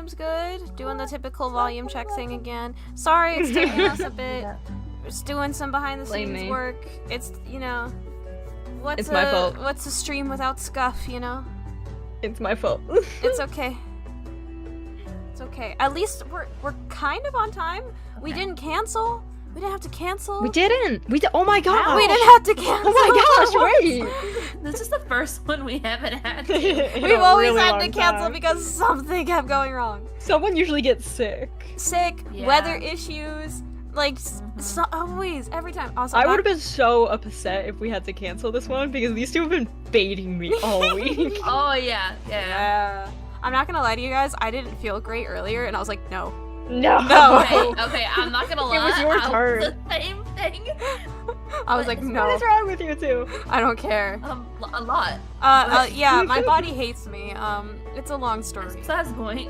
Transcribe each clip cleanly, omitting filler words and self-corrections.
stream's good. Doing the typical volume check thing again. Sorry, it's taking us a bit. Just doing some behind the scenes work. It's, you know, it's my fault. What's a stream without scuff, you know? It's my fault. It's okay. It's okay. At least we're kind of on time. Okay. We didn't cancel. We didn't have to cancel. We didn't. Oh my gosh. We didn't have to cancel. Oh my gosh, wait. This is the first one we haven't had to. We've always had to cancel because something kept going wrong. Someone usually gets sick. Weather issues, like always, every time. Also, I would have been so upset if we had to cancel this one because these two have been baiting me all week. Oh yeah. I'm not gonna lie to you guys. I didn't feel great earlier, and I was like, no. Okay, I'm not gonna lie. It was your turn. The same thing. I was like, no. What is wrong with you two? I don't care. A lot. Yeah, my body hates me. It's a long story. So that's the point.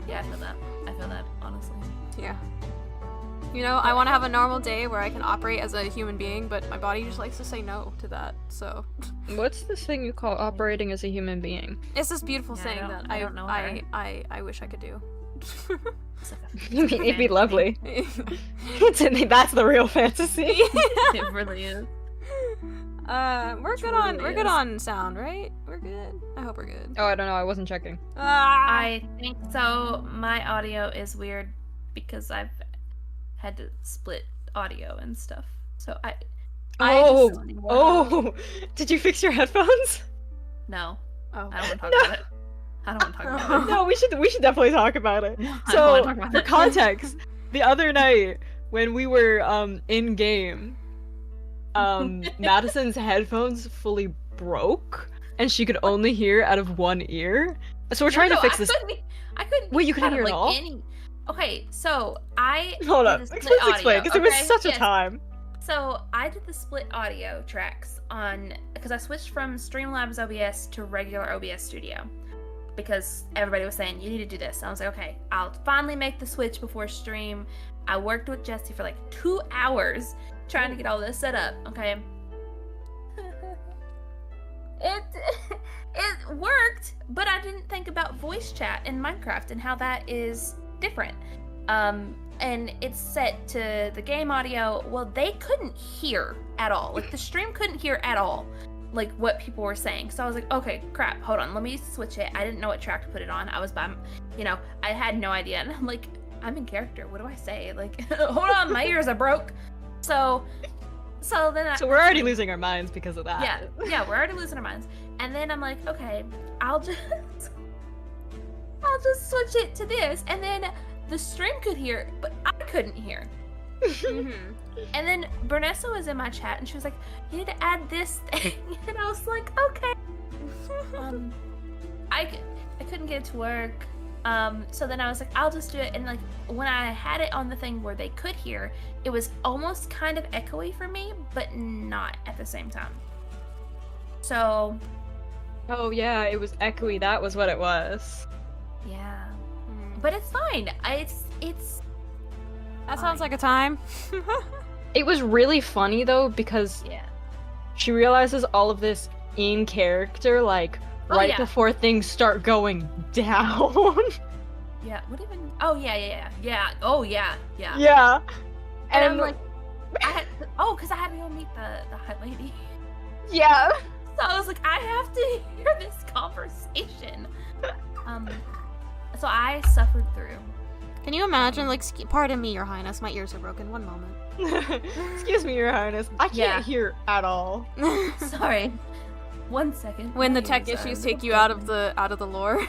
Yeah, I feel that, honestly. Yeah. You know, I want to have a normal day where I can operate as a human being, but my body just likes to say no to that, so. What's this thing you call operating as a human being? It's this beautiful thing that I don't know I wish I could do. It'd be lovely. That's the real fantasy. It really is. We're good on sound, right? We're good. I hope we're good. Oh, I don't know. I wasn't checking. I think so. My audio is weird because I've had to split audio and stuff. So did you fix your headphones? No. Oh. I don't want to talk about it. I don't want to talk about it. No, we should definitely talk about it. So, for context, the other night when we were in game, Madison's headphones fully broke, and she could only hear out of one ear. So we're trying to fix this. I couldn't. Wait, you couldn't hear at all? Okay, so I hold on. Let's explain because it was such a time. So I did the split audio tracks because I switched from Streamlabs OBS to regular OBS Studio. Because everybody was saying, you need to do this. I was like, okay, I'll finally make the switch before stream. I worked with Jesse for like 2 hours trying to get all this set up, okay? It worked, but I didn't think about voice chat in Minecraft and how that is different. And it's set to the game audio. Well, they couldn't hear at all. Like, the stream couldn't hear at all. Like what people were saying. So I was like, okay, crap, hold on, let me switch it. I didn't know what track to put it on. I was by, I had no idea. And I'm like, I'm in character. What do I say? Like, hold on, my ears are broke. So then So we're already losing our minds because of that. Yeah, we're already losing our minds. And then I'm like, okay, I'll just switch it to this. And then the stream could hear, but I couldn't hear. And then Bernessa was in my chat and she was like, you need to add this thing. And I was like, okay. I couldn't get it to work. So then I was like, I'll just do it. And like when I had it on the thing where they could hear, it was almost kind of echoey for me, but not at the same time. So. Oh yeah, it was echoey. That was what it was. Yeah. But it's fine. It's. That sounds like a time. It was really funny though because she realizes all of this in character, like right before things start going down. Yeah. What even? Oh yeah. Oh yeah. Yeah. And I'm like, because I had to go meet the hot lady. Yeah. So I was like, I have to hear this conversation. So I suffered through. Can you imagine, like, pardon me, Your Highness, my ears are broken, one moment. Excuse me, Your Highness. I can't hear at all. Sorry. 1 second. When the tech issues take you out of the lore.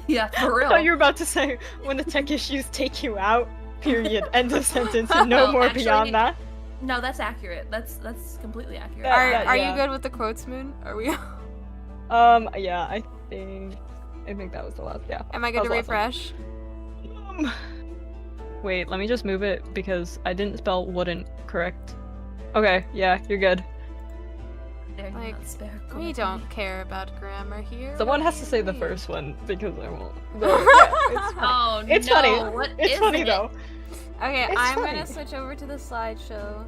Yeah, for real. I thought you were about to say, when the tech issues take you out, period, end of sentence, and no more actually, beyond that. No, that's accurate. That's completely accurate. Are you good with the quotes, Moon? Are we? Yeah, I think that was the last, Am I good to refresh? Wait, let me just move it because I didn't spell wouldn't correct. Okay, yeah, you're good. Like, we don't care about grammar here. Someone has to say the first one because I won't. It's funny. Oh, it's no. funny. It's funny though. Okay, I'm gonna switch over to the slideshow,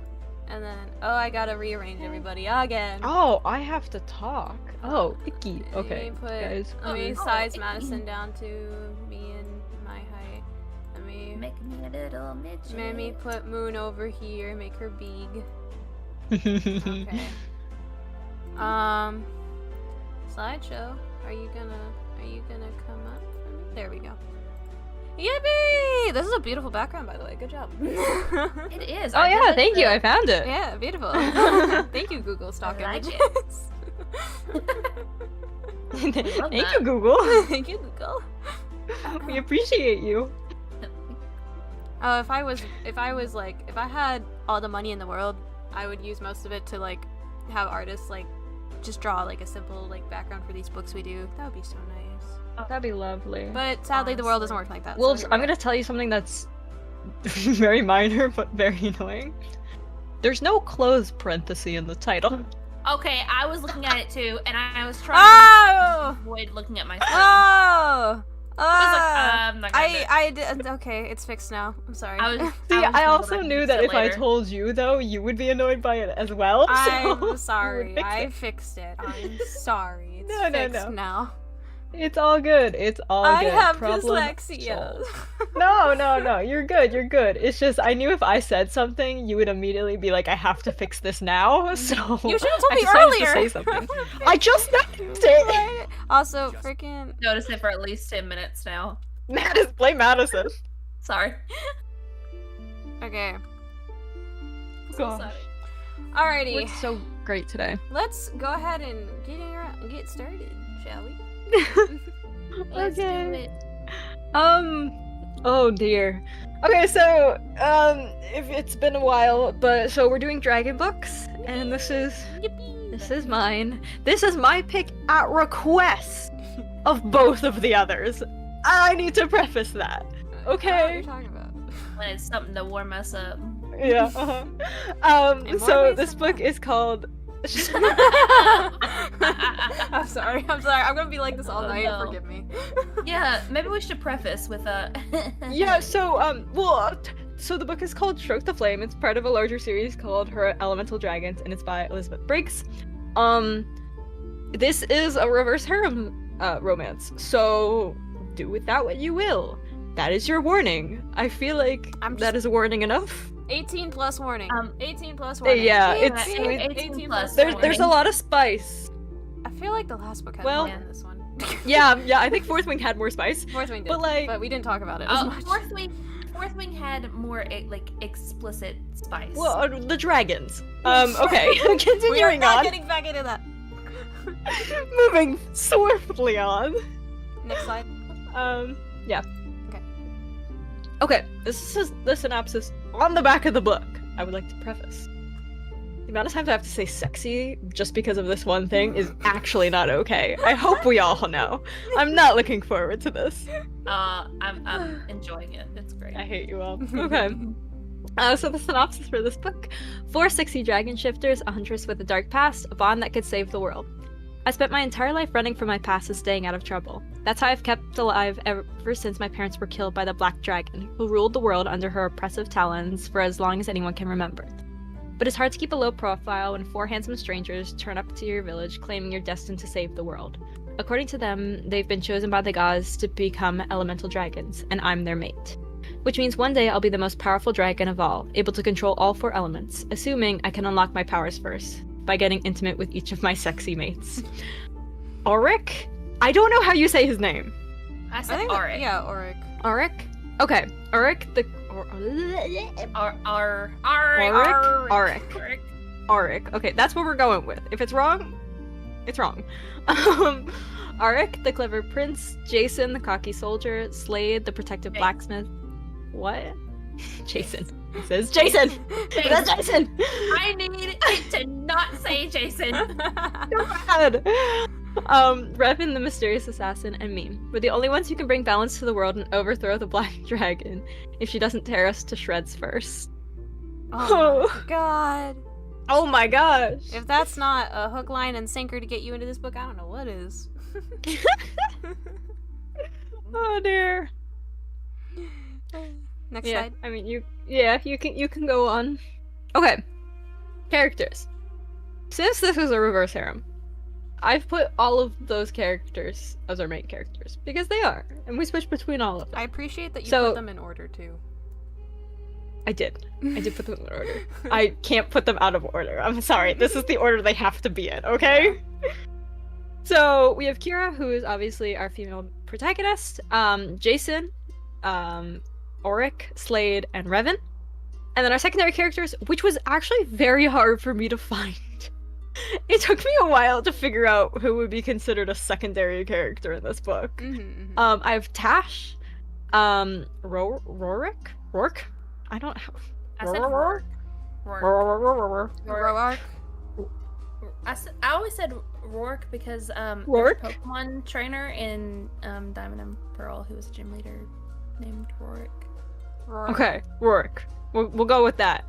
and then I gotta rearrange everybody again. Oh, I have to talk. Oh, icky. Okay, Let me guys. Let me Oh, size icky. Madison down to me and my height. Let me Make me a little midget. let me put Moon over here. Make her big. Okay. Slideshow. Are you gonna come up for me? There we go. Yippee! This is a beautiful background, by the way. Good job. It is. Oh I did yeah, like thank you. the- I found it. Yeah, beautiful. Thank you, Google stock I like images. love Thank that. you, Google. Thank you, Google. We appreciate you. Oh, if I had all the money in the world, I would use most of it to like have artists like just draw like a simple like background for these books we do. That would be so nice. Oh, that'd be lovely. But sadly, the world doesn't Honestly. work like that. Wolves, so I'm gonna tell you something that's very minor but very annoying. There's no close parenthesis in the title. Okay, I was looking at it too, and I was trying Oh! to avoid looking at my screen. Oh! I was like, I'm not gonna do it. I did. Okay, it's fixed now. I'm sorry. I was. See, was I gonna also go back knew and that fix if it I later. told you, though, you would be annoyed by it as well. so I'm we would sorry. fix I it. fixed it. I'm sorry. It's No, no, fixed no. now. It's all good. It's all I good. have Problem dyslexia. solved. No. You're good. You're good. It's just I knew if I said something, you would immediately be like, "I have to fix this now." So You should have told I me decided earlier. to say something. I just noticed it. Right? Also, freaking. Noticed it for at least 10 minutes now. Blame Madison. Sorry. Okay. So Gosh. sorry. Alrighty. We're so great today. Let's go ahead and get started, shall we? Let's do Okay. it. Oh dear. Okay, so if it's been a while, but so we're doing dragon books, and this is mine. This is my pick at request of both of the others. I need to preface that. I don't know what Okay. you're talking about. When it's something to warm us up. Yeah. And more So ways this than book one. is called. I'm sorry. I'm gonna be like this all Oh, night. no. Forgive me. Yeah, maybe we should preface with Yeah. So so the book is called Stroke the Flame. It's part of a larger series called Her Elemental Dragons, and it's by Elizabeth Briggs. This is a reverse harem romance. So do with that what you will. That is your warning. I feel like I'm that is a warning enough. 18 plus warning. 18 plus warning. Yeah, Yeah, it's 18 plus. there's a lot of spice. I feel like the last book had Well- more than this one. Yeah, I think Fourth Wing had more spice. Fourth Wing did, but, like- but we didn't talk about it as Oh, much. Fourth Wing had more like explicit spice. Well, the dragons. Okay, we are continuing not on. getting back into that. Moving swiftly on. Next slide. Yeah. Okay. Okay, this is the synopsis on the back of the book. I would like to preface. The amount of times I have to say sexy just because of this one thing is actually not okay. I hope we all know. I'm not looking forward to this. I'm enjoying it. It's great. I hate you all. Okay. So the synopsis for this book: 4 sexy dragon shifters, a huntress with a dark past, a bond that could save the world. I spent my entire life running from my past and staying out of trouble. That's how I've kept alive ever since my parents were killed by the Black Dragon, who ruled the world under her oppressive talons for as long as anyone can remember. But it's hard to keep a low profile when 4 handsome strangers turn up to your village claiming you're destined to save the world. According to them, they've been chosen by the gods to become elemental dragons, and I'm their mate. Which means one day I'll be the most powerful dragon of all, able to control all 4 elements, assuming I can unlock my powers first, by getting intimate with each of my sexy mates. Auric? I don't know how you say his name. I I said think Auric. Yeah, Auric. Auric? Okay. Auric the... Auric. Auric. Okay, that's what we're going with. If it's wrong, it's wrong. Auric, the clever prince, Jason, the cocky soldier, Slade, the protective Jason. blacksmith. What? Jason. It says Jason! That's Jason! I need it to not say Jason. God. Revan, the mysterious assassin, and me. We're the only ones who can bring balance to the world and overthrow the Black Dragon if she doesn't tear us to shreds first. Oh my god. Oh my gosh! If that's not a hook, line, and sinker to get you into this book, I don't know what is. Oh dear. Next Yeah, slide. I mean you can go on. Okay. Characters. Since this is a reverse harem, I've put all of those characters as our main characters because they are, and we switch between all of them. I appreciate that you So- put them in order too. I did put them in order. I can't put them out of order. I'm sorry. This is the order they have to be in, okay? So we have Kira, who is obviously our female protagonist, Jason, Auric, Slade, and Revan. And then our secondary characters, which was actually very hard for me to find. It took me a while to figure out who would be considered a secondary character in this book. I have Tash, Rourke? I don't have. I said Rourke. Roark. I always said Rourke because Rourke? there's a Pokemon trainer in Diamond and Pearl who was a gym leader named Rourke. Okay, Rourke. We'll go with that.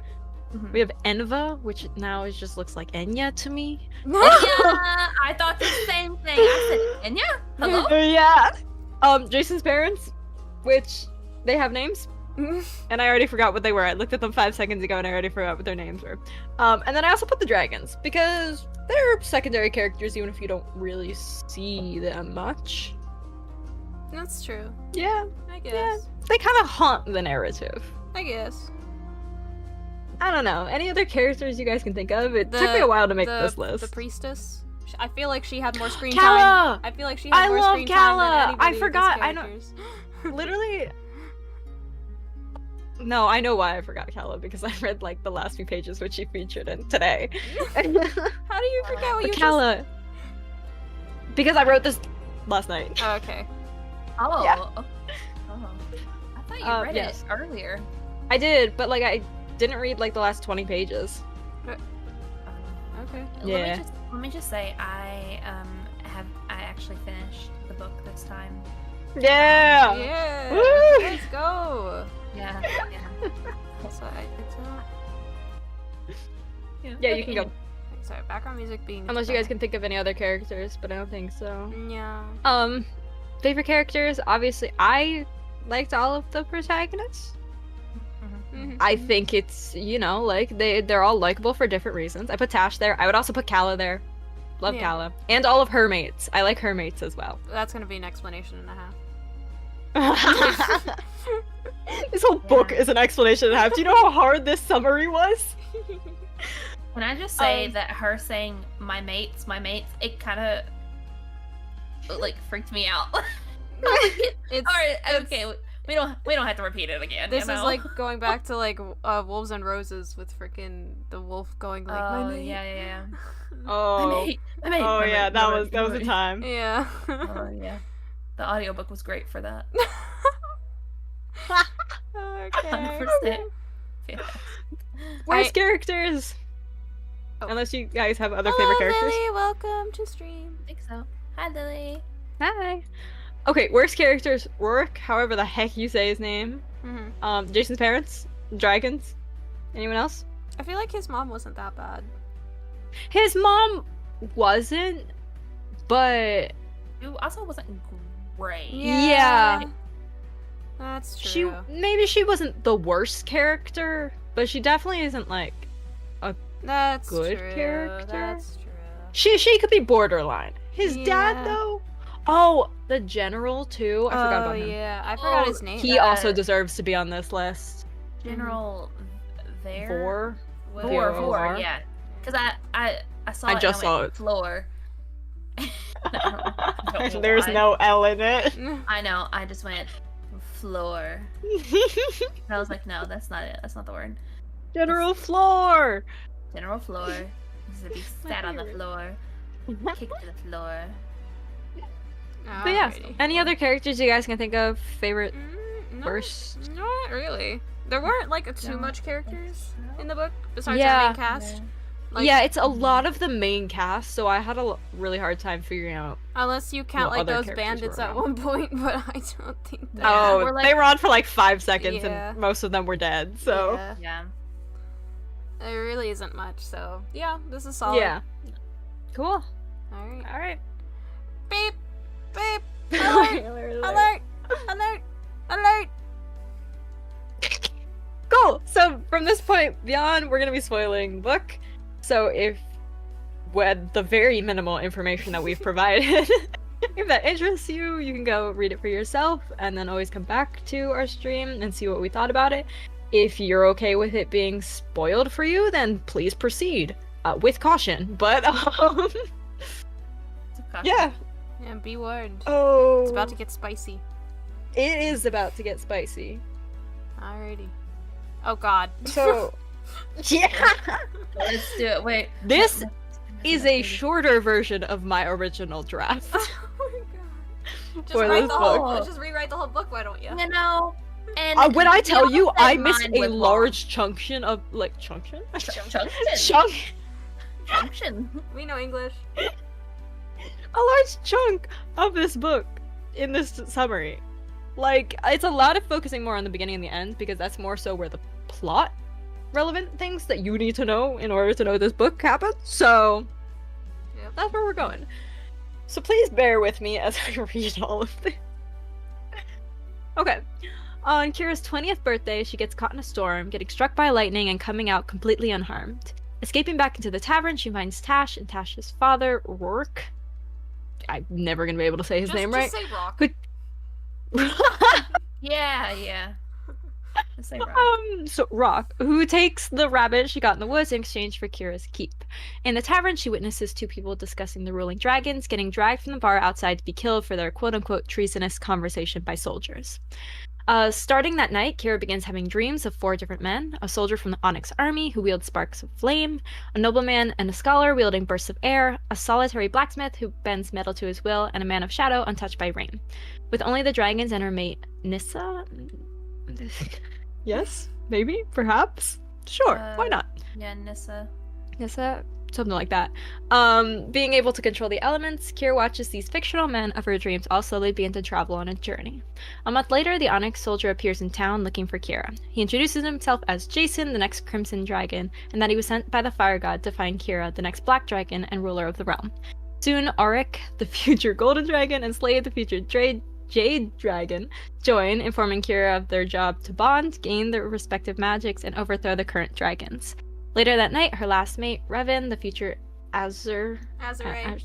Mhm. We have Enva, which now just looks like Enya to me. Enya! I thought the same thing. I said Enya? Hello? Yeah. Jason's parents, which they have names, and I already forgot what they were. I looked at them 5 seconds ago, and I already forgot what their names were. And then I also put the dragons because they're secondary characters, even if you don't really see them much. That's true. Yeah, I guess. they kind of haunt the narrative. I guess. I don't know. Any other characters you guys can think of? It took me a while to make this list. The priestess. I feel like she had more screen Kala! time. I feel like she had I more love screen Kala! time than anybody I of these forgot. I know- characters. Literally. No, I know why I forgot Kala because I read like the last few pages which she featured in today. How do you forget what you Kala. Because I wrote this last night. just... Oh, okay. Oh. Yeah. Oh. I thought you read yes. it earlier. I did, but like I didn't read like the last 20 pages. Okay. Yeah. Let me just say I actually finished the book this time. Yeah. Yeah. Woo! Let's go. Yeah. So Yeah, you can go. Sorry, background music being. Unless you guys can think of any other characters, but I don't think so. Yeah. Favorite characters? Obviously, I liked all of the protagonists. Mhm. I think it's, you know, like they're all likable for different reasons. I put Tash there. I would also put Kala there. Love Yeah. Kala. And all of her mates. I like her mates as well. That's gonna be an explanation and a half. This whole book is an explanation and a half. Do you know how hard this summary was? Can I just say that her saying my mates, it kind of like freaked me out. It's, Alright, it's- okay, we don't have to repeat it again. This you is know? like going back to like Wolves and Roses with freaking the wolf going like my Oh mate. yeah. Oh. My mate. Oh my yeah, mate, that my was mate, a my mate. time. Yeah. Oh yeah. The audiobook was great for that. Okay. 100%. Yeah. Worst characters. Oh. Unless you guys have other Hello, favorite characters. Lily, welcome to stream. I think so. Hi, Lily. Hi. Okay, worst characters. Rourke, however the heck you say his name. Mm-hmm. Jason's parents. Dragons. Anyone else? I feel like his mom wasn't that bad. His mom wasn't, but Who also wasn't great. Yeah. That's she true. maybe she wasn't the worst character, but she definitely isn't like That's good true. character. That's true. she could be borderline. His Yeah. dad though. Oh, the general too. I forgot about him. Yeah, I forgot Oh, his name. He also deserves to be on this list. General there. Vor. Vor, yeah. Because I saw I it. just and I saw went, it. Floor. I don't know There's why. no L in it. I know. I just went floor. And I was like, no, that's not it. That's not the word. General Floor. General floor. This is to be sat on the floor, kicked to the floor. But yeah, Alrighty. any other characters you guys can think of? Favorite, No, worst? Not really. There weren't like too No. much characters in the book besides Yeah. our main cast. Like, Yeah, it's a lot of the main cast, so I had a really hard time figuring out. unless you count What like other those characters bandits were at on? one point, but I don't think that. Yeah, Oh, we're like- they were on for like 5 seconds, Yeah. and most of them were dead. So Yeah. Yeah. There really isn't much. So yeah, this is solid. yeah, cool. All right. All right. Beep. Beep. Alert. Alert. Alert. Alert. Cool. So from this point beyond, we're gonna be spoiling the book. So if with the very minimal information that we've provided. If that interests you, you can go read it for yourself and then always come back to our stream and see what we thought about it. If you're okay with it being spoiled for you, then please proceed. With caution, but yeah. Yeah, be warned. Oh, It's about to get spicy. It is about to get spicy. Alrighty. Oh god. So, yeah. Let's do it. Wait. This is a shorter version of my original draft. Oh my god. Just For write this the whole book. just rewrite the whole book, why don't you? You know, and When I tell you, said I missed mine a was large chunction of chunction. Chunction. Chunk. We know English. A large chunk of this book in this summary. Like, it's a lot of focusing more on the beginning and the end because that's more so where the plot relevant things that you need to know in order to know this book happens. So Yep. that's where we're going. So please bear with me as I read all of this. Okay. On Kira's 20th birthday, she gets caught in a storm, getting struck by lightning and coming out completely unharmed. Escaping back into the tavern, she finds Tash and Tash's father, Rourke. I'm never gonna be able to say his name right. Just say rock. Yeah. Let's say right. So Rock, who takes the rabbit she got in the woods in exchange for Kira's keep. In the tavern, she witnesses two people discussing the ruling dragons getting dragged from the bar outside to be killed for their quote-unquote treasonous conversation by soldiers. Starting that night, Kira begins having dreams of 4 different men: a soldier from the Onyx army who wields sparks of flame, a nobleman and a scholar wielding bursts of air, a solitary blacksmith who bends metal to his will, and a man of shadow untouched by rain. With only the dragons and her mate Nissa. Yes, maybe, perhaps. Sure, why not? Yeah, Nissa. Nissa, something like that. Being able to control the elements, Kira watches these fictional men of her dreams all slowly begin to travel on a journey. A month later, the Onyx soldier appears in town looking for Kira. He introduces himself as Jason, the next Crimson Dragon, and that he was sent by the Fire God to find Kira, the next Black Dragon and ruler of the realm. Soon, Auric, the future Golden Dragon, and Slade, the future Jade Dragon, join, informing Kira of their job to bond, gain their respective magics, and overthrow the current dragons. Later that night, her last mate, Revan, the future Azure. Azure.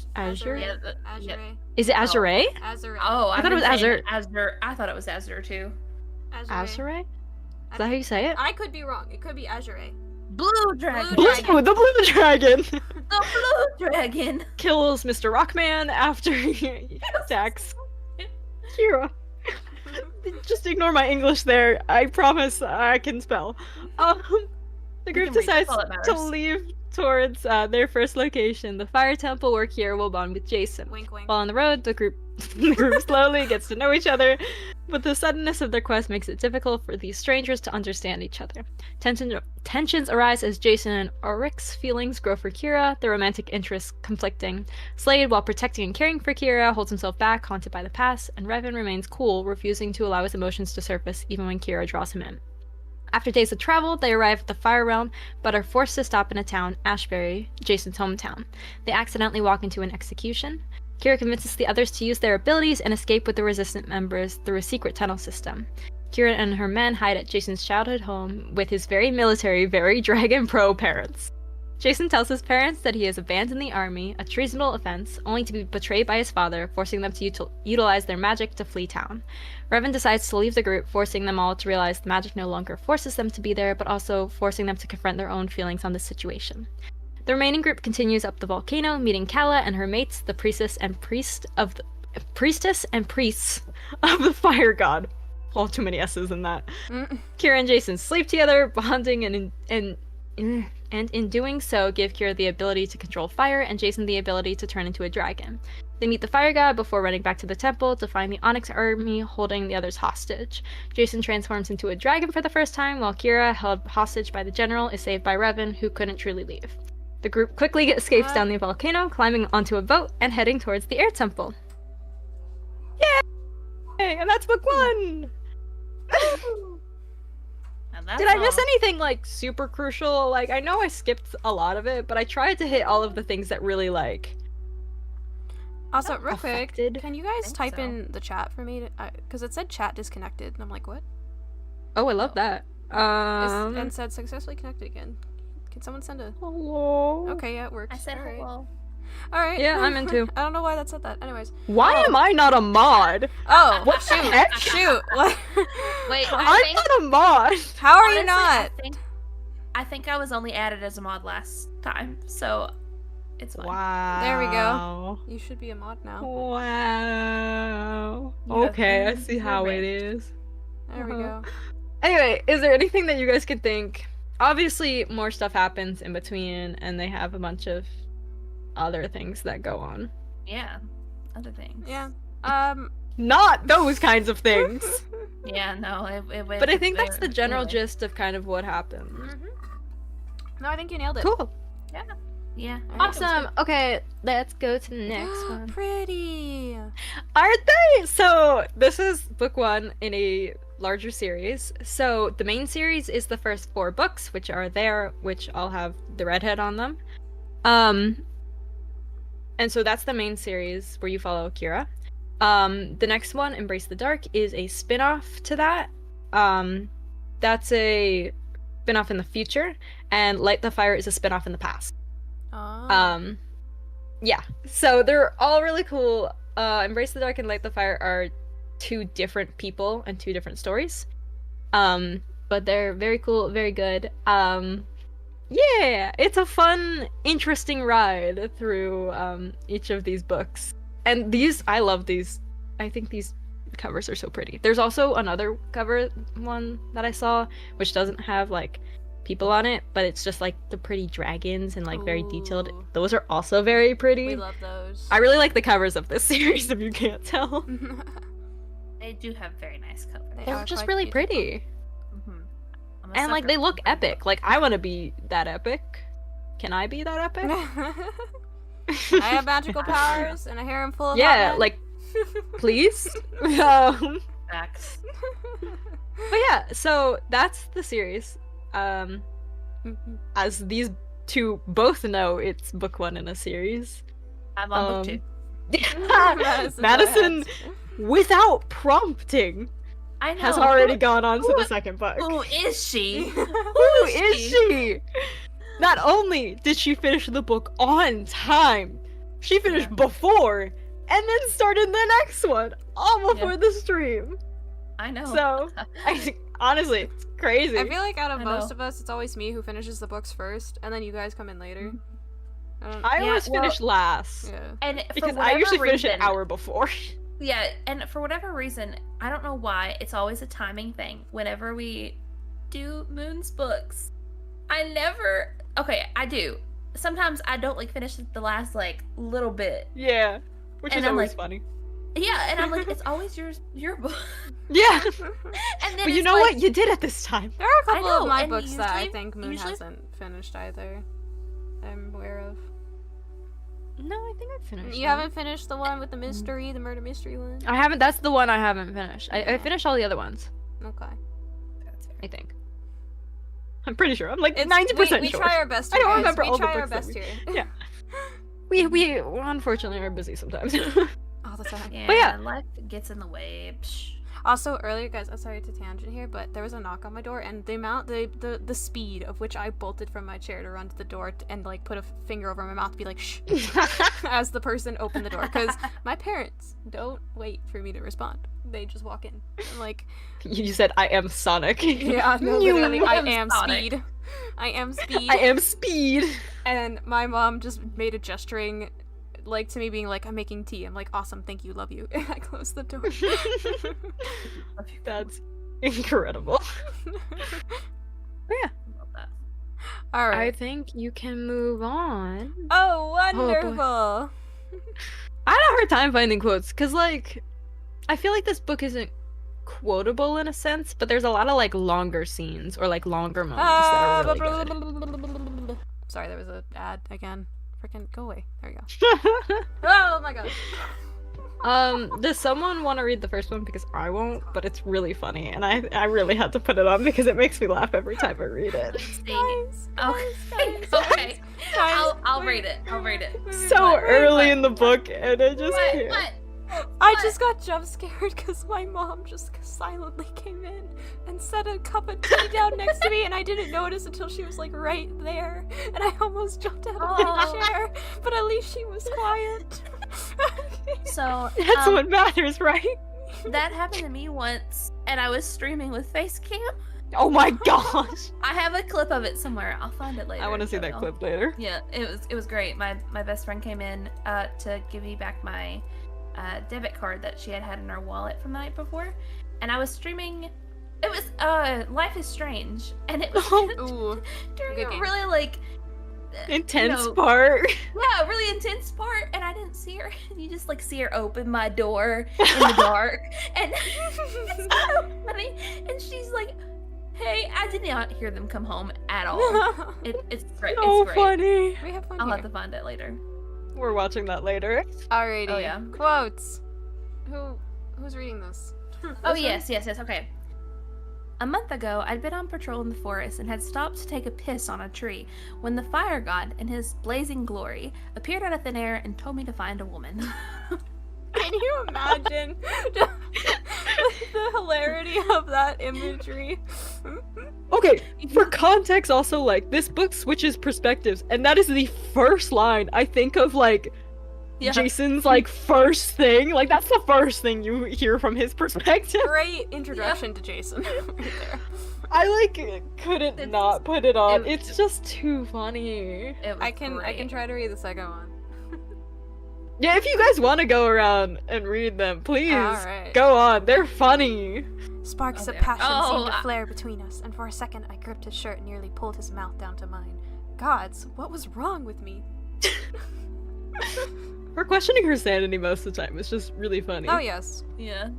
Yeah, Azure. Is it Azure? Azure. Oh, I thought it was Azure. Azure. I thought it was Azure too. Azure? Is that how you say it? I could be wrong. It could be Azure. Blue dragon. Blue Blue, the Blue Dragon The blue dragon. kills Mr. Rockman after he attacks Kira. Just ignore my English there. I promise I can spell. The group can read, decides that's all that to matters. leave towards their first location, the Fire Temple, where Kira will bond with Jason. Wink, wink. While on the road, the group slowly gets to know each other, but the suddenness of their quest makes it difficult for these strangers to understand each other. Tensions arise as Jason and Auric's feelings grow for Kira, their romantic interests conflicting. Slade, while protecting and caring for Kira, holds himself back, haunted by the past, and Revan remains cool, refusing to allow his emotions to surface even when Kira draws him in. After days of travel, they arrive at the Fire Realm, but are forced to stop in a town, Ashbury, Jason's hometown. They accidentally walk into an execution. Kira convinces the others to use their abilities and escape with the resistant members through a secret tunnel system. Kira and her men hide at Jason's childhood home with his very military, very Dragon Pro parents. Jason tells his parents that he has abandoned the army, a treasonable offense, only to be betrayed by his father, forcing them to utilize their magic to flee town. Revan decides to leave the group, forcing them all to realize the magic no longer forces them to be there, but also forcing them to confront their own feelings on this situation. The remaining group continues up the volcano, meeting Kala and her mates, the priestess and priests of the Fire God. All too many S's in that. Kira and Jason sleep together, bonding and in doing so give Kira the ability to control fire and Jason the ability to turn into a dragon. They meet the Fire God before running back to the temple to find the Onyx army holding the others hostage. Jason transforms into a dragon for the first time, while Kira, held hostage by the general, is saved by Revan, who couldn't truly leave. The group quickly escapes down the volcano, climbing onto a boat and heading towards the air temple. Yay! And that's book 1! Did I miss anything, like, super crucial? Like, I know I skipped a lot of it, but I tried to hit all of the things that really, like... Also, real quick, affected. can you guys think type so. in the chat for me? Because it said chat disconnected, and I'm like, what? Oh, I love that. And said successfully connected again. Can someone send a... Hello? Okay, yeah, it works. I said Alright. hello. All right. Yeah, I'm into. I don't know why that said that. Anyways. Why am I not a mod? Oh, What the heck? shoot. What? Wait, I'm not a mod. How are you honestly, not? I think I was only added as a mod last time, so it's fine. Wow. There we go. You should be a mod now. Wow. Yeah, Okay, I you're see how right. it is. There we go. Anyway, is there anything that you guys could think? Obviously, more stuff happens in between, and they have a bunch of other things that go on. Yeah, other things. Yeah. Not those kinds of things. Yeah, no, it went. But I think that's the there general anyway. gist of kind of what happened. No, I think you nailed it. Cool. Yeah. Alright. Awesome. Okay, let's go to the next one. Pretty. Aren't they? So this is book 1 in a larger series. So the main series is the first 4 books, which are there, which all have the redhead on them. And so that's the main series where you follow Kira. The next one, Embrace the Dark, is a spin-off to that. That's a spin-off in the future, and Light the Fire is a spin-off in the past. Oh. Yeah. So they're all really cool. Embrace the Dark and Light the Fire are 2 different people and 2 different stories. But they're very cool, very good. Yeah, it's a fun, interesting ride through each of these books. And these, I love these. I think these covers are so pretty. There's also another cover one that I saw, which doesn't have like people on it, but it's just like the pretty dragons and like very detailed. Ooh. Those are also very pretty. We love those. I really like the covers of this series, if you can't tell. They do have very nice covers. They They're are just quite really beautiful. pretty. Mhm. I'm a And like sucker they for look good epic. books. Like I want to be that epic. Can I be that epic? I have magical powers and a harem full of hot Yeah, men. like please. Facts. But yeah, so that's the series. As these 2 both know, it's book 1 in a series. I'm on book 2. Madison, without prompting, I know. has already gone on to the second book. Who is she? Who is she? Not only did she finish the book on time, she finished before and then started the next one all before the stream. I know. So, honestly, it's crazy. I feel like out of I most know. of us, it's always me who finishes the books first, and then you guys come in later. I Yeah, always well- finish last Yeah. and for because I whatever usually finish an reason- hour before. Yeah, and for whatever reason, I don't know why, it's always a timing thing. Whenever we do Moon's books, I never. Okay, I do. Sometimes I don't like finish the last like little bit. Yeah, which And is I'm always like- funny. Yeah, and I'm like, it's always your book. Yeah, And then but you it's know like, what? You did it this time. There are a couple know, of my and books that I usually- think Moon usually- hasn't finished either. I'm aware of. No, I think I finished. You haven't finished the one with the mystery, the murder mystery one? I haven't. That's the one I haven't finished. I Yeah. finished all the other ones. Okay. I think. I'm pretty sure. I'm like It's- 90% we sure. try our best I here, don't guys. remember we all the try our books that best we- here. Yeah. We unfortunately are busy sometimes. All the time. Yeah, But yeah. life gets in the way. Psh. Also, earlier, guys, I'm sorry to tangent here, but there was a knock on my door, and the speed of which I bolted from my chair to run to the door and like put a finger over my mouth to be like shh as the person opened the door, because my parents don't wait for me to respond; they just walk in. I'm like, You said I am Sonic. yeah, no, You literally, I am Sonic. speed. I am speed. I am Speed. And my mom just made a gesturing, like to me, being like, "I'm making tea." I'm like, "Awesome, thank you, love you." And I closed the door. That's incredible. Love that. All I right. think you can move on. Oh, boy. wonderful. I had a hard time finding quotes because, like, I feel like this book isn't quotable in a sense, but there's a lot of like longer scenes or like longer moments that are really good. Sorry, there was an ad again. Freaking go away. There you go. Oh my god. Does someone want to read the first one because I won't? But it's really funny, and I really had to put it on because it makes me laugh every time I read it. Let's see. Guys, Okay. guys, Okay. I'll read it. I'll read it. So What? early What? in the book, and I just What? can't. What? I just got jump scared because my mom just silently came in and set a cup of tea down next to me, and I didn't notice until she was like right there, and I almost jumped out of my chair, but at least she was quiet. So That's what matters, right? that happened to me once, and I was streaming with face cam. Oh my gosh. I have a clip of it somewhere. I'll find it later. I want to see so that I'll- clip later. Yeah, it was great. My best friend came in to give me back my debit card that she had in her wallet from the night before, and I was streaming. It was Life is Strange, and it was Ooh. during Good a game. really like Intense you know, part. yeah, a really intense part, and I didn't see her. And you just like see her open my door in the dark, and it's so funny. And she's like, "Hey," I did not hear them come home at all. It's great. So it's great. funny. We have fun I'll here. have to find it later. We're watching that later. Alrighty. Oh, yeah. Quotes. Who's reading this? Oh yes. Okay. A month ago, I'd been on patrol in the forest and had stopped to take a piss on a tree when the fire god, in his blazing glory, appeared out of thin air and told me to find a woman. Can you imagine the hilarity of that imagery? Okay, for context, also, like, this book switches perspectives, and that is the first line I think of, like, Yeah. Jason's, like, first thing. Like, that's the first thing you hear from his perspective. Great introduction to Jason right there. I, like, couldn't It's- not put it on. it- It's just too funny. It was I can great. try to read the second one. Yeah, if you guys want to go around and read them, please Alright. go on. They're funny. Sparks Oh, of there. passion Oh, seemed to I- flare between us, and for a second I gripped his shirt and nearly pulled his mouth down to mine. Gods, what was wrong with me? Her questioning her sanity most of the time is just really funny. Oh yes. Yeah.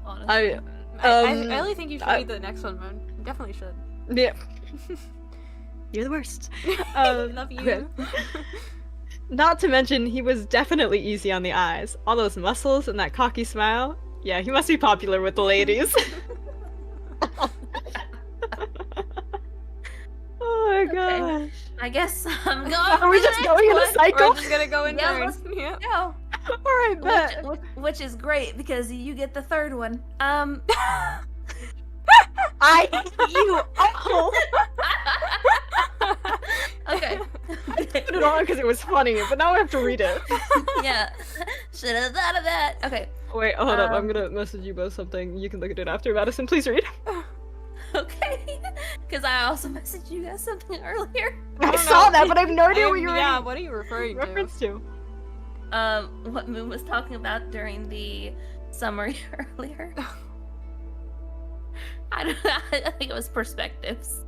Honestly. I I Um, really think you should I- read the next one, Moon. You definitely should. yeah. You're the worst. Love you. okay. Not to mention, he was definitely easy on the eyes. All those muscles and that cocky smile. Yeah, he must be popular with the ladies. Oh my gosh. I guess I'm going. Are we for the just next going in a one. cycle? We're just gonna go in Yeah, turns. let's- Yeah. Go. Alright, bet. Which is great because you get the third one. I hate you all. Okay. Put it on because it was funny, but now I have to read it. Yeah. Should have thought of that. Okay. Wait, hold up. I'm Um, gonna message you both something. You can look at it after. Madison, please read. Okay. Because I also messaged you guys something earlier. I don't saw know. that, but I have no idea what you're Yeah, what are you referring to? reference to. What Moon was talking about during the summary earlier. I think it was perspectives.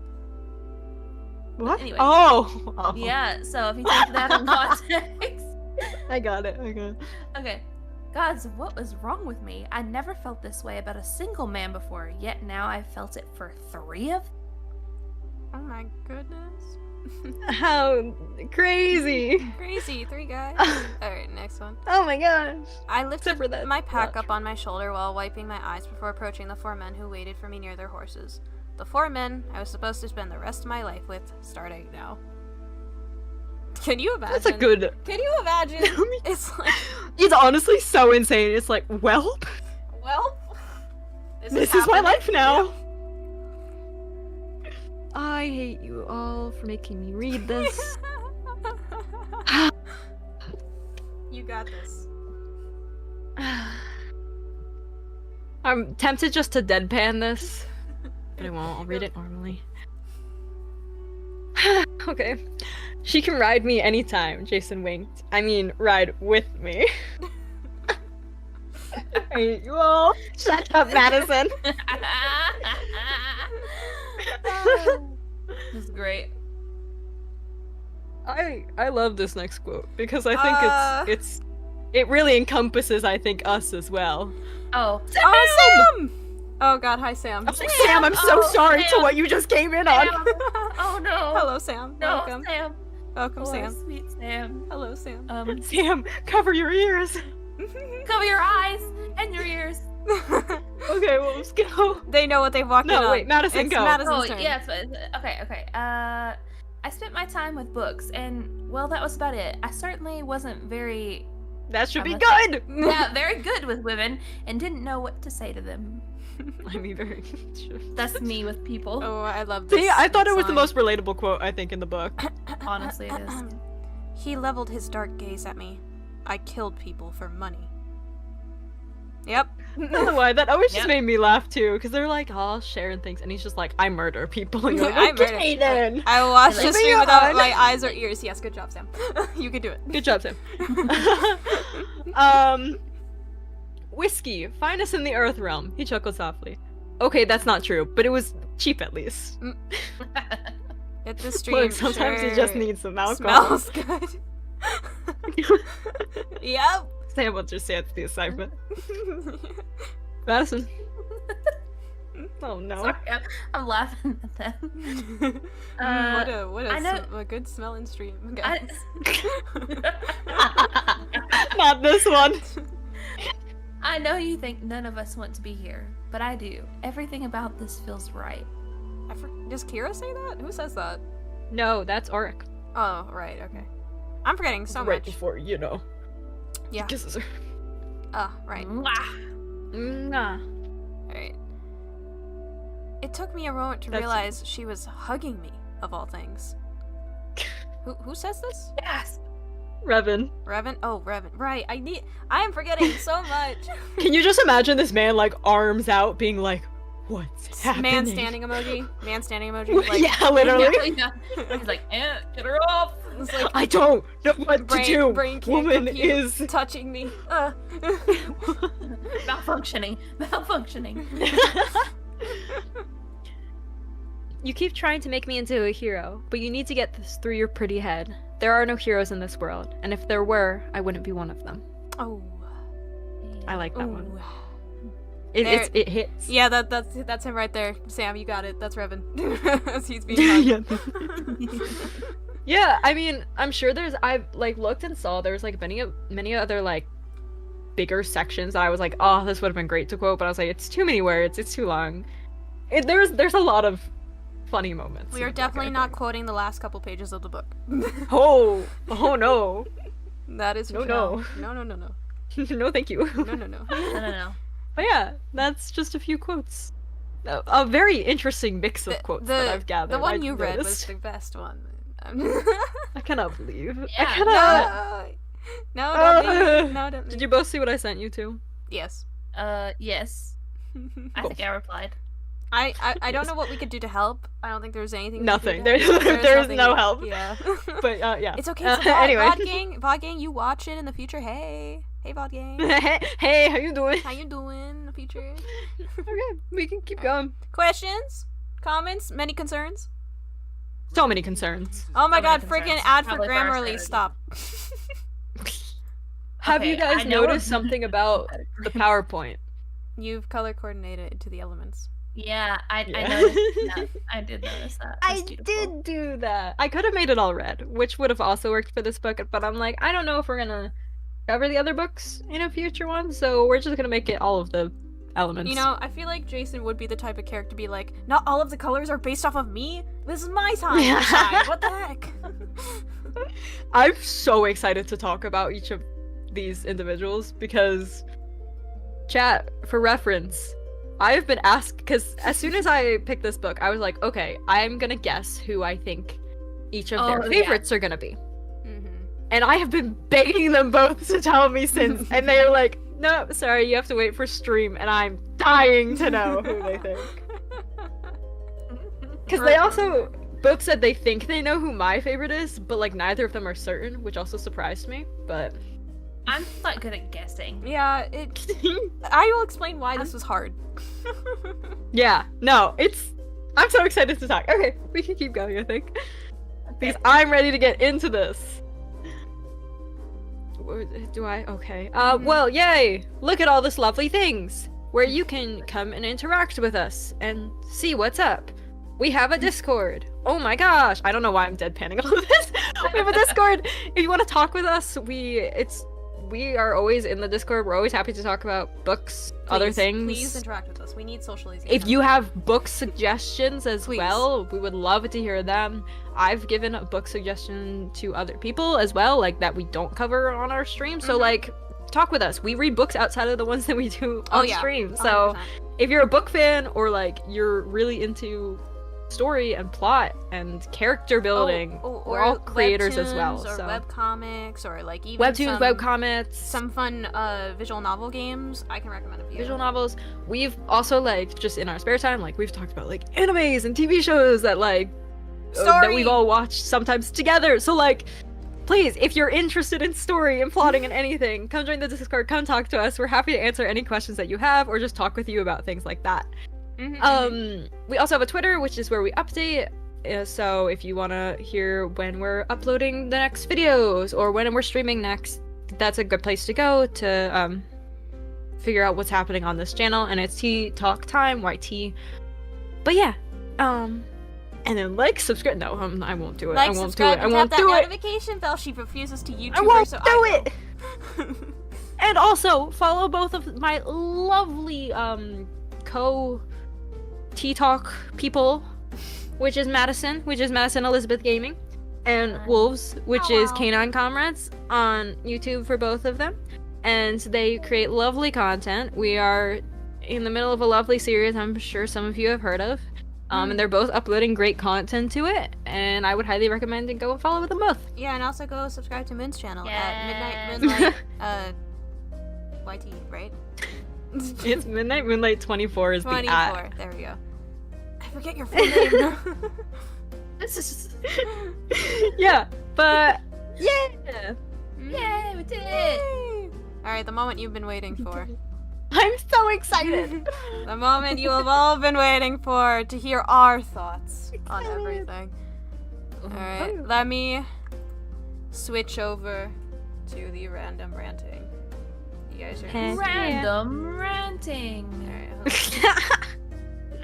What? Anyway. Oh. Yeah, so if you take that in context. I got it. Okay. Okay. Gods, what was wrong with me? I never felt this way about a single man before, yet now I felt it for 3 of them. Oh my goodness. How crazy. Crazy, 3 guys. Alright, next one. Oh my gosh. I lifted for that my pack notch. up on my shoulder while wiping my eyes before approaching the 4 men who waited for me near their horses. The 4 men I was supposed to spend the rest of my life with, starting now. Can you imagine? That's a good. Can you imagine? It's like, It's honestly so insane. It's like, well, well, this is my happening. life now. I hate you all for making me read this. You got this. I'm tempted just to deadpan this, but I won't. I'll read it normally. Okay. She can ride me anytime, Jason winked. I mean, ride with me. I hate you all. Shut up, Madison. This is great. I love this next quote because I think it really encompasses, I think, us as well. Oh. Oh, Sam! Oh god, hi Sam. Oh, Sam, I'm so Oh, sorry to Sam. what you just came in on. Sam. Oh no. Hello, Sam. No, Welcome. Sam. Welcome, Poor Sam. Sweet Sam. Hello, Sam. Sam, cover your ears. Cover your eyes and your ears. Okay, well, let's go. They know what they've walked in No, on. wait, Madison, It's go. Madison's Oh, turn. yeah, okay. I spent my time with books, and, well, that was about it. I certainly wasn't very That should be I'm good! Yeah, very good with women, and didn't know what to say to them. I mean, very That's me with people. Oh, I love this. See, I thought it was the line. most relatable quote, I think, in the book. Honestly, it is. He leveled his dark gaze at me. I killed people for money. Yep. I don't know why, that always just Yep. made me laugh too, because they're like, oh, sharing things, and he's just like, I murder people. And you're like, I okay, murder- then. I will watch Like, this stream without beyond. my eyes or ears. Yes, good job, Sam. You can do it. Good job, Sam. Whiskey, finest in the Earth realm. He chuckled softly. Okay, that's not true, but it was cheap at least. At the stream, Look, sometimes you sure just need some alcohol. Smells good. Yep. Sam will just say it's the assignment. Madison. Oh no. Sorry, I'm laughing at that. What a I know- a good smelling stream, I- guys. Not this one. I know you think none of us want to be here, but I do. Everything about this feels right. Does Kira say that? Who says that? No, that's Auric. Oh, right, okay. I'm forgetting so right much. before, you know. Yeah. Kisses her. Right. Mwah. Mwah. Alright. It took me a moment to That's- realize she was hugging me, of all things. Who says this? Yes. Revan. Revan? Oh, Revan. Right, I am forgetting so much. Can you just imagine this man, like, arms out, being like, what's happening? Man standing emoji. Man standing emoji. Like, yeah, literally. Yeah. He's like, get her off. it's like I don't know what to do. brain can't Woman compute. is... touching me. Malfunctioning. You keep trying to make me into a hero, but you need to get this through your pretty head. There are no heroes in this world, and if there were, I wouldn't be one of them. Oh. I like that Ooh. one. There- It hits. Yeah, that's him right there. Sam, you got it. That's Revan. As he's being hugged. yeah. Yeah, I mean, I'm sure I've like looked and saw there's like many other like bigger sections that I was like, oh, this would have been great to quote, but I was like, it's too many words, it's too long. There's a lot of funny moments. We in are the book, definitely I not think. quoting the last couple pages of the book. Oh no. That is for No, sure. No. No. No, thank you. No. No. But yeah, that's just a few quotes. A very interesting mix of quotes that I've gathered. The one I've you read was noticed. the best one. I cannot believe. Yeah. I cannot. No, don't leave. No, don't Did leave. you both see what I sent you to? Yes. Yes. I think I replied. I don't know what we could do to help. I don't think there's anything. Nothing. We could do to help. There's nothing no we- help. Yeah. But yeah. It's okay. So Anyway. VOD gang, you watch it in the future. Hey, VOD gang. Hey, how you doing? How you doing in the future? Okay, we can keep going. Questions, comments, many concerns. So many concerns. Oh my So many god, freaking concerns. ad for Probably for our Grammarly, strategy. stop. Have you Okay, guys I know noticed a- something about the PowerPoint? You've color coordinated it to the elements. Yeah, I Yeah. noticed that. I did notice that. It was I beautiful. did do that. I could have made it all red, which would have also worked for this book, but I'm like, I don't know if we're gonna cover the other books in a future one, so we're just gonna make it all of the elements. You know, I feel like Jason would be the type of character to be like, not all of the colors are based off of me. This is my time. to shine. What the heck? I'm so excited to talk about each of these individuals because, chat, for reference, I've been asked, because as soon as I picked this book, I was like, okay, I'm gonna guess who I think each of their Oh, yeah. favorites are gonna be. Mm-hmm. And I have been begging them both to tell me since, and they're like, no, sorry, you have to wait for stream, and I'm dying to know who they think. Because they also both said they think they know who my favorite is, but like neither of them are certain, which also surprised me, but... I'm not good at guessing. Yeah, I will explain why this was hard. Yeah, no, I'm so excited to talk. Okay, we can keep going, I think. Because I'm ready to get into this. Do I? Okay. Well, yay! Look at all this lovely things! Where you can come and interact with us and see what's up. We have a Discord. Oh my gosh! I don't know why I'm deadpanning all of this. We have a Discord. If you want to talk with us, it's we are always in the Discord. We're always happy to talk about books, other things. Please interact with us. We need socialization. If you have book suggestions as Please. well, we would love to hear them. I've given a book suggestion to other people as well, like that we don't cover on our stream. So like, talk with us. We read books outside of the ones that we do on stream. So 100%. if you're a book fan or like you're really into story and plot and character building, we're all creators as well. Or So webcomics, or like even webtoons, webcomics, some fun visual novel games, I can recommend a few. visual novels. We've also like just in our spare time, like we've talked about like animes and TV shows that like that we've all watched sometimes together. So like, please, if you're interested in story and plotting and anything, come join the Discord, come talk to us. We're happy to answer any questions that you have or just talk with you about things like that. We also have a Twitter, which is where we update. So if you want to hear when we're uploading the next videos or when we're streaming next, that's a good place to go to figure out what's happening on this channel. And it's Tea Talk Time, YT. But yeah, and then like, subscribe. No, I won't do it. Like, I won't do subscribe, it. I and won't tap do that it. notification bell. She refuses to YouTube. I won't so do I it. And also follow both of my lovely Tea Talk people, which is Madison Elizabeth Gaming, and Wolves, which is Canine Comrades, on YouTube for both of them. And they create lovely content. We are in the middle of a lovely series I'm sure some of you have heard of. And they're both uploading great content to it, and I would highly recommend and go and follow them both. Yeah, and also go subscribe to Moon's channel at Midnight Moonlight YT, right? It's Midnight Moonlight 24 is 24. the at. There we go. I forget your full name. Yeah, but yeah. Yay, we did it! Alright, the moment you've been waiting for. I'm so excited. The moment you have all been waiting for, to hear our thoughts on everything. Alright, let me switch over to the random ranting. You guys are Random ranting. Alright,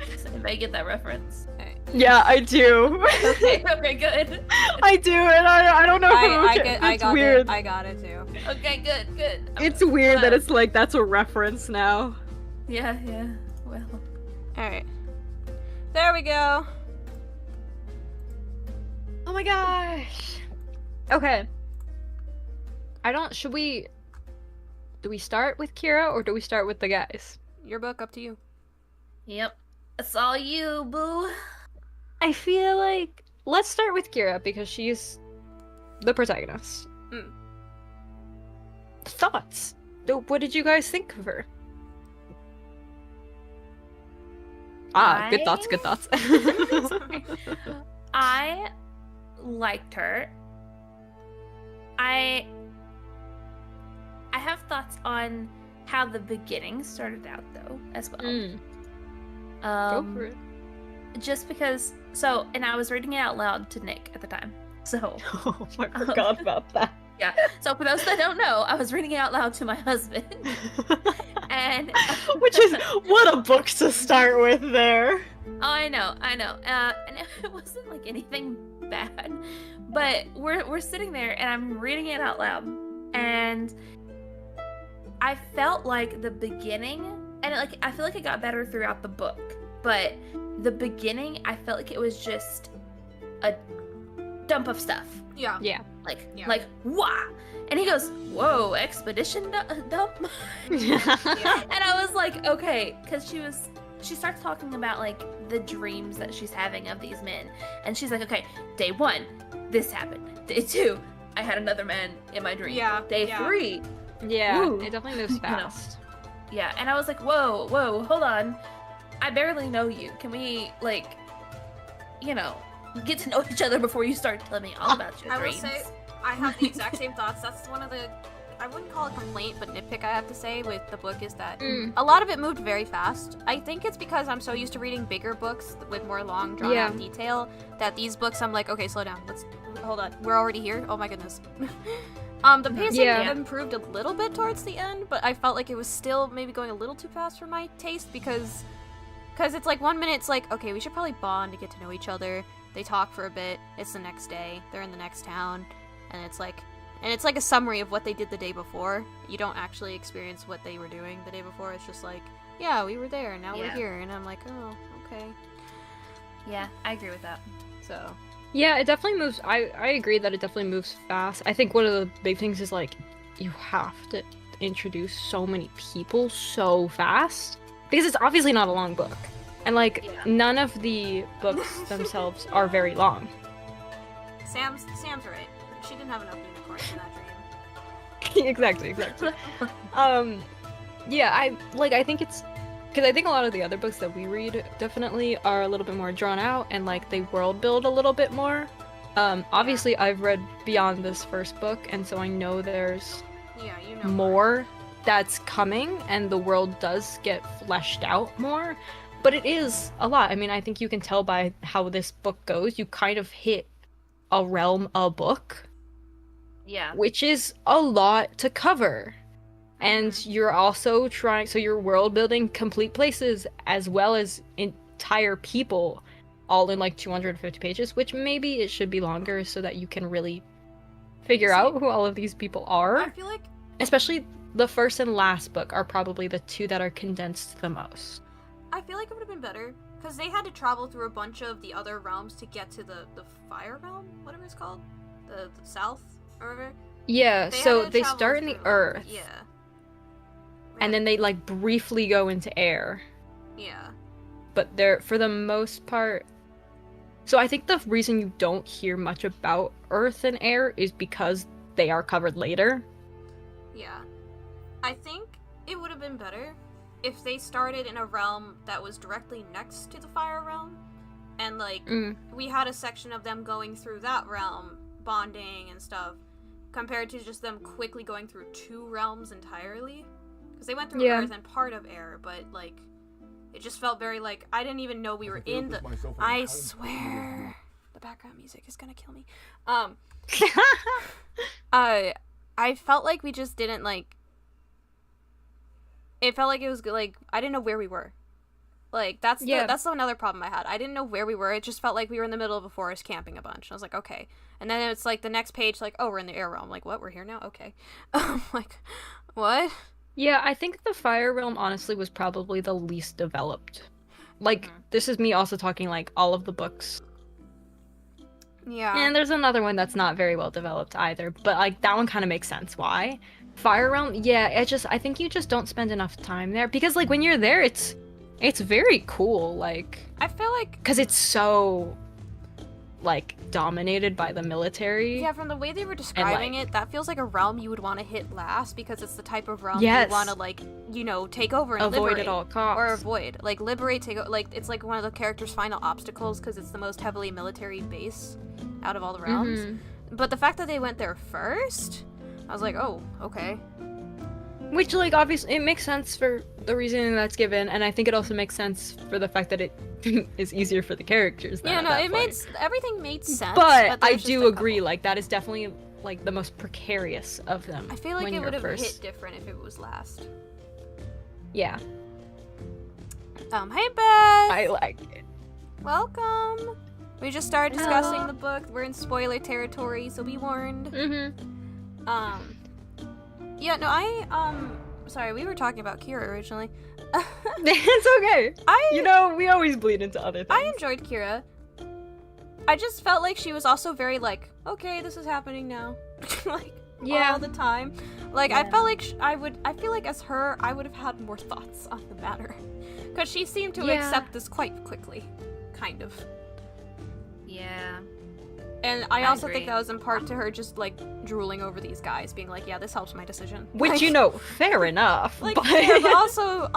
Does anybody get that reference? Yeah, I do. Okay, good. I do, and I don't know if it's weird. I got it too. Okay, good. It's weird that it's like that's a reference now. Yeah, well. Alright. There we go. Oh my gosh. Okay. Do we start with Kira or do we start with the guys? Your book, up to you. Yep. It's all you, boo. I feel like let's start with Kira because she's the protagonist. Thoughts? What did you guys think of her? Good thoughts. I liked her. I have thoughts on how the beginning started out though, as well. Go for it. Just because and I was reading it out loud to Nick at the time. So Oh, I forgot about that. yeah. So for those that don't know, I was reading it out loud to my husband. And which is what a book to start with there. Oh, I know. And it wasn't like anything bad, but we're sitting there and I'm reading it out loud, and I felt like the beginning, and I feel like it got better throughout the book, but the beginning I felt like it was just a dump of stuff. Yeah. Like wah, and he goes, "Whoa, expedition dump." And I was like, okay, because she starts talking about like the dreams that she's having of these men, and she's like, okay, day 1 this happened, day 2 I had another man in my dream, day 3 it definitely moves fast. Yeah, and I was like, whoa, hold on, I barely know you, can we get to know each other before you start telling me all about your dreams? I will say, I have the exact same thoughts. That's one of the, I wouldn't call it complaint, but nitpick I have to say with the book is that a lot of it moved very fast. I think it's because I'm so used to reading bigger books with more long, drawn-out detail that these books I'm like, okay, slow down. Hold on. We're already here? Oh my goodness. The pacing improved a little bit towards the end, but I felt like it was still maybe going a little too fast for my taste because it's like 1 minute it's like, okay, we should probably bond to get to know each other. They talk for a bit. It's the next day. They're in the next town. And it's like, And it's like a summary of what they did the day before. You don't actually experience what they were doing the day before. It's just like, yeah, we were there, and now we're here. And I'm like, oh, okay. Yeah, I agree with that. So. Yeah, it definitely moves. I agree that it definitely moves fast. I think one of the big things is, like, you have to introduce so many people so fast. Because it's obviously not a long book. And, like, none of the books themselves are very long. Sam's right. She didn't have enough unicorns in that dream. exactly. Yeah, I think it's because I think a lot of the other books that we read definitely are a little bit more drawn out and like they world build a little bit more. Obviously I've read beyond this first book, and so I know there's more that's coming, and the world does get fleshed out more. But it is a lot. I mean, I think you can tell by how this book goes. You kind of hit a realm a book. Yeah. Which is a lot to cover. And you're also so you're world building complete places as well as entire people all in like 250 pages, which maybe it should be longer so that you can really figure out who all of these people are. I feel like especially the first and last book are probably the two that are condensed the most. I feel like it would have been better because they had to travel through a bunch of the other realms to get to the fire realm, whatever it's called, the south or whatever. Yeah, so they start in the earth. Yeah. And then they like briefly go into air. Yeah. But they're for the most part. So I think the reason you don't hear much about earth and air is because they are covered later. Yeah. I think it would have been better if they started in a realm that was directly next to the fire realm, and like we had a section of them going through that realm, bonding and stuff, compared to just them quickly going through two realms entirely. Because they went through Earth and part of air, but like it just felt very like I didn't even know we were in the. I swear, the background music is gonna kill me. I felt like we just didn't like. It felt like it was like I didn't know where we were. Like that's another problem I had. I didn't know where we were. It just felt like we were in the middle of a forest camping a bunch. I was like, okay. And then it's like the next page, like, oh, we're in the air realm. I'm like, what? We're here now? Okay. I'm like, what? Yeah, I think the fire realm honestly was probably the least developed. Like, this is me also talking like all of the books. Yeah. And there's another one that's not very well developed either, but like that one kind of makes sense why. Fire realm, yeah, I think you just don't spend enough time there because like when you're there it's very cool, like I feel like cuz it's so like dominated by the military. Yeah, from the way they were describing it, that feels like a realm you would want to hit last because it's the type of realm you want to like, take over and avoid liberate at all costs. Or avoid, like liberate, like it's like one of the character's final obstacles because it's the most heavily military base out of all the realms. But the fact that they went there first, I was like, oh, okay. Which, like, obviously, it makes sense for the reasoning that's given, and I think it also makes sense for the fact that it is easier for the characters. Everything made sense. But I do agree, like, that is definitely, like, the most precarious of them. I feel like it would have hit different if it was last. Yeah. Hey, Beth! I like it. Welcome! We just started discussing the book. We're in spoiler territory, so be warned. Yeah, no, sorry, we were talking about Kira originally. It's okay. We always bleed into other things. I enjoyed Kira. I just felt like she was also very like, okay, this is happening now. Like, all the time. Like, I felt like I feel like as her, I would have had more thoughts on the matter. Because she seemed to accept this quite quickly. Kind of. Yeah. And I also think that was in part to her just, like, drooling over these guys, being like, yeah, this helps my decision. Which, fair enough. Like, but... yeah, but also,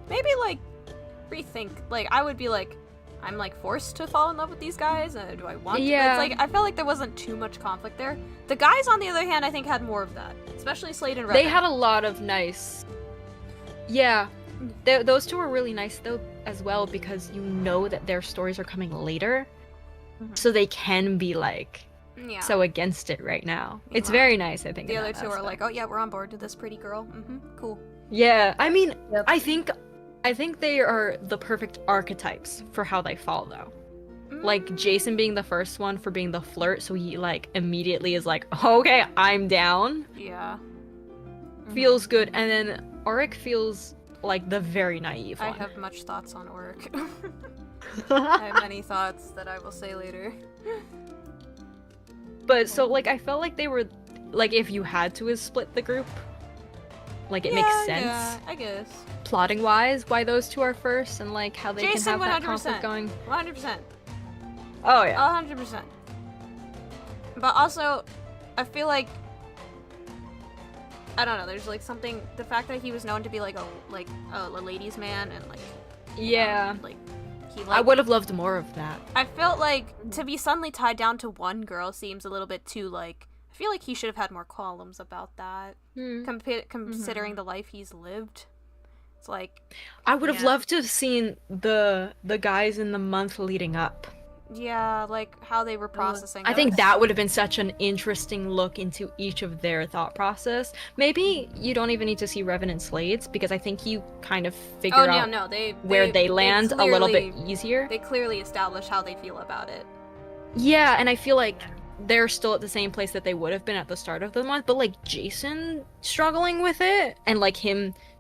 maybe, like, rethink. Like, I would be like, I'm, like, forced to fall in love with these guys? Do I want to? Yeah. It's like, I felt like there wasn't too much conflict there. The guys, on the other hand, I think had more of that. Especially Slade and Revan. They had a lot of nice... Yeah. Those two were really nice, though, as well, because you know that their stories are coming later. So they can be like so against it right now. It's very nice, I think. The other two are like, oh yeah, we're on board with this pretty girl. Cool. Yeah, I mean, I think they are the perfect archetypes for how they fall, though. like Jason being the first one for being the flirt, so he like immediately is like, okay, I'm down. Yeah. Feels good, and then Auric feels like the very naive I one. have much thoughts on Oric. I have many thoughts that I will say later. But so like I felt like they were like if you had to split the group, like it makes sense. Yeah, I guess. Plotting wise, why those two are first and like how they Jason, can have that 100%. conflict going. 100%. Oh yeah. 100%. But also, I feel like I don't know. There's like something. The fact that he was known to be like a ladies' man and like Yeah. like he like. I would have loved more of that. I felt like to be suddenly tied down to one girl seems a little bit too like. I feel like he should have had more columns about that, considering the life he's lived. It's like I would have Yeah. loved to have seen the guys in the month leading up. yeah, like how they were processing. I think this. that would have been such an interesting look into each of their thought process. Maybe you don't even need to see Revan and Slades because I think you kind of figure Oh no, out no, where they land a little bit clearly- easier. They clearly establish how they feel about it. Yeah, and I feel like they're still at the same place that they would have been at the start of the month, but like Jason struggling with it and like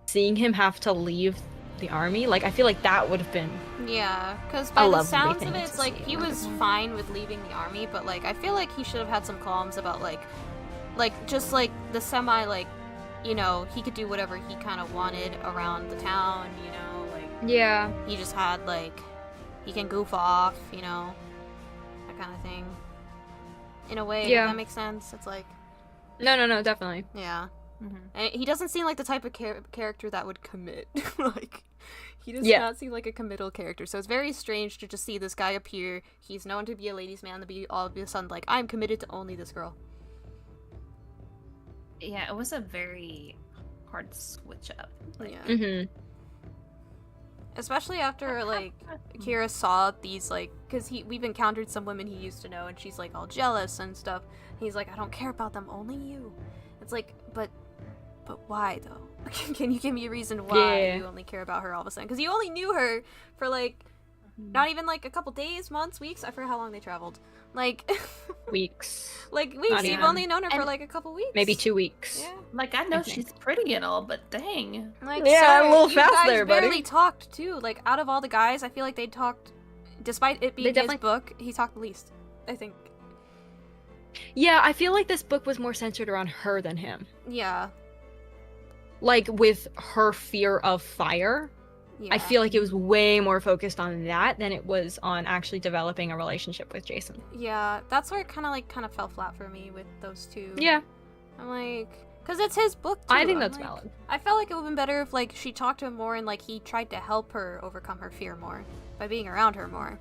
seeing him have to leave the army, like I feel like that would have been Yeah, because A by the lovely sounds thing of it, to it's like see. he was fine with leaving the army, but like I feel like he should have had some qualms about like just like the semi like, you know, he could do whatever he kind of wanted around the town, you know, like yeah. he just had like he can goof off, you know, that kind of thing. In a way, Yeah. that makes sense. It's like No, definitely. yeah. Mhm. And he doesn't seem like the type of character that would commit. Like, he does Yeah. not seem like a committal character. So it's very strange to just see this guy appear. He's known to be a ladies' man, to be all of a sudden like, I'm committed to only this girl. Yeah, it was a very hard switch up. Like, Yeah. Mm-hmm. Especially after like Kira saw these like, because we've encountered some women he used to know, and she's like all jealous and stuff. He's like, I don't care about them, only you. It's like, but why though? Can you give me a reason why Yeah. you only care about her all of a sudden? Because you only knew her for like not even like a couple days, months, weeks. I forget how long they traveled. Like, Weeks. like weeks. Not You've even. only known her for And- like a couple weeks. Maybe 2 weeks. Yeah. like I know I think. she's pretty and all, but dang. Like, Yeah, sir, a little you fast guys there, buddy. barely talked too. Like, out of all the guys, I feel like they talked. Despite it being his definitely- book, he talked the least. I think. Yeah, I feel like this book was more centered around her than him. Yeah. Like with her fear of fire. Yeah. I feel like it was way more focused on that than it was on actually developing a relationship with Jason. Yeah, that's where it kind of fell flat for me with those two. Yeah, I'm like, because it's his book too. I think I'm that's like- valid. I felt like it would have been better if like she talked to him more and like he tried to help her overcome her fear more by being around her more.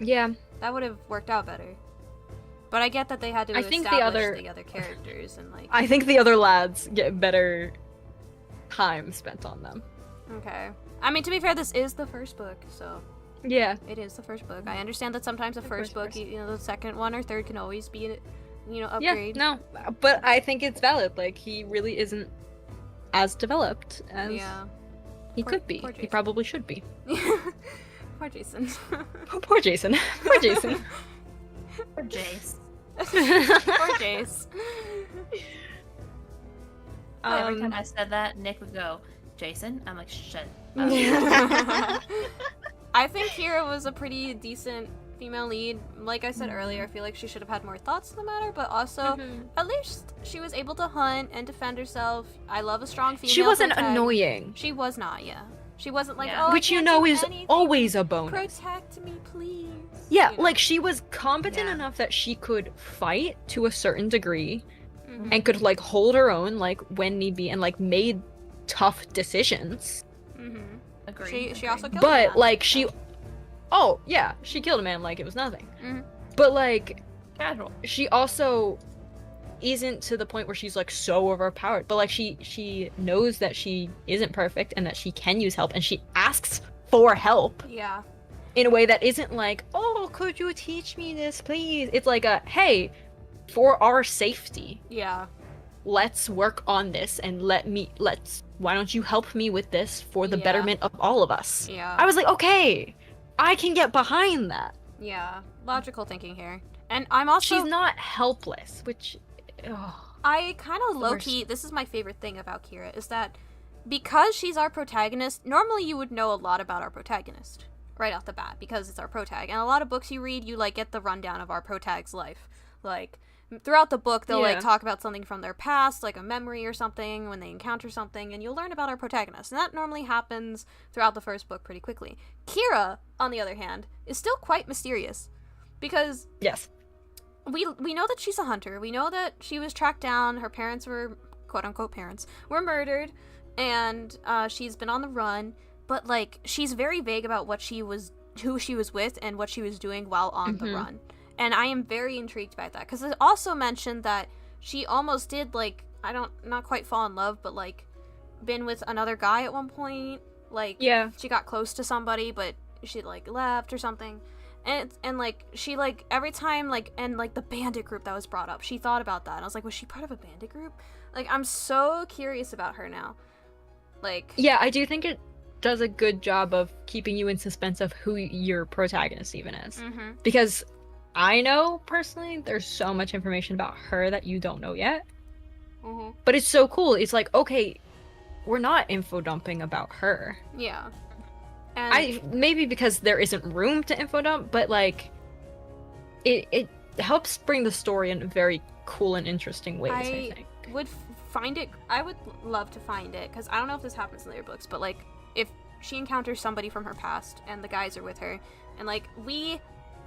Yeah, That would have worked out better. But I get that they had to I think the establish other- the other characters and like. I think the other lads get better time spent on them. Okay. I mean, to be fair, this is the first book, so Yeah, it is the first book. I understand that sometimes the Of first course, book, of course. you know, the second one or third can always be, you know, yeah, upgrade. no, but I think it's valid. Like he really isn't as developed as Yeah. he Poor- could be. poor He Jason. probably should be. Poor Jason. Poor Jason. Poor Jason. Or Jace. Poor Jace. Every time I said that, Nick would go, Jason? I'm like, shut up. I think Kira was a pretty decent female lead. Like I said earlier, I feel like she should have had more thoughts on the matter, but also Mhm. at least she was able to hunt and defend herself. I love a strong female. She wasn't protag- annoying, She was not, yeah. She wasn't like, Yeah. oh, which I you can't know do is anything. always a bonus. Protect me, please. Yeah, You know? like she was competent Yeah. enough that she could fight to a certain degree Mhm. and could like hold her own like when need be and like made tough decisions. Mhm. Agreed. She also killed a But man, like so- oh yeah, she killed a man like it was nothing. Mhm. But like Casual. she also isn't to the point where she's like so overpowered, but like she knows that she isn't perfect and that she can use help and she asks for help Yeah. in a way that isn't like, oh, could you teach me this please? It's like a, hey, for our safety, Yeah. let's work on this and why don't you help me with this for the Yeah. betterment of all of us? Yeah. I was like, okay, I can get behind that. Yeah, logical thinking here. And I'm also She's not helpless, which I kind of the low-key, this is my favorite thing about Kira, is that because she's our protagonist, normally you would know a lot about our protagonist right off the bat because it's our protag. And a lot of books you read, you like get the rundown of our protag's life. Like throughout the book, they'll like talk about something from their past, like a memory or something when they encounter something, and you'll learn about our protagonist. And that normally happens throughout the first book pretty quickly. Kira, on the other hand, is still quite mysterious because yes. we know that she's a hunter. We know that she was tracked down. Her parents were, quote unquote parents, were murdered, and she's been on the run. But like, she's very vague about who she was with, and what she was doing while on the run. And I am very intrigued by that because it also mentioned that she almost did like not quite fall in love, but like been with another guy at one point. Like she got close to somebody, but she like left or something. And like she like every time like and like the bandit group that was brought up, she thought about that. And I was like, was she part of a bandit group? Like I'm so curious about her now. Like I do think it does a good job of keeping you in suspense of who your protagonist even is. Because I know personally there's so much information about her that you don't know yet. But it's so cool. It's like, okay, we're not info dumping about her. Yeah. And maybe because there isn't room to info dump, but like it helps bring the story in very cool and interesting ways, I think. I would love to find it, because I don't know if this happens in later books, but like if she encounters somebody from her past and the guys are with her, and like we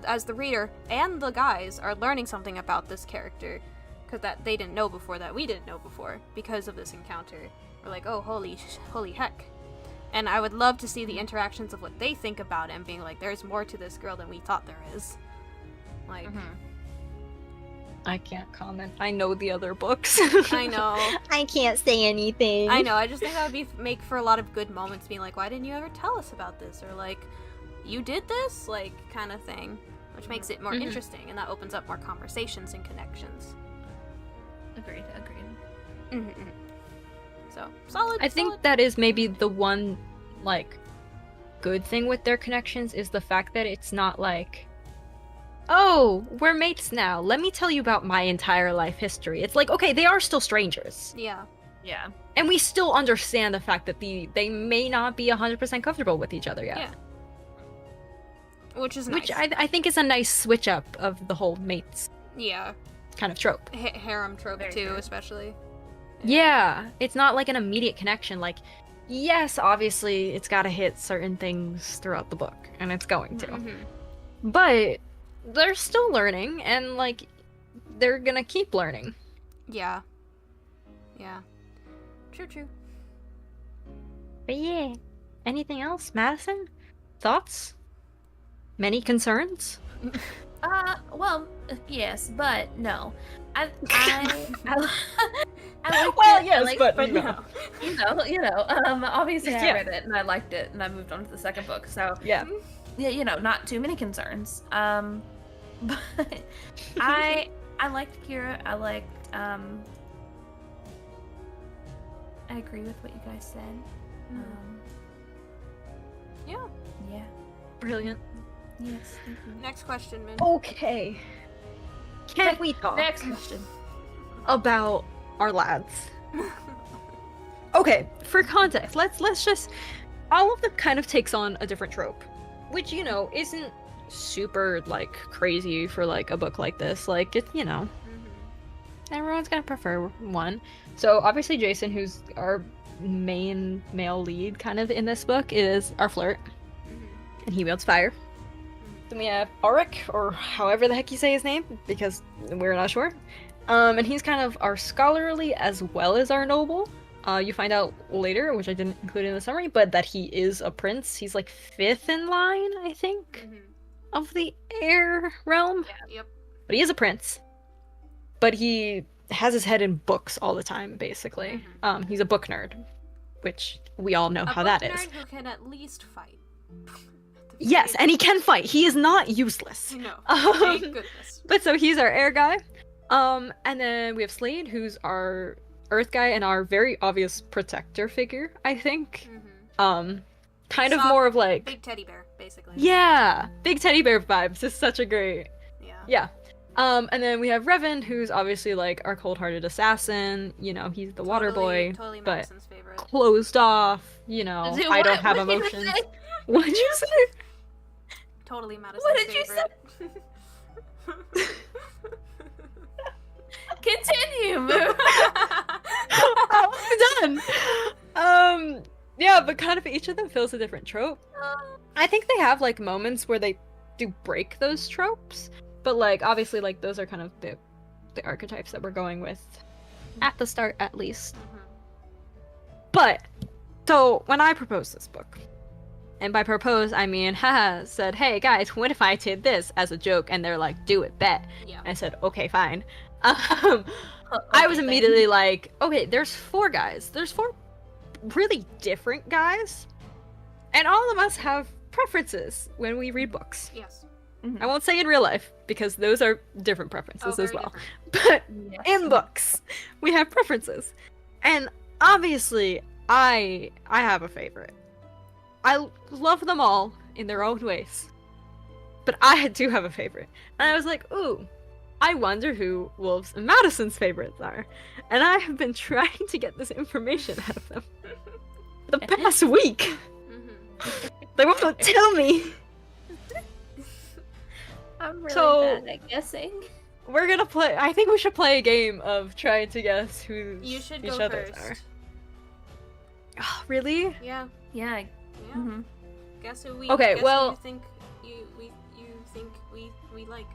as the reader and the guys are learning something about this character because that they didn't know before, that we didn't know before because of this encounter, we're like, oh, holy heck. And I would love to see the interactions of what they think about it and being like, there's more to this girl than we thought there is. Like, I can't comment. I know the other books. I know. I can't say anything. I know. I just think that would make for a lot of good moments, being like, why didn't you ever tell us about this? Or like, you did this? Like, kind of thing. Which makes it more interesting, and that opens up more conversations and connections. Agreed. So, solid. I think that is maybe the one, like, good thing with their connections is the fact that it's not like, oh, we're mates now. Let me tell you about my entire life history. It's like, okay, they are still strangers. Yeah. And we still understand the fact that they may not be 100% comfortable with each other yet. Yeah. Which is nice. Which I think is a nice switch up of the whole mates kind of trope. Harem trope, very too, good. Especially. Yeah, it's not like an immediate connection. Like, yes, obviously, it's got to hit certain things throughout the book, and it's going to. But they're still learning, and, like, they're gonna keep learning. Yeah. True. But yeah. Anything else, Madison? Thoughts? Many concerns? Well, yes, but no. I liked well, it. yes, but no. Obviously I read it and I liked it and I moved on to the second book. So yeah, not too many concerns. But I liked Kira. I liked I agree with what you guys said. Yeah. Brilliant. Yes, thank you. Next question, Min. Okay. Can we talk Next question about our lads? Okay, for context, let's just, all of them kind of takes on a different trope, which isn't super like crazy for like a book like this. Like it's everyone's gonna prefer one. So obviously Jason, who's our main male lead kind of in this book, is our flirt, and he wields fire. Then we have Auric, or however the heck you say his name, because we're not sure. And he's kind of our scholarly as well as our noble. You find out later, which I didn't include in the summary, but that he is a prince. He's like 5th in line, I think, of the air realm. Yeah. Yep. But he is a prince. But he has his head in books all the time, basically. He's a book nerd, which we all know how that is. A book nerd who can at least fight. Yes, and he can fight. He is not useless. No, thank goodness. But so he's our air guy. And then we have Slade, who's our earth guy and our very obvious protector figure, I think. kind of Soft, more of like big teddy bear, basically. yeah, big teddy bear vibes. Is such a great Yeah. yeah. And then we have Revan, who's obviously like our cold-hearted assassin. You know, he's the water boy, Totally but Madison's favorite. closed off. You know, Dude, I don't what- have what did you emotions. say? What'd you say? Totally Madison's What did you favorite. Continue, Moo. I'm done. Yeah, but kind of each of them fills a different trope. I think they have like moments where they do break those tropes, but like obviously like those are kind of the archetypes that we're going with at the start at least. But so when I proposed this book, and by propose I mean haha, said, hey guys, what if I did this as a joke? And they're like, do it, bet. Yeah. I said, okay, fine. I was immediately like, okay, there's 4 guys. There's 4 really different guys. And all of us have preferences when we read books. Yes. I won't say in real life, because those are different preferences as very well. different. But in books, we have preferences. And obviously, I have a favorite. I love them all in their own ways. But I do have a favorite. And I was like, ooh, I wonder who Wolves and Madison's favorites are. And I have been trying to get this information out of them the past week. They won't tell me. I'm really So- bad at guessing. We're gonna play. I think we should play a game of trying to guess who You should each go other's first. are. Oh, really? Yeah. Yeah. Yeah. Mhm. Guess who we. Okay, guess who well- you think we like.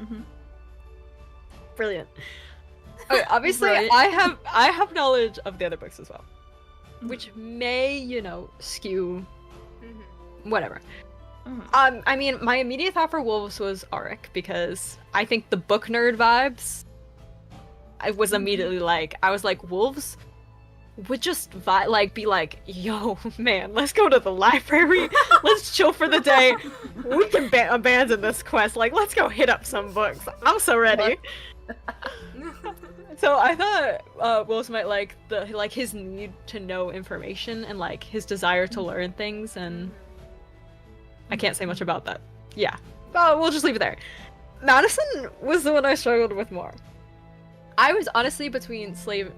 Mhm. Brilliant. Okay, obviously Right. I have knowledge of the other books as well, Mhm. which may skew whatever. Mhm. I mean, my immediate thought for Wolves was Auric because I think the book nerd vibes. I was immediately like, I was like, Wolves would just be like, yo, man, let's go to the library, let's chill for the day. We can abandon this quest. Like, let's go hit up some books. I'm so ready. So I thought Wolves might like his need to know information and like his desire to learn things, and I can't say much about that. Yeah, but we'll just leave it there. Madison was the one I struggled with more. I was honestly between Slade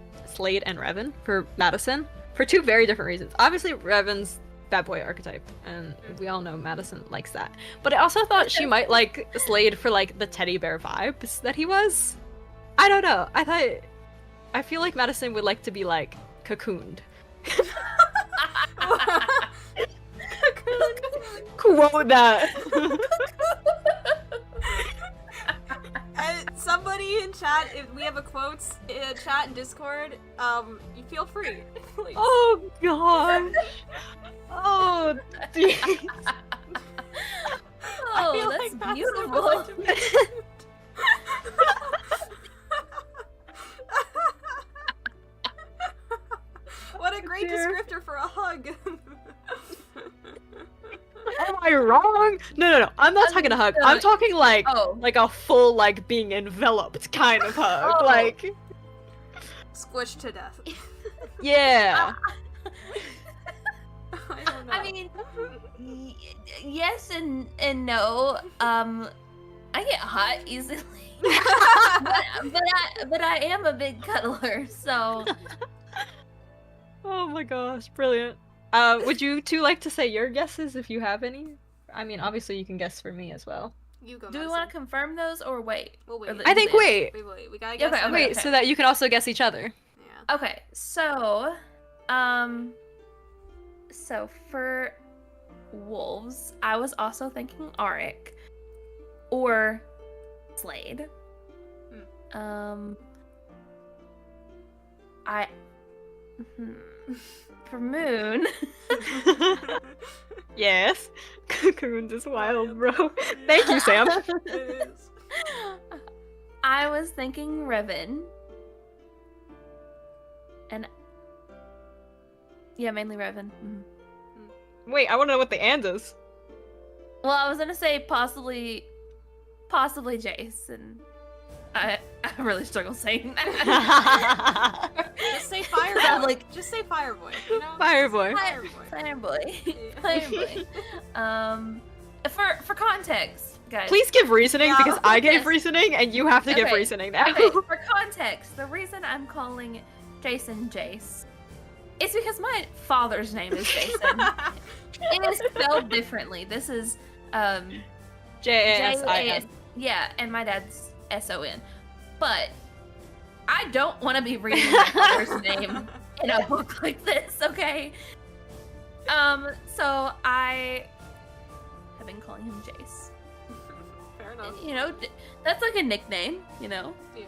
and Revan for Madison for 2 very different reasons. Obviously, Revan's bad boy archetype, and we all know Madison likes that. But I also thought she might like Slade for like the teddy bear vibes that he was. I don't know. I feel like Madison would like to be like cocooned. Quote that. Somebody in chat, if we have a quotes chat in Discord, you feel free. Please. Oh gosh. Oh, jeez. Oh, feel that's like Madison would beautiful. like to be- What a great Dear. descriptor for a hug. Am I wrong? No. I'm not talking a hug. I'm talking like Oh. like a full like being enveloped kind of hug. Oh. Like Squished to death. yeah. I don't know. I mean, yes and no. I get hot easily, but I am a big cuddler, so Oh my gosh, brilliant. Would you 2 like to say your guesses if you have any? I mean, obviously you can guess for me as well. You go. do we Madison. want to confirm those or wait? We'll wait. Or the- I think wait. We gotta guess. Okay, them. Wait, so that you can also guess each other. Yeah. Okay, so for wolves, I was also thinking Auric or Slade. For Moon, Yes. Cocooned is wild, bro. Thank you, Sam. It is. I was thinking Revan. And yeah, mainly Revan. Mhm. Wait, I want to know what the and is. Well, I was gonna say possibly Jace, and I I really struggle saying that. Just say Fireboy. Sounds like- Just say Fireboy. You know? Fireboy. Fireboy. Fireboy. For context, guys. Please give reasoning Yeah. because I gave Yes. reasoning and you have to give Okay. reasoning now. Okay, for context, the reason I'm calling Jason Jace is because my father's name is Jason. It is spelled differently. This is J-A-S-I-N. Yeah, and my dad's S-O-N. But I don't want to be reading my father's name in a book like this, okay? So I have been calling him Jace. Fair enough. You know, that's like a nickname, you know? Yeah.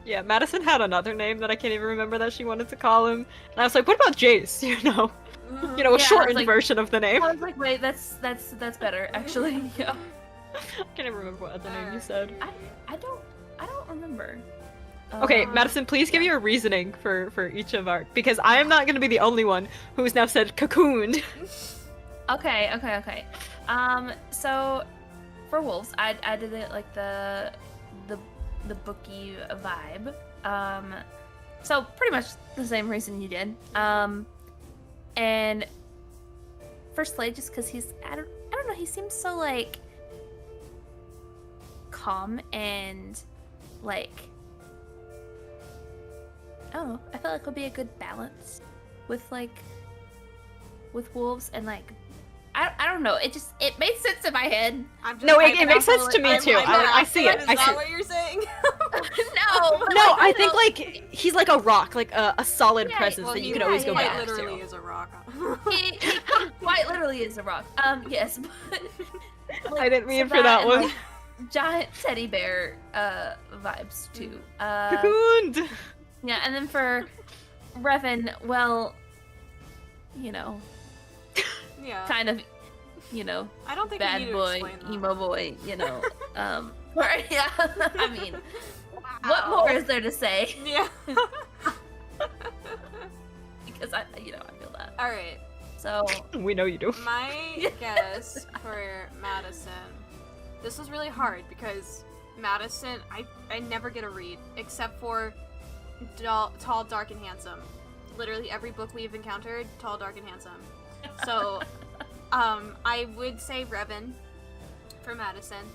Yeah, Madison had another name that I can't even remember that she wanted to call him. And I was like, what about Jace? You know, a Yeah, I was shortened like- version of the name. I was like, wait, that's better, actually. Yeah. I can't even remember what other name you said. I don't remember. Okay, Madison, please give your reasoning for each of our, because I am not going to be the only one who's now said cocooned. Okay. So for wolves, I did it like the booky vibe. So pretty much the same reason you did. And for Slade, just because he's I don't know, he seems so like calm and like I feel like it'll be a good balance with wolves and like I don't know. It made sense in my head. I'm just No, it typing makes out sense to me bullet- too. I see it. Is I that see it. what you're saying? No, but, No, like, I you think know, like he's like a rock, like a solid Yeah, presence Well, that you he can always go yeah, back literally to. is a rock. he quite literally is a rock. Yes, but I didn't mean so for that and, one. like, giant teddy bear vibes too. Cocooned. Yeah, and then for Revan, well, you know, Yeah. kind of, you know, I don't think we bad need to boy, explain that. emo boy, you know. Right, yeah. I mean, what more is there to say? Yeah. Because I feel that. All right. So We know you do. My guess for Madison. This was really hard because Madison, I never get a read except for Tall, Dark, and Handsome. Literally every book we've encountered, Tall, Dark, and Handsome. So, I would say Revan for Madison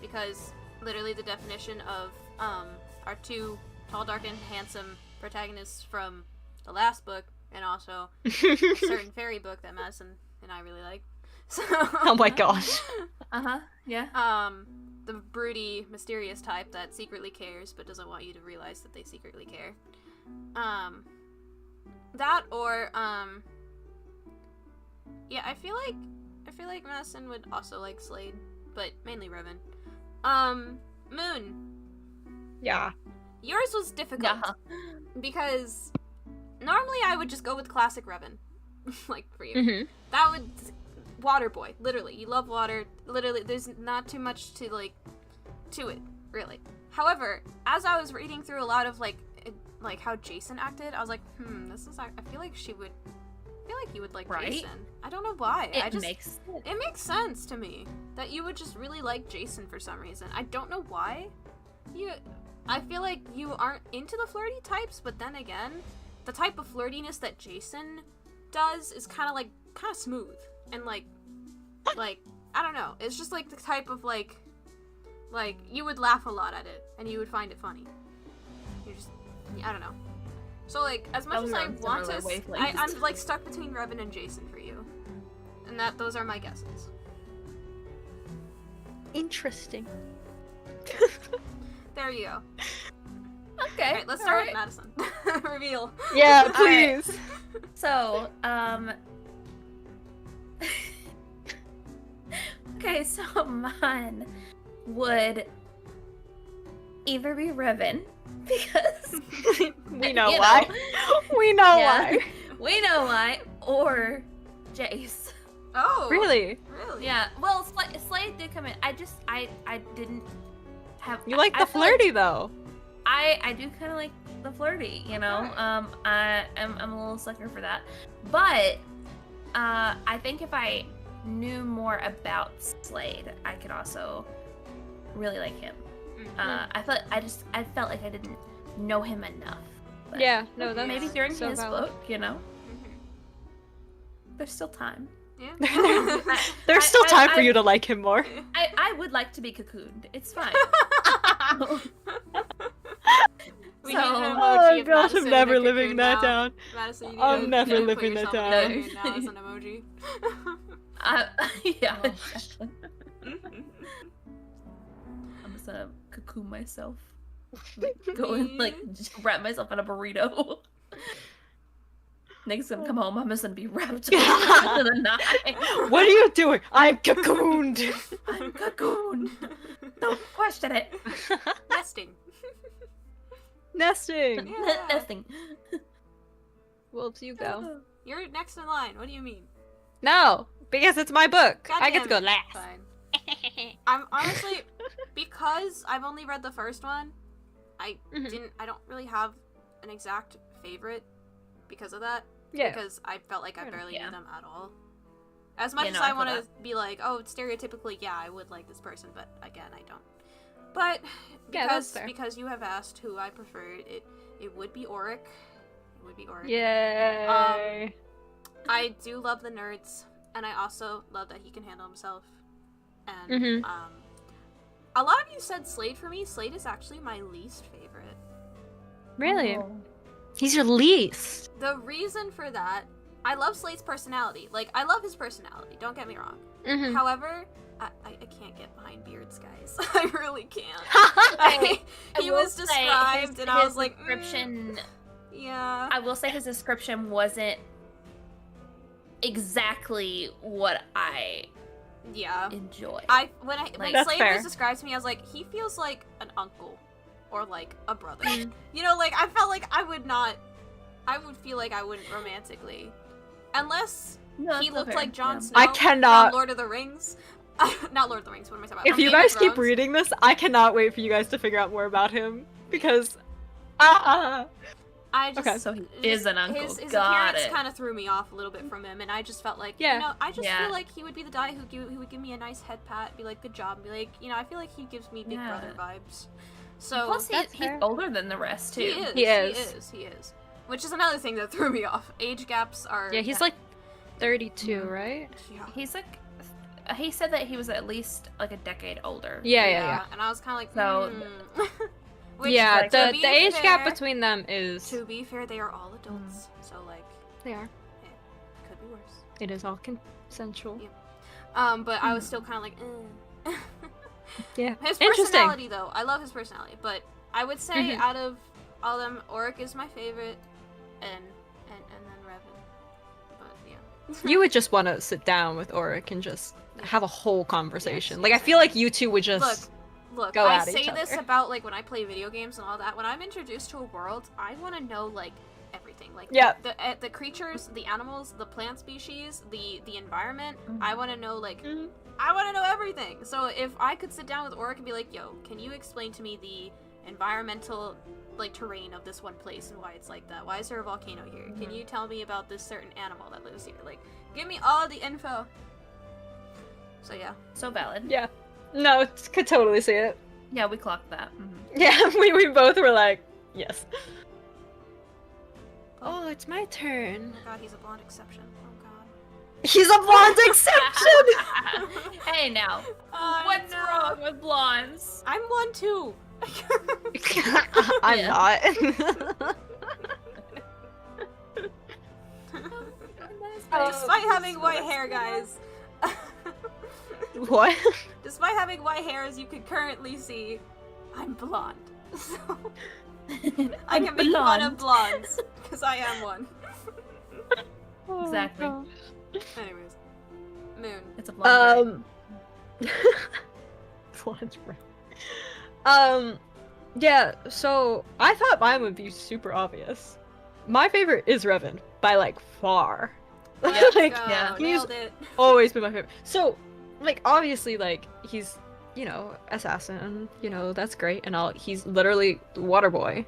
because literally the definition of our two Tall, Dark, and Handsome protagonists from the last book and also a certain fairy book that Madison and I really like. So, Oh my gosh. yeah. the broody, mysterious type that secretly cares but doesn't want you to realize that they secretly care. That or yeah, I feel like Madison would also like Slade, but mainly Revan. Moon. Yeah. Yours was difficult Yeah. because normally I would just go with classic Revan, like for you. Mm-hmm. That would water boy, literally. You love water. Literally, there's not too much to it, really. However, as I was reading through a lot of like how Jason acted, I was like, this is. I feel like you would like Right? Jason. I don't know why. It makes sense. It makes sense to me that you would just really like Jason for some reason. I don't know why. I feel like you aren't into the flirty types, but then again, the type of flirtiness that Jason does is kind of smooth and like I don't know. It's just like the type of like you would laugh a lot at it and you would find it funny. I don't know. So like as much as I want to, I'm like stuck between Revan and Jason for you, and those are my guesses. Interesting. There you go. Okay. Alright, let's start with alright. Madison. Reveal. Yeah, Alright. please. So, okay, so mine would either be Revan, because We know you why. We know Yeah. why. we know why, or Jace. Oh. Really? Really? Yeah, well, Slade did come in. I didn't have. You like I the feel like flirty though. I do kind of like the flirty, you know. Alright. I'm a little sucker for that, but I think if I knew more about Slade, I could also really like him. I felt like I didn't know him enough. But Yeah, no, that's maybe during so his valid. book, you know, there's still time. Yeah. There's still time for I- you to like him more. I would like to be cocooned. It's fine. We So- need an emoji Oh of gosh, Madison I'm in never a living cocoon that now. down. Madison, you I'm need never to put living that yourself in a down. cocoon now as an emoji. Yeah, Oh. exactly. I'm just gonna cocoon myself. Go and like just wrap myself in a burrito. Next time I come home, I'm just gonna be wrapped up in the night. What are you doing? I'm cocooned. I'm cocooned. Don't question it. Nesting. Nesting. Yeah. Nothing. Wolves, you go. You're next in line. What do you mean? No, because it's my book. God I get to damn go it. last. Fine. I'm honestly, because I've only read the first one, I Mhm. I don't really have an exact favorite because of that. Yeah. Because I felt like I barely Yeah. knew them at all. As much Yeah, as no, I I feel want to that. be like, oh, stereotypically, yeah, I would like this person, but again, I don't. But Yeah, that's fair. because you have asked who I preferred, it would be Auric. It would be Auric. Yay. I do love the nerds, and I also love that he can handle himself. And Mhm. a lot of you said Slade for me. Slade is actually my least favorite. Really? Oh. He's your least. The reason for that, I love Slade's personality. Like, I love his personality. Don't get me wrong. Mhm. However, I can't get behind beards, guys. I really can't. I He will was say described, and I his was like, description. yeah. I will say his description wasn't exactly what I Yeah. enjoy. When Like- That's Slade fair. was described to me, I was like, he feels like an uncle, or like a brother. Mm. You know, like I felt like I would feel like I wouldn't romantically, unless No, he that's looked fair, like Jon yeah. Snow I cannot. from Lord of the Rings. Not Lord of the Rings. What am I talking about? If From you Game of guys keep Thrones. reading this, I cannot wait for you guys to figure out more about him because I just Okay. So he just- is an uncle. His Got appearance it. kind of threw me off a little bit from him, and I just felt like, Yeah. you know, I just Yeah. feel like he would be the guy who would give me a nice head pat, be like, good job, and be like, you know, I feel like he gives me big Yeah. brother vibes. So Plus, That's he's fair. older than the rest too. he is, He is. he is. Which is another thing that threw me off. Age gaps are yeah, he's like 32, Mhm. right? yeah. He's like, he said that he was at least like a decade older. Yeah. And I was kind of like, So- Which, Yeah, like, to the be age gap fair- between them is To be fair, they are all adults, so like, they are. could be worse. It is all consensual. Yeah. But I was still kind of like, Yeah. His Interesting. personality, though, I love his personality, but I would say Mhm. out of all of them, Auric is my favorite, and then Revan. But yeah. You would just want to sit down with Auric and just have a whole conversation. Like I feel like you two would just Look, go I at say each this other. about like when I play video games and all that. When I'm introduced to a world, I want to know like everything, like Yeah. the creatures, the animals, the plant species, the environment. Mhm. I want to know like Mhm. I want to know everything. So if I could sit down with Auric and be like, "Yo, can you explain to me the environmental like terrain of this one place and why it's like that? Why is there a volcano here? Can Mhm. you tell me about this certain animal that lives here? Like, give me all the info." So yeah. So valid. Yeah. No, could totally see it. Yeah, we clocked that. Mhm. Yeah, we both were like, yes. Oh, it's my turn. Oh my god, he's a blonde exception. Oh god. He's a blonde exception! Hey now, what's wrong with blondes? I'm one too. I'm Yeah. not. Despite having white hair, guys. What? Despite having white hair, as you can currently see, I'm blonde. So I can make fun of blondes because I am one. Exactly. Oh, Anyways, Moon. It's a blonde. Blonde yeah, so I thought mine would be super obvious. My favorite is Revan, by like far. Yep. Like, Go, yeah. nailed it. always been my favorite. So, like, obviously, like, he's, you know, assassin, you know, that's great and all. He's literally water boy.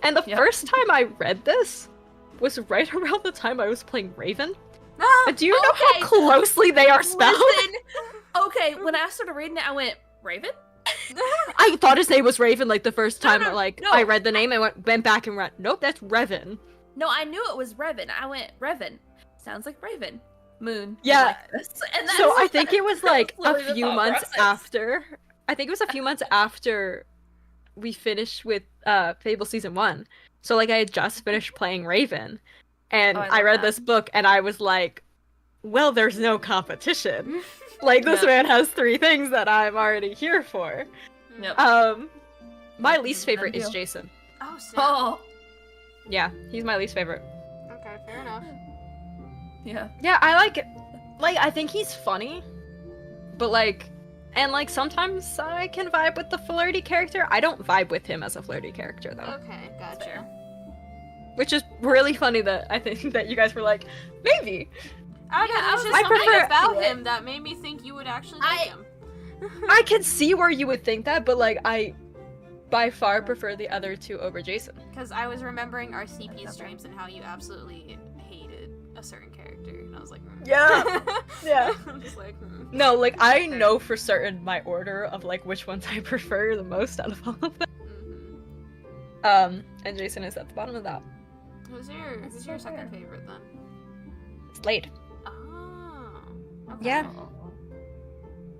And the Yep. first time I read this was right around the time I was playing Raven. Ah! Do you know Okay. how closely they are spelled? Listen. Okay, when I started reading it, I went Raven. I thought his name was Raven like the first time no, like no. I read the name and went back and read. Nope, that's Revan. No, I knew it was Revan. I went, Revan. Sounds like Raven. Moon. Yeah. Like this. And So I think it was like Literally a the few thought months process. after. I think it was a few months after we finished with Fable season 1. So like I had just finished playing Raven, and Oh, I I love read that. this book and I was like, well, there's no competition. Like this No. man has 3 things that I'm already here for. Yep. My That's least a favorite done is deal. Jason. Oh, snap. Oh. Yeah, he's my least favorite. Okay, fair enough. Yeah. Yeah, I like I think he's funny, but and sometimes I can vibe with the flirty character. I don't vibe with him as a flirty character though, Okay, gotcha. which is really funny that I think that you guys were like, maybe. I don't know, I there's was- just I something prefer- about him that made me think you would actually like him. I can see where you would think that, but I by far prefer the other 2 over Jason. Because I was remembering our CP That's okay. streams and how you absolutely hated a certain character, and I was like, Yeah. Yeah. I'm just like, No, I know for certain my order of which ones I prefer the most out of all of them. Mhm. And Jason is at the bottom of that. Who's your second favorite then? Slade. Oh. Okay. Yeah.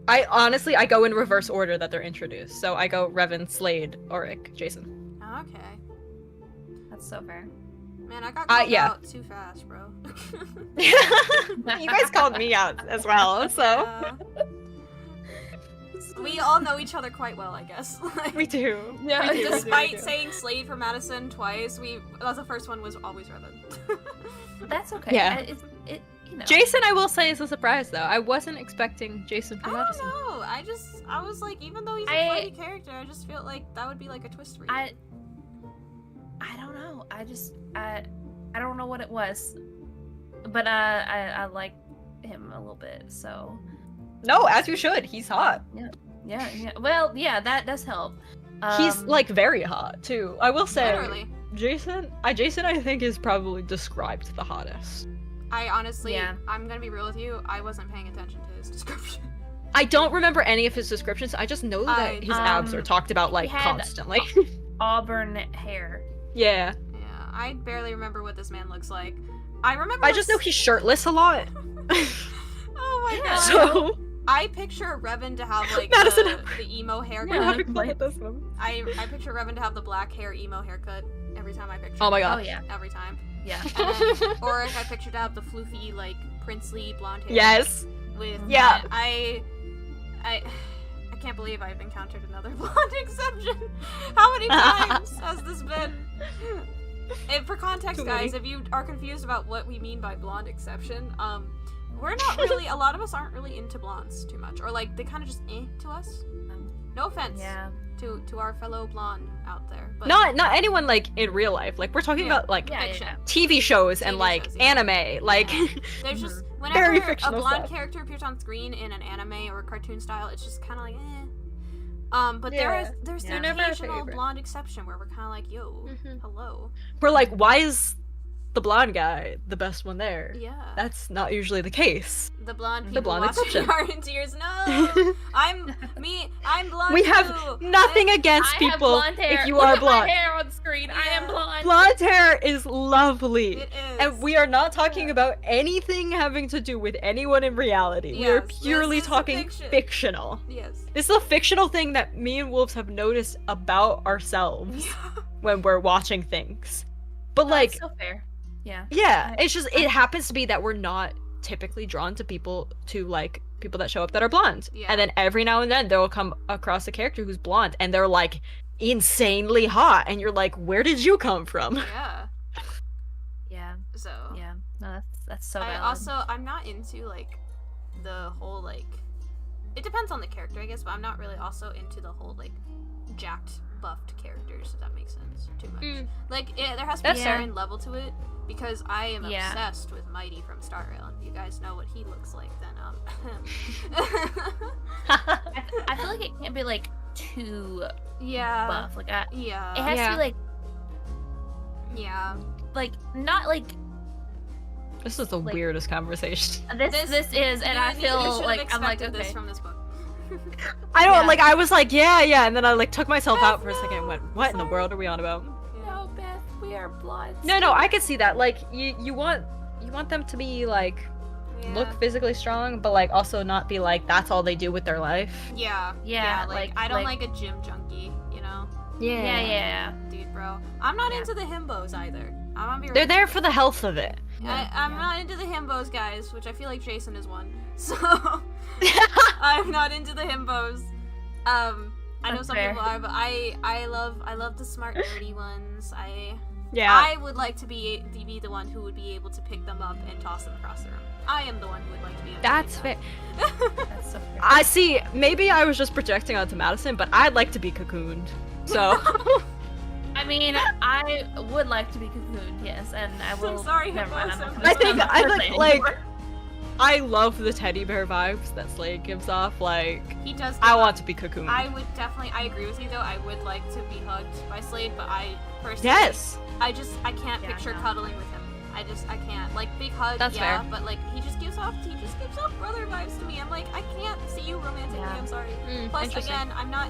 I honestly go in reverse order that they're introduced. So I go Revan, Slade, Auric, Jason. Okay. That's so fair. Man, I got called yeah. out too fast, bro. You guys called me out as well, so Yeah. We all know each other quite well, I guess. we do. Yeah, We do, we do, we Despite do. saying Slade for Madison twice, the first one was always Revan. That's okay. Yeah. It you know. Jason, I will say, is a surprise though. I wasn't expecting Jason I from don't Madison. know. I was like, even though he's a I- funny character, I just feel like that would be like a twist for you. I don't know. I don't know what it was. But I like him a little bit, so No, as you should. He's hot. yeah. Well, yeah, that does help. He's very hot too. I will say, Literally. Jason, I think is probably described the hottest. I honestly, Yeah. I'm gonna be real with you. I wasn't paying attention to his description. I don't remember any of his descriptions. I just know that his abs are talked about he had- constantly. auburn hair. Yeah. Yeah, I barely remember what this man looks like. I remember. I just know he's shirtless a lot. Oh my Yeah. god. So I picture Revan to have like Madison, the emo haircut. we're Yeah. having fun with this one. I picture Revan to have the black hair emo haircut every time I picture. Oh my him. god. Oh yeah. Every time. Yeah. And then, or if I picture to have the floofy like princely blonde hair. Yes. With Yeah. I can't believe I've encountered another blonde exception. How many times has this been? And for context, Too many. guys, if you are confused about what we mean by blonde exception, we're not really. A lot of us aren't really into blondes too much, or like they kind of just to us. No offense Yeah. to our fellow blonde out there, but Not anyone in real life. We're talking Yeah. about Yeah. fiction. TV shows and TV shows, yeah. anime. There's just Very whenever a fictional blonde stuff. character appears on screen in an anime or cartoon style, it's just kind of like but Yeah. there's Yeah. the Never a occasional favorite. blonde exception where we're kind of like, yo, hello, we're like, why is the blonde guy the best one there? yeah. That's not usually the case. The blonde The people blonde watching exception. are in tears. No, I'm blonde. We have too. nothing against I have people blonde hair. if you Look are at blonde. my hair on screen. I am Yeah. blonde. Blonde hair is lovely. It is. And we are not talking about anything having to do with anyone in reality. We are Yes, this purely is talking fiction. fictional. Yes. This is a fictional thing that me and Wolves have noticed about ourselves when we're watching things. But That's so fair. Yeah. yeah, it's just it happens to be that we're not typically drawn to people that show up that are blonde. Yeah. And then every now and then they'll come across a character who's blonde and they're like insanely hot and you're like, where did you come from? Yeah. Yeah. So. Yeah. No, that's so valid. I'm not into the whole it depends on the character, I guess, but I'm not really also into the whole jacked buffed characters, if that makes sense, too much. There has to be That's a fair. certain level to it because I am Yeah. obsessed with Mighty from Star Rail. If you guys know what he looks like, then I feel like it can't be too yeah. buff. It has Yeah. to be Yeah. not This is the weirdest conversation. this is, and I You feel should have like I'm like expected this okay. from this book. I don't Yeah. like. I was like, yeah, and then I like took myself Beth, out for a second and went, what in the world are we on about? No, Beth, we are bloods. No, I could see that. Like, you want them to be like look Yeah. physically strong, but like also not be like that's all they do with their life. Yeah. Yeah, Like, I don't like a gym junkie, you know? Yeah. Dude, bro. I'm not Yeah. into the himbos either. I'm gonna be They're there for the health of it. I'm Yeah. not into the himbos, guys, which I feel like Jason is one. So I'm not into the himbos. I know That's some fair. people are, but I love the smart nerdy ones. Yeah. I would like to be the one who would be able to pick them up and toss them across the room. I am the one who would like to be able That's to fair. do That's so fair. I see. Maybe I was just projecting onto Madison, but I'd like to be cocooned. So I mean, I would like to be cocooned, yes, and I I'm will. sorry, never mind. Hippos, I'm I'm not I think gonna I say think like anymore. I love the teddy bear vibes that Slade gives off. Like He does. I give want up. to be cocooned. I would definitely. I agree with you though. I would like to be hugged by Slade, but I personally. Yes. I can't Yeah, picture no. cuddling with him. I can't. Like big hug, That's yeah, fair. but like he just gives off brother vibes to me. I'm like, I can't see you romantically. Yeah. I'm sorry. Mm, Plus, interesting. again, I'm not.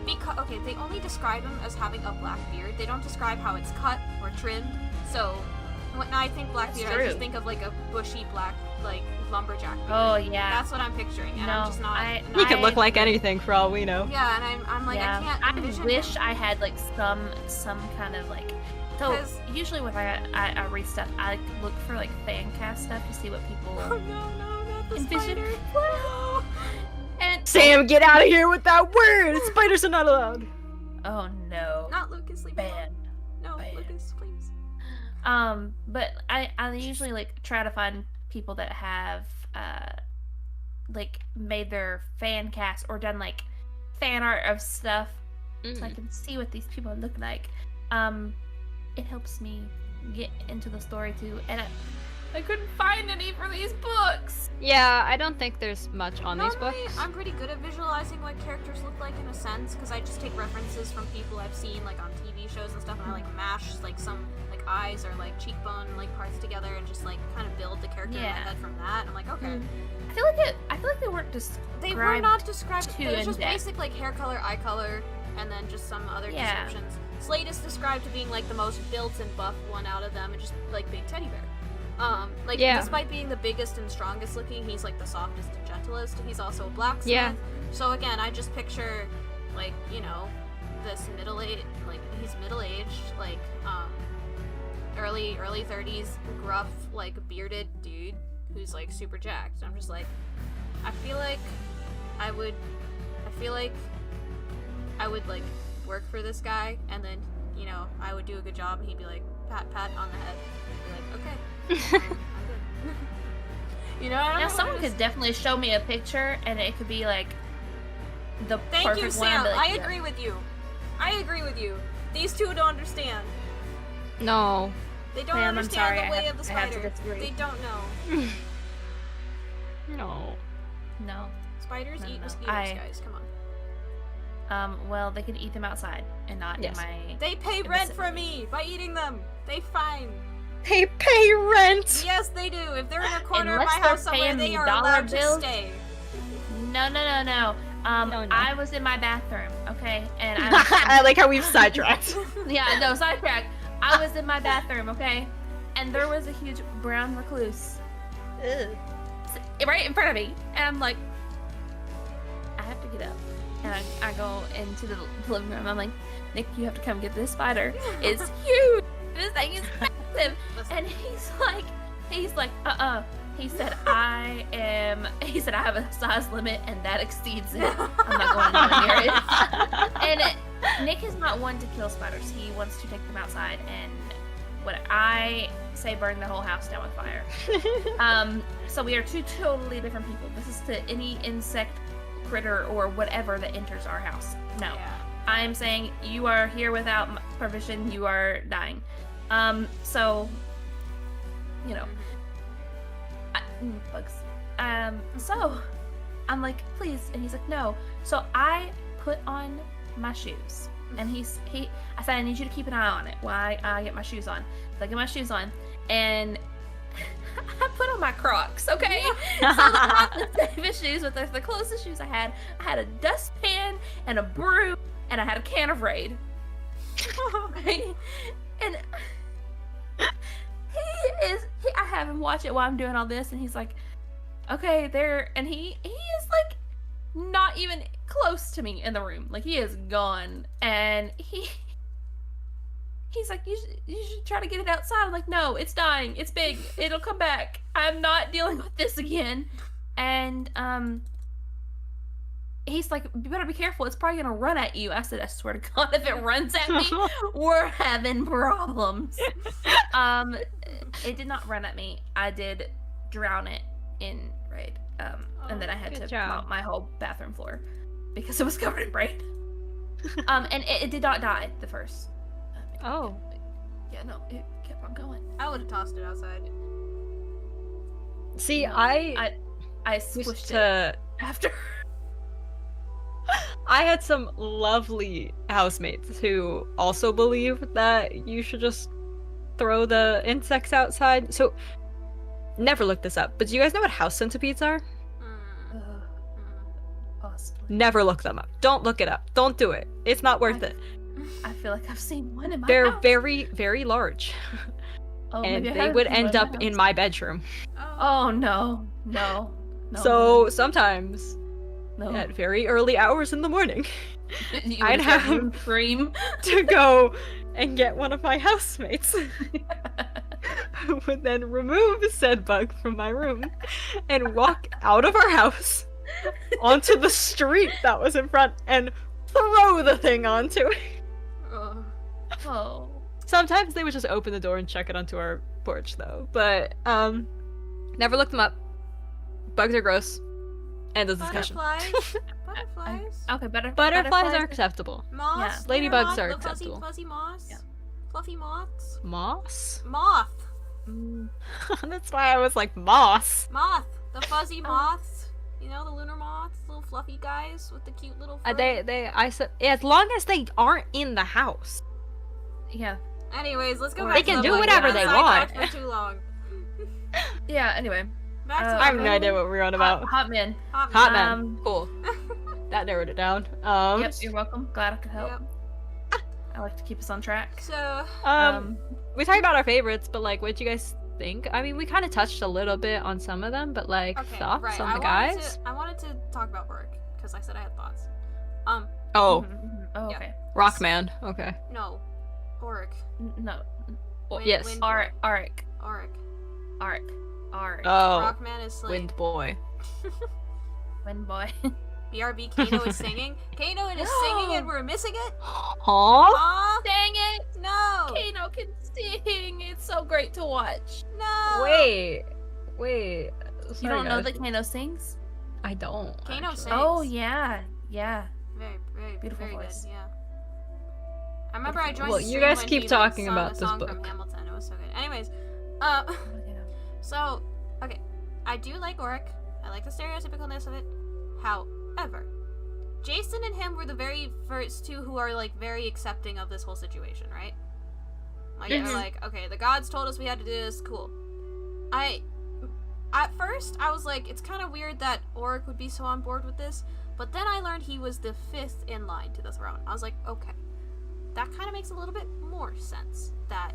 Because okay, they only describe him as having a black beard. They don't describe how it's cut or trimmed. So when I think black That's beard, I true. just think of like a bushy black like lumberjack beard. Oh yeah. That's what I'm picturing, and I'm No, just not. I- and He could I- look like anything for all we know. Yeah, and I'm like, yeah. I can't envision wish him. I had like some kind of like. So 'Cause- usually when I read stuff, I look for like fan cast stuff to see what Oh people no, not the envision. spider. And Sam, get out of here with that word! Spiders are not allowed. oh no, Not Lucas, leave me alone. bad. No, Bad. Lucas, please. But I usually like try to find people that have like made their fan cast or done like fan art of stuff so I can see what these people look like. It helps me get into the story too, and I couldn't find any for these books. Yeah, I don't think there's much on these Normally, books. I'm pretty good at visualizing what characters look like in a sense, because I just take references from people I've seen like on TV shows and stuff, and I like mash like some like eyes or like cheekbone like parts together and just like kind of build the character in my Yeah. head from that. And I'm like, okay. I feel like they weren't just They were not described. too It was just in-depth. basic like hair color, eye color, and then just some other Yeah. descriptions. Slade is described to being like the most built and buff one out of them, and just like big teddy bear. Like Yeah. despite being the biggest and strongest looking, he's like the softest and gentlest. He's also a blacksmith. Yeah. So again, I just picture like, you know, this he's middle aged, like early 30s, gruff, like bearded dude who's like super jacked. I'm just like, I feel like I would like work for this guy, and then, you know, I would do a good job, and he'd be like, pat on the head. I'd be like, okay, I'm good. You know, I don't Now know someone what it could definitely show me a picture, and it could be like the is. Thank perfect you, one. Sam. I'd be like, I yeah. agree with you. I agree with you. These two don't understand. No. They don't Sam, I'm understand sorry, the way I of the have to spider. disagree. They don't know. No. No. Spiders No, eat no. mosquitoes, I- guys. Come on. Well, they can eat them outside and not Yes. in my. They pay in the rent city. for me by eating them. They fine. They pay rent! Yes, they do. If they're in a corner Unless of my house they're somewhere, paying they me are dollar allowed bills. to stay. No. No, no. I was in my bathroom, okay, and I like how we've sidetracked. yeah, no, sidetrack. I was in my bathroom, okay, and there was a huge brown recluse right in front of me, and I'm like, I have to get up, and I go into the living room. I'm like, Nick, you have to come get this spider. It's huge. This thing is massive. And he's like, He said, I have a size limit and that exceeds it. I'm not going anywhere near it. And Nick is not one to kill spiders. He wants to take them outside and what I say burn the whole house down with fire. So we are two totally different people. This is to any insect, critter, or whatever that enters our house. No. Yeah. I'm saying you are here without permission, you are dying. So, you know, bugs. So I'm like, please, and he's like, no. So I put on my shoes, and I said, I need you to keep an eye on it while I get my shoes on. So I get my shoes on, and I put on my Crocs, okay? So they're not the safest shoes, but they're the closest shoes I had. I had a dustpan and a broom, and I had a can of Raid. Right? And I have him watch it while I'm doing all this, and he's like, okay, there, and he is like not even close to me in the room. Like, he is gone, and he's like, you should try to get it outside. I'm like, no, it's dying. It's big. It'll come back. I'm not dealing with this again. And he's like, you better be careful. It's probably gonna run at you. I said, I swear to God, if it runs at me, we're having problems. It did not run at me. I did drown it in Raid. And then I had to mop my whole bathroom floor because it was covered in Raid. And it did not die the first. Oh. Yeah, no, it kept on going. I would have tossed it outside. See, No, I squished it after. I had some lovely housemates who also believe that you should just throw the insects outside. So, never looked this up, but do you guys know what house centipedes are? Possibly. Never look them up. Don't look it up. Don't do it. It's not worth it. I feel like I've seen one in my They're house. very, very large. Oh, And maybe I they have would seen one end up my in house. my bedroom. Oh no. So sometimes, no. at very early hours in the morning, You I'd would hear have- them scream. to go and get one of my housemates, who would then remove said bug from my room and walk out of our house onto the street that was in front and throw the thing onto it. Oh. Sometimes they would just open the door and check it onto our porch, though. But never looked them up. Bugs are gross. End of discussion. Butterflies. Butterflies. Okay, Butterflies are acceptable. Moths. Yeah. Little Ladybugs moth- are little acceptable. Fuzzy moths. Yeah. Fluffy moths. Moss? Moth. That's why I was like, moss. Moth. The fuzzy moths. You know, the lunar moths, little fluffy guys with the cute little fur. I said, as long as they aren't in the house. Yeah. Anyways, let's go They back to can the do book. whatever We've they been want. sidetracked for too long. Yeah, anyway. Back to I have the no book. idea what we're on about. Hot men. Hot man. Um, Cool. That narrowed it down. Yep, you're welcome. Glad I could help. Yep. I like to keep us on track. So, we talked about our favorites, but like, what do you guys think? I mean, we kind of touched a little bit on some of them, but like, okay, thoughts right. on the wanted guys? I wanted to talk about work because I said I had thoughts. Oh, Oh, Yeah. okay. Rockman. Okay. No, Auric. No. Yes. Wind Auric. Auric. Oh, Rockman is like Wind Boy. Wind boy. BRB Kano is singing. Kano is singing and we're missing it. Huh? Aw, Dang it! no, Kano can sing. It's so great to watch. no. Wait. You Sorry, don't know guys. that Kano sings? I don't. Kano actually. sings. Oh yeah. Very, very, Beautiful very voice. good. Yeah. I remember I joined. Well, the you stream guys when keep he, talking like, sung about a this song book. from Hamilton. It was so good. Anyways, Yeah. so okay, I do like Auric. I like the stereotypicalness of it. However, Jason and him were the very first two who are like very accepting of this whole situation, right? Like Yes. they're like, okay, the gods told us we had to do this. Cool. At first, I was like, it's kind of weird that Auric would be so on board with this. But then I learned he was the 5th in line to the throne. I was like, okay, that kind of makes a little bit more sense that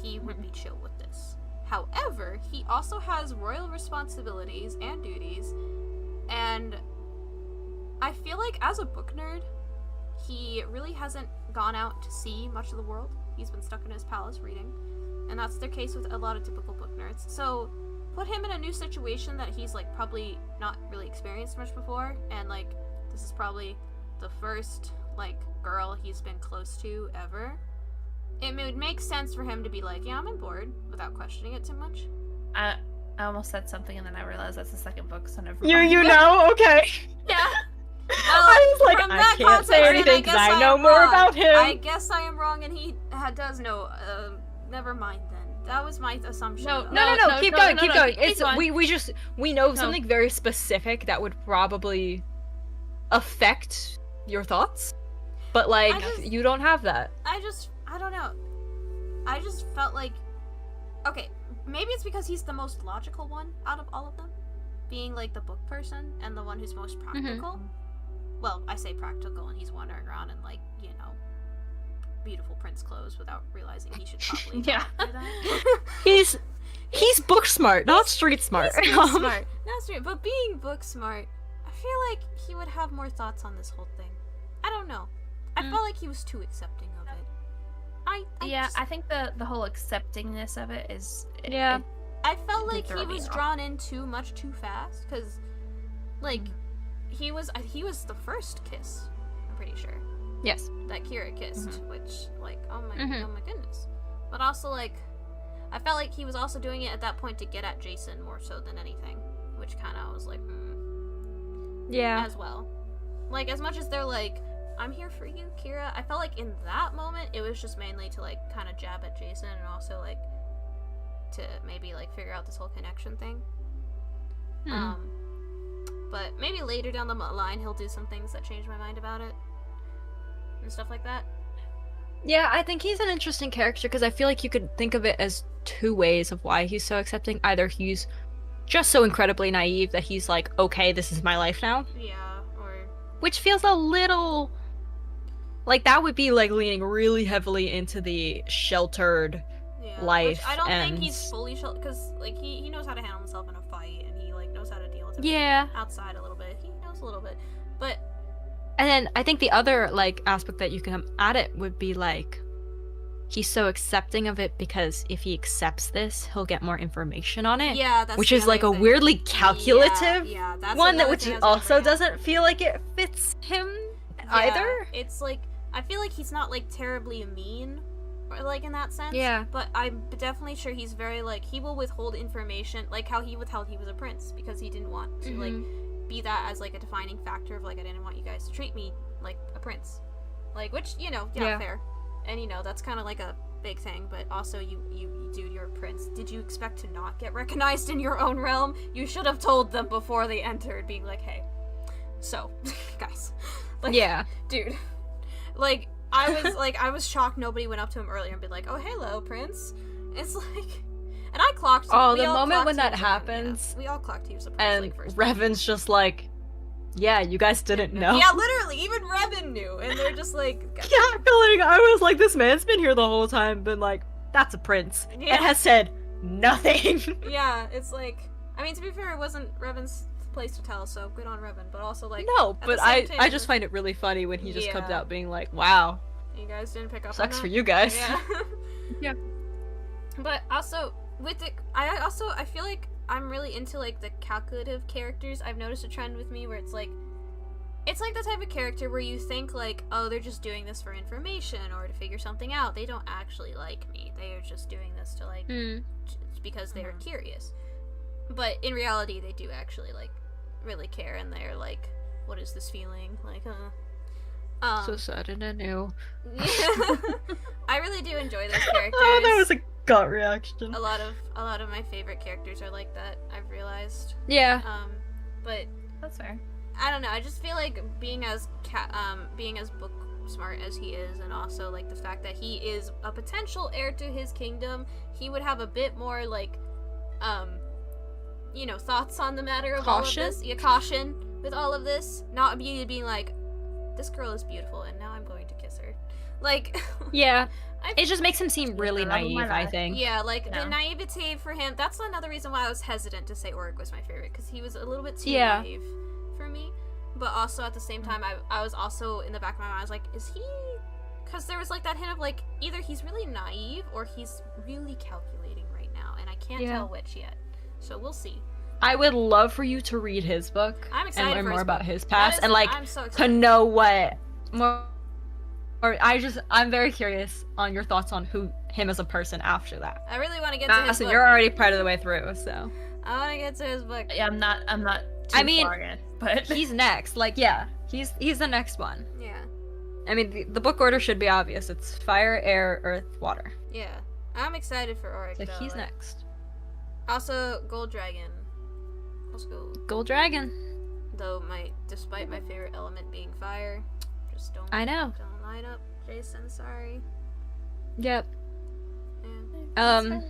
he would be chill with this. However, he also has royal responsibilities and duties, and I feel like as a book nerd, he really hasn't gone out to see much of the world. He's been stuck in his palace reading, and that's the case with a lot of typical book nerds. So put him in a new situation that he's like probably not really experienced much before, and like this is probably the first like girl he's been close to ever. It would make sense for him to be like, yeah, I'm on board, without questioning it too much. I almost said something and then I realized that's the second book, so never You mind. know? Okay. Yeah. I was like, from I that can't say context, anything then because I guess know am more wrong. about him. I guess I am wrong, and he does know. Never mind then. That was my assumption. No, though. No, keep going. keep It's going. we know something very specific that would probably affect your thoughts, but like I just- you don't have that. I don't know. I just felt like okay, maybe it's because he's the most logical one out of all of them, being like the book person and the one who's most practical. Well, I say practical, and he's wandering around in like, you know, beautiful prince clothes without realizing he should probably Yeah. not do that. He's book smart, not street smart. He's book smart, not street, but being book smart, I feel like he would have more thoughts on this whole thing. I don't know. I felt like he was too accepting of it. I think the whole acceptingness of it is. Yeah. I felt like throw he me was off. drawn in too cause, like, he was the first kiss. I'm pretty sure Yes. that Kira kissed, which, like, oh my goodness. But also, like, I felt like he was also doing it at that point to get at Jason more so than anything, which kind of was like, Yeah. as well. Like, as much as they're like, I'm here for you, Kira, I felt like in that moment it was just mainly to, like, kind of jab at Jason and also, like, to maybe, like, figure out this whole connection thing. But maybe later down the line he'll do some things that change my mind about it and stuff like that. Yeah, I think he's an interesting character because I feel like you could think of it as two ways of why he's so accepting. Either he's just so incredibly naive that he's like, okay, this is my life now. Yeah, or Which feels a little like that would be like leaning really heavily into the sheltered yeah, life. which I don't and... think he's fully because like he knows how to handle himself in a fight and he like knows how to deal with it Yeah. outside a little bit. He knows a little bit, but And then I think the other like aspect that you can come at it would be like he's so accepting of it because if he accepts this, he'll get more information on it. yeah, that's Which the is like a other thing. weirdly calculative yeah, that's one that another which thing I was gonna also bring up. doesn't feel like it fits him Yeah, either. It's like I feel like he's not like terribly mean, or like in that sense. Yeah. But I'm definitely sure he's very like he will withhold information, like how he withheld he was a prince because he didn't want to like be that as like a defining factor of like I didn't want you guys to treat me like a prince, like which you know Yeah. fair, and you know that's kind of like a big thing. But also you dude, you're a prince. Did you expect to not get recognized in your own realm? You should have told them before they entered, being like, hey, so guys, like, Yeah. dude, like I was shocked nobody went up to him earlier and be like, oh hello prince. It's like, and I clocked. Oh, we the all moment clocked when he that was a prince, happens, yeah. We all clocked he was a prince. And like, first Revan's just like, yeah, you guys didn't know. Yeah, literally, even Revan knew, and they're just like, Yeah, I feel like I was like, this man's been here the whole time, been like, that's a prince. Yeah. And has said nothing. yeah, it's like, I mean, to be fair, it wasn't Revan's place to tell, so good on Revan, but also like, No, at but the same I time, just find it really funny when he just comes Yeah. out being like, wow, you guys didn't pick up. sucks on for that? you guys. Yeah. Yeah. But also with it, I feel like I'm really into like the calculative characters. I've noticed a trend with me where it's like the type of character where you think like, oh, they're just doing this for information or to figure something out. They don't actually like me. They are just doing this to like just because they are curious. But in reality, they do actually like really care, and they're like, what is this feeling? Like, So sudden and new. I really do enjoy those characters. Oh, that was a gut reaction. a lot of my favorite characters are like that, I've realized. Yeah. But That's fair. I don't know, I just feel like being as book smart as he is, and also like the fact that he is a potential heir to his kingdom, he would have a bit more like you know, thoughts on the matter of Caution? all of this. Yeah, caution with all of this. Not being like, this girl is beautiful and now I'm going to kiss her. Like Yeah. I It just makes him seem really the love of my naive, I life. think. Yeah, like Yeah. the naivete for him. That's another reason why I was hesitant to say Oric was my favorite, because he was a little bit too Yeah. naive for me. But also at the same time, I was also in the back of my mind, I was like, is he? Because there was like that hint of like either he's really naive or he's really calculating right now, and I can't Yeah. tell which yet. So we'll see. I would love for you to read his book I'm and excited learn for more his about book. his That past is- and like I'm so to excited. know what more. Or I'm very curious on your thoughts on him as a person after that. I really want to get to his Madison, book. you're already part of the way through, so I want to get to his book. Yeah, I'm not too I mean, far in, but he's next. Like, yeah, he's the next one. Yeah, I mean, the book order should be obvious. It's fire, air, earth, water. yeah. I'm excited for Oric. So though. he's like- next. Also, Gold Dragon. Let's go. Gold Dragon. Though despite my favorite element being fire, just don't. I know. Don't line up, Jason. Sorry. Yep. Yeah.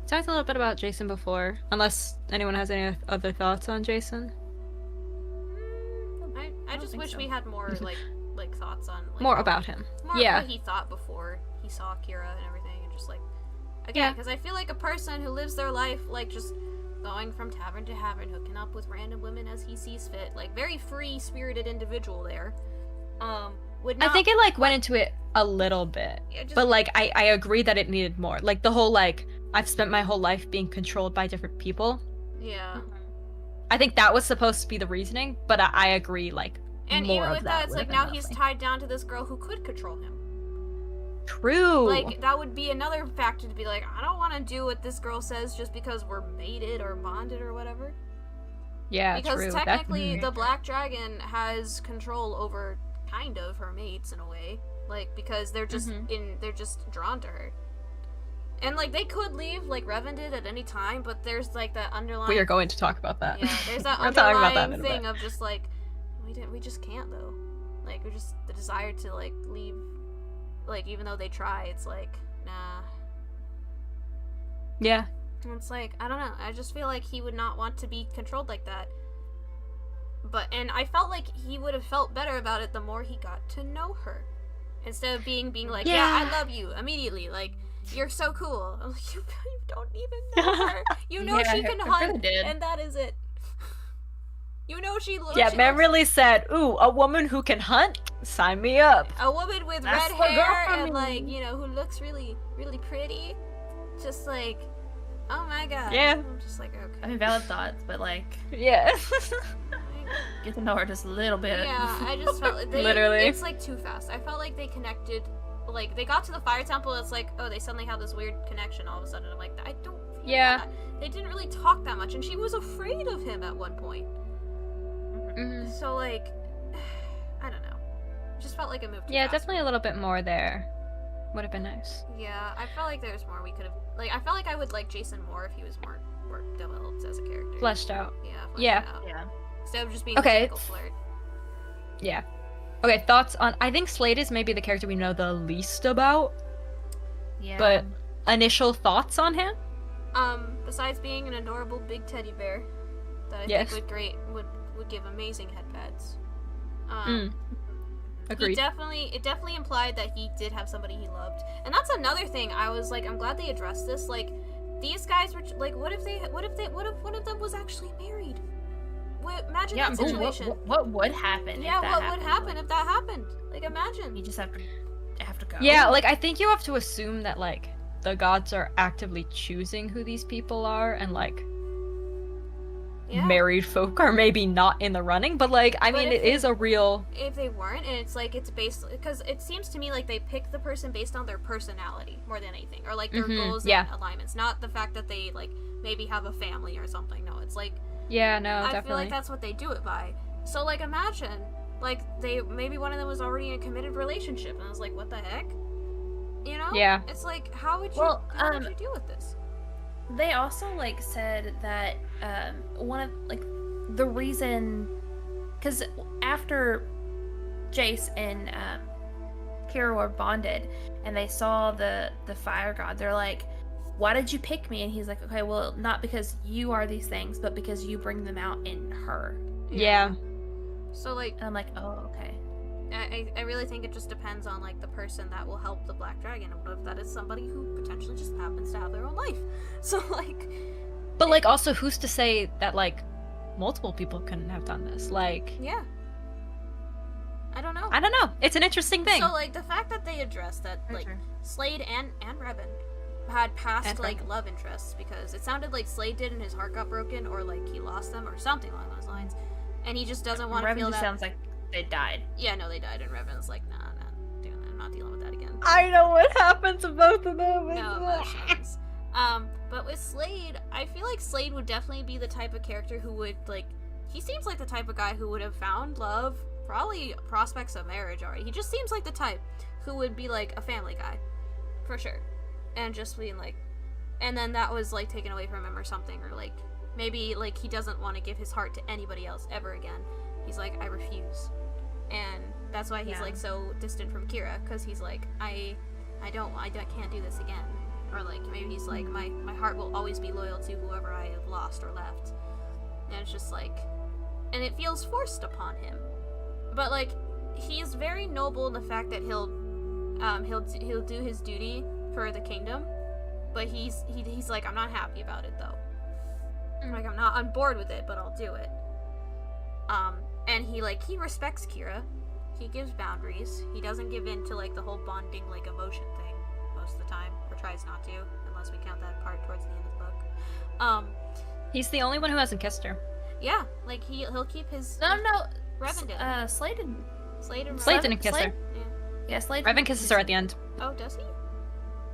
talked a little bit about Jason before, unless anyone has any other thoughts on Jason. I just think wish so. we had more like thoughts on like, More how- about him. more Yeah. what he thought before he saw Kira and everything, and just like again, because I feel like a person who lives their life like just going from tavern to tavern, hooking up with random women as he sees fit, like very free spirited individual there. Would not. I think it like went into it a little bit, Yeah, just- but like I agree that it needed more. Like the whole like I've spent my whole life being controlled by different people. Yeah. I think that was supposed to be the reasoning, but I agree like And more even of with that that, it's would like have now been he's lovely. tied down to this girl who could control him. True. Like that would be another factor to be like, I don't want to do what this girl says just because we're mated or bonded or whatever. yeah, Because true. technically, the black dragon has control over kind of her mates in a way, like because they're just they're just drawn to her. And like they could leave, like Revan did at any time, but there's like that underlying. we are going to talk about that. Yeah, there's that We're talking about that underlying in a thing bit. of just like we just can't though. Like we just the desire to like leave, like even though they try, it's like nah. Yeah. And it's like I don't know. I just feel like he would not want to be controlled like that. But and I felt like he would have felt better about it the more he got to know her, instead of being like, yeah, Yeah. I love you immediately. Like you're so cool. I'm like, you don't even know her. You know Yeah, she can I hunt, really did. and that is it. You know she looks. Yeah, man really said, "Ooh, a woman who can hunt? Sign me up." A woman with That's red the girl hair for and me. like who looks really really pretty, just like, oh my god. Yeah. I'm just like okay. I mean, valid thoughts, but like, Yeah. get to know her just a little bit. Yeah, I just felt like Literally. it's like too fast. I felt like they connected, like they got to the fire temple. It's like, oh, they suddenly have this weird connection all of a sudden. I'm like, I don't feel Yeah. that. They didn't really talk that much, and she was afraid of him at one point. Mhm. So like, I don't know. It just felt like a move too Yeah, fast. definitely a little bit more there. Would have been nice. Yeah, I felt like there's more we could have. Like, I felt like I would like Jason more if he was more developed as a character. Fleshed out. Yeah. fleshed Yeah. out. Yeah. Instead of just being Okay. a typical flirt. Yeah. Okay, thoughts on I think Slade is maybe the character we know the least about, Yeah. but initial thoughts on him? Besides being an adorable big teddy bear that I Yes. think would give amazing head pets. Agreed. It definitely implied that he did have somebody he loved. And that's another thing. I was like, I'm glad they addressed this. Like, these guys were like, what if one of them was actually married? Imagine yeah. that ooh, situation. what would happen? Yeah, if that what happened? would happen if that happened? Like, imagine. You just have to go. Yeah, like I think you have to assume that like the gods are actively choosing who these people are and like Yeah. married folk are maybe not in the running, but like I But mean if it is a real If they weren't, and it's like it's based because it seems to me like they pick the person based on their personality more than anything, or like their Mhm, goals yeah. and alignments, not the fact that they like maybe have a family or something. No, it's like Yeah, no, I feel definitely. like that's what they do it by. So like imagine like maybe one of them was already in a committed relationship, and I was like, what the heck? You know? Yeah. It's like how would you deal with this? They also like said that one of like the reason, because after Jace and Kira were bonded and they saw the fire god, they're like, why did you pick me? And he's like, okay, well, not because you are these things, but because you bring them out in her. Yeah. So like And I'm like, oh, okay. I really think it just depends on like the person that will help the black dragon, and what if that is somebody who potentially just happens to have their own life. So like But like also who's to say that like multiple people couldn't have done this? Like yeah. I don't know. I don't know. It's an interesting thing. So like the fact that they addressed that like Slade and Revan had past And like Revan. love interests, because it sounded like Slade did and his heart got broken, or like he lost them or something along those lines, and he just doesn't want to Revan feel just that. sounds like they died. Yeah, no, they died, and Revan's like, nah, not doing that. I'm not dealing with that again. I know what happened to both of them. No emotions. But with Slade, I feel like Slade would definitely be the type of character who would like. He seems like the type of guy who would have found love, probably prospects of marriage already. He just seems like the type who would be like a family guy, for sure, and just being like, and then that was like taken away from him or something, or like maybe like he doesn't want to give his heart to anybody else ever again. He's like, I refuse, and that's why he's Yeah. like so distant from Kira, because he's like, I can't do this again. Or like maybe he's like, my heart will always be loyal to whoever I have lost or left. And it's just like, and it feels forced upon him. But like, he's very noble in the fact that he'll do his duty for the kingdom. But he's like, I'm not happy about it though. Like, I'm not on board with it, but I'll do it. And he respects Kira. He gives boundaries. He doesn't give in to like the whole bonding like emotion thing most of the time, or tries not to, unless we count that part towards the end of the book. He's the only one who hasn't kissed her. Yeah, like he'll keep his. No. Revan did. Slade didn't. Slade and Slade Revan- didn't kiss her. Yeah. Yeah, Slade. Revan kisses her at the end. Oh, does he?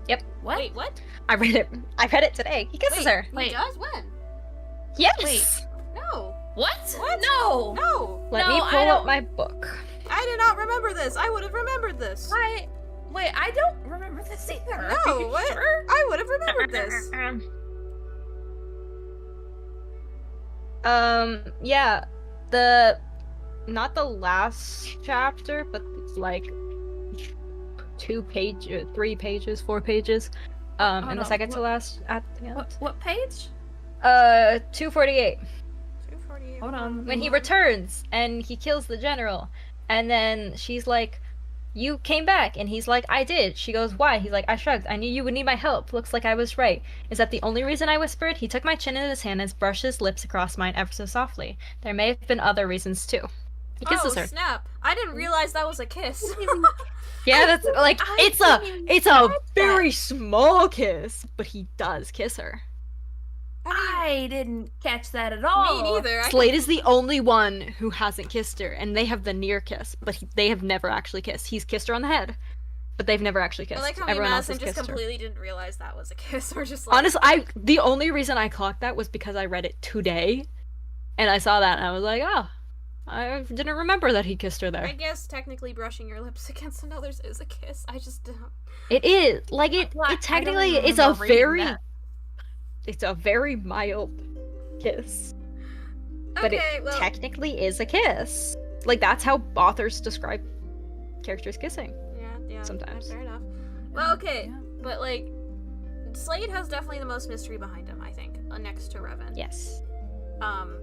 Yep. What? Wait, what? I read it today. He kisses her. He Wait. does? When? Yes. Wait. No. What? What? No. No. Let No, me I pull up don't- my book. I did not remember this. I would have remembered this. Wait, I don't remember this either. Are No, you what? sure? I would have remembered this. Yeah, not the last chapter, but it's like 2 pages, 3 pages, 4 pages, Oh, in no, the second to what- last at the end. What page? 248. 248. Hold on. When he returns and he kills the general, and then she's like, "You came back," and he's like, "I did." She goes, "Why?" He's like, "I shrugged. I knew you would need my help. Looks like I was right. Is that the only reason I whispered?" He took my chin in his hand and brushed his lips across mine ever so softly. There may have been other reasons too. He kisses her. Snap. I didn't realize that was a kiss. Yeah, that's like I it's didn't even a catch very small kiss, but he does kiss her. I didn't catch that at all. Me neither. Slade is the only one who hasn't kissed her, and they have the near kiss, but they have never actually kissed. He's kissed her on the head, but they've never actually I kissed. like how me and Everyone else Madison has just kissed her. completely didn't realize that was a kiss. We're just like, Honestly, the only reason I clocked that was because I read it today, and I saw that, and I was like, oh, I didn't remember that he kissed her I there. guess technically brushing your lips against another's is a kiss. I just don't. It is like it. Well, I It technically don't it's a remember reading very, that. it's a very mild kiss, but Okay, it well, technically is a kiss. Like that's how authors describe characters kissing. yeah, sometimes. fair enough. Well, okay, Yeah. but like, Slade has definitely the most mystery behind him. I think, next to Revan. Yes. Um,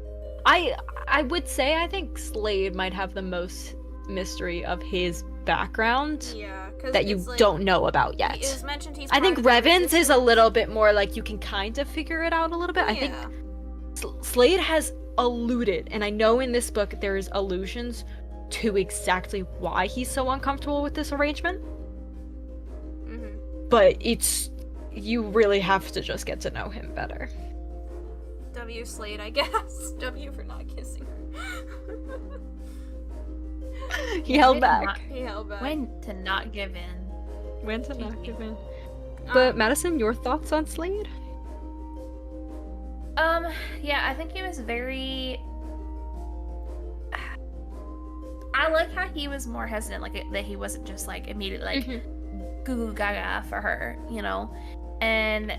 I would say I think Slade might have the most mystery of his background yeah, because that you don't know about yet. It was mentioned he's. I think part of the Revan's is a resistance. little bit more like you can kind of figure it out a little bit. I think Yeah. Slade has alluded, and I know in this book there's allusions to exactly why he's so uncomfortable with this arrangement, Mhm. but you really have to just get to know him better. W Slade, I guess. W for not kissing her. He held did back. not- He held back. When to not give in. When to not GG. give in. Um, But Madison, your thoughts on Slade? Yeah, I think he was very. I like how he was more hesitant, like that he wasn't just like immediately like goo goo gaga for her, you know, and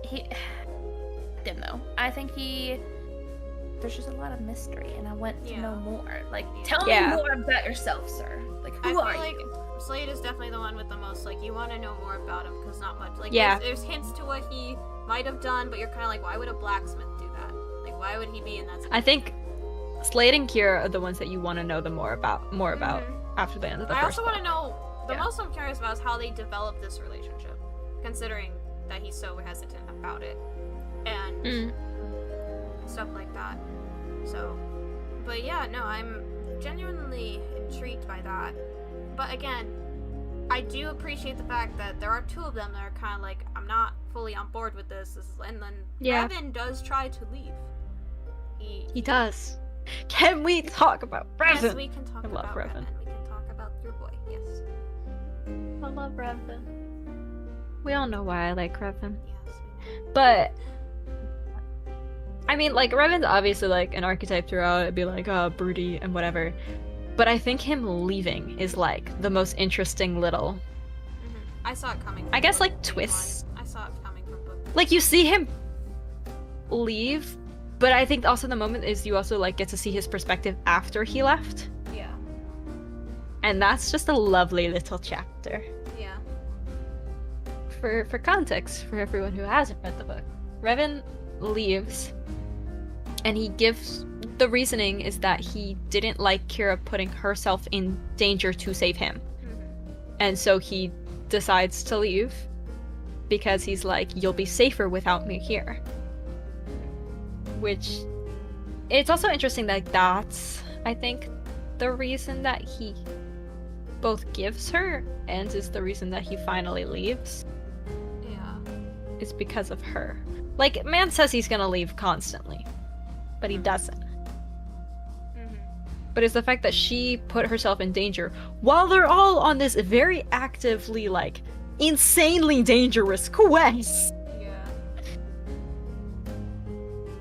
he. Didn't know. I think there's just a lot of mystery, and I want to Yeah. know more. Like, Yeah. tell Yeah. me more about yourself, sir. Like, I who feel are like you? Slade is definitely the one with the most, like, you want to know more about him because not much. Like, Yeah. there's hints to what he might have done, but you're kind of like, why would a blacksmith do that? Like, why would he be in that I think Slade and Kira are the ones that you want to know more about Mhm. after the end of the I first also want to book. know, the Yeah. most I'm curious about is how they develop this relationship, considering that he's so hesitant about it. And Mm. stuff like that. So, but yeah, no, I'm genuinely intrigued by that. But again, I do appreciate the fact that there are two of them that are kind of like, I'm not fully on board with this. And then Yeah. Revan does try to leave. He does. Can we talk about Revan? Yes, we can talk I love about Revan. Revan. We can talk about your boy. Yes. I love Revan. We all know why I like Revan. Yes. But I mean, like Revan's obviously like an archetype throughout. It'd be like, broody and whatever. But I think him leaving is like the most interesting little. I saw it coming. I from guess, book like, one. twists. I saw it coming from book one. Like you see him leave, but I think also the moment is you also like get to see his perspective after he left, Yeah. and that's just a lovely little chapter. Yeah. for context for everyone who hasn't read the book, Revan leaves, and he gives the reasoning is that he didn't like Kira putting herself in danger to save him, and so he decides to leave because he's like, you'll be safer without me here. Which, it's also interesting that that's, I think, the reason that he both gives her and is the reason that he finally leaves. Yeah. Is because of her. Like, man says he's gonna leave constantly, but he doesn't. But it's the fact that she put herself in danger while they're all on this very actively, like, insanely dangerous quest. Yeah.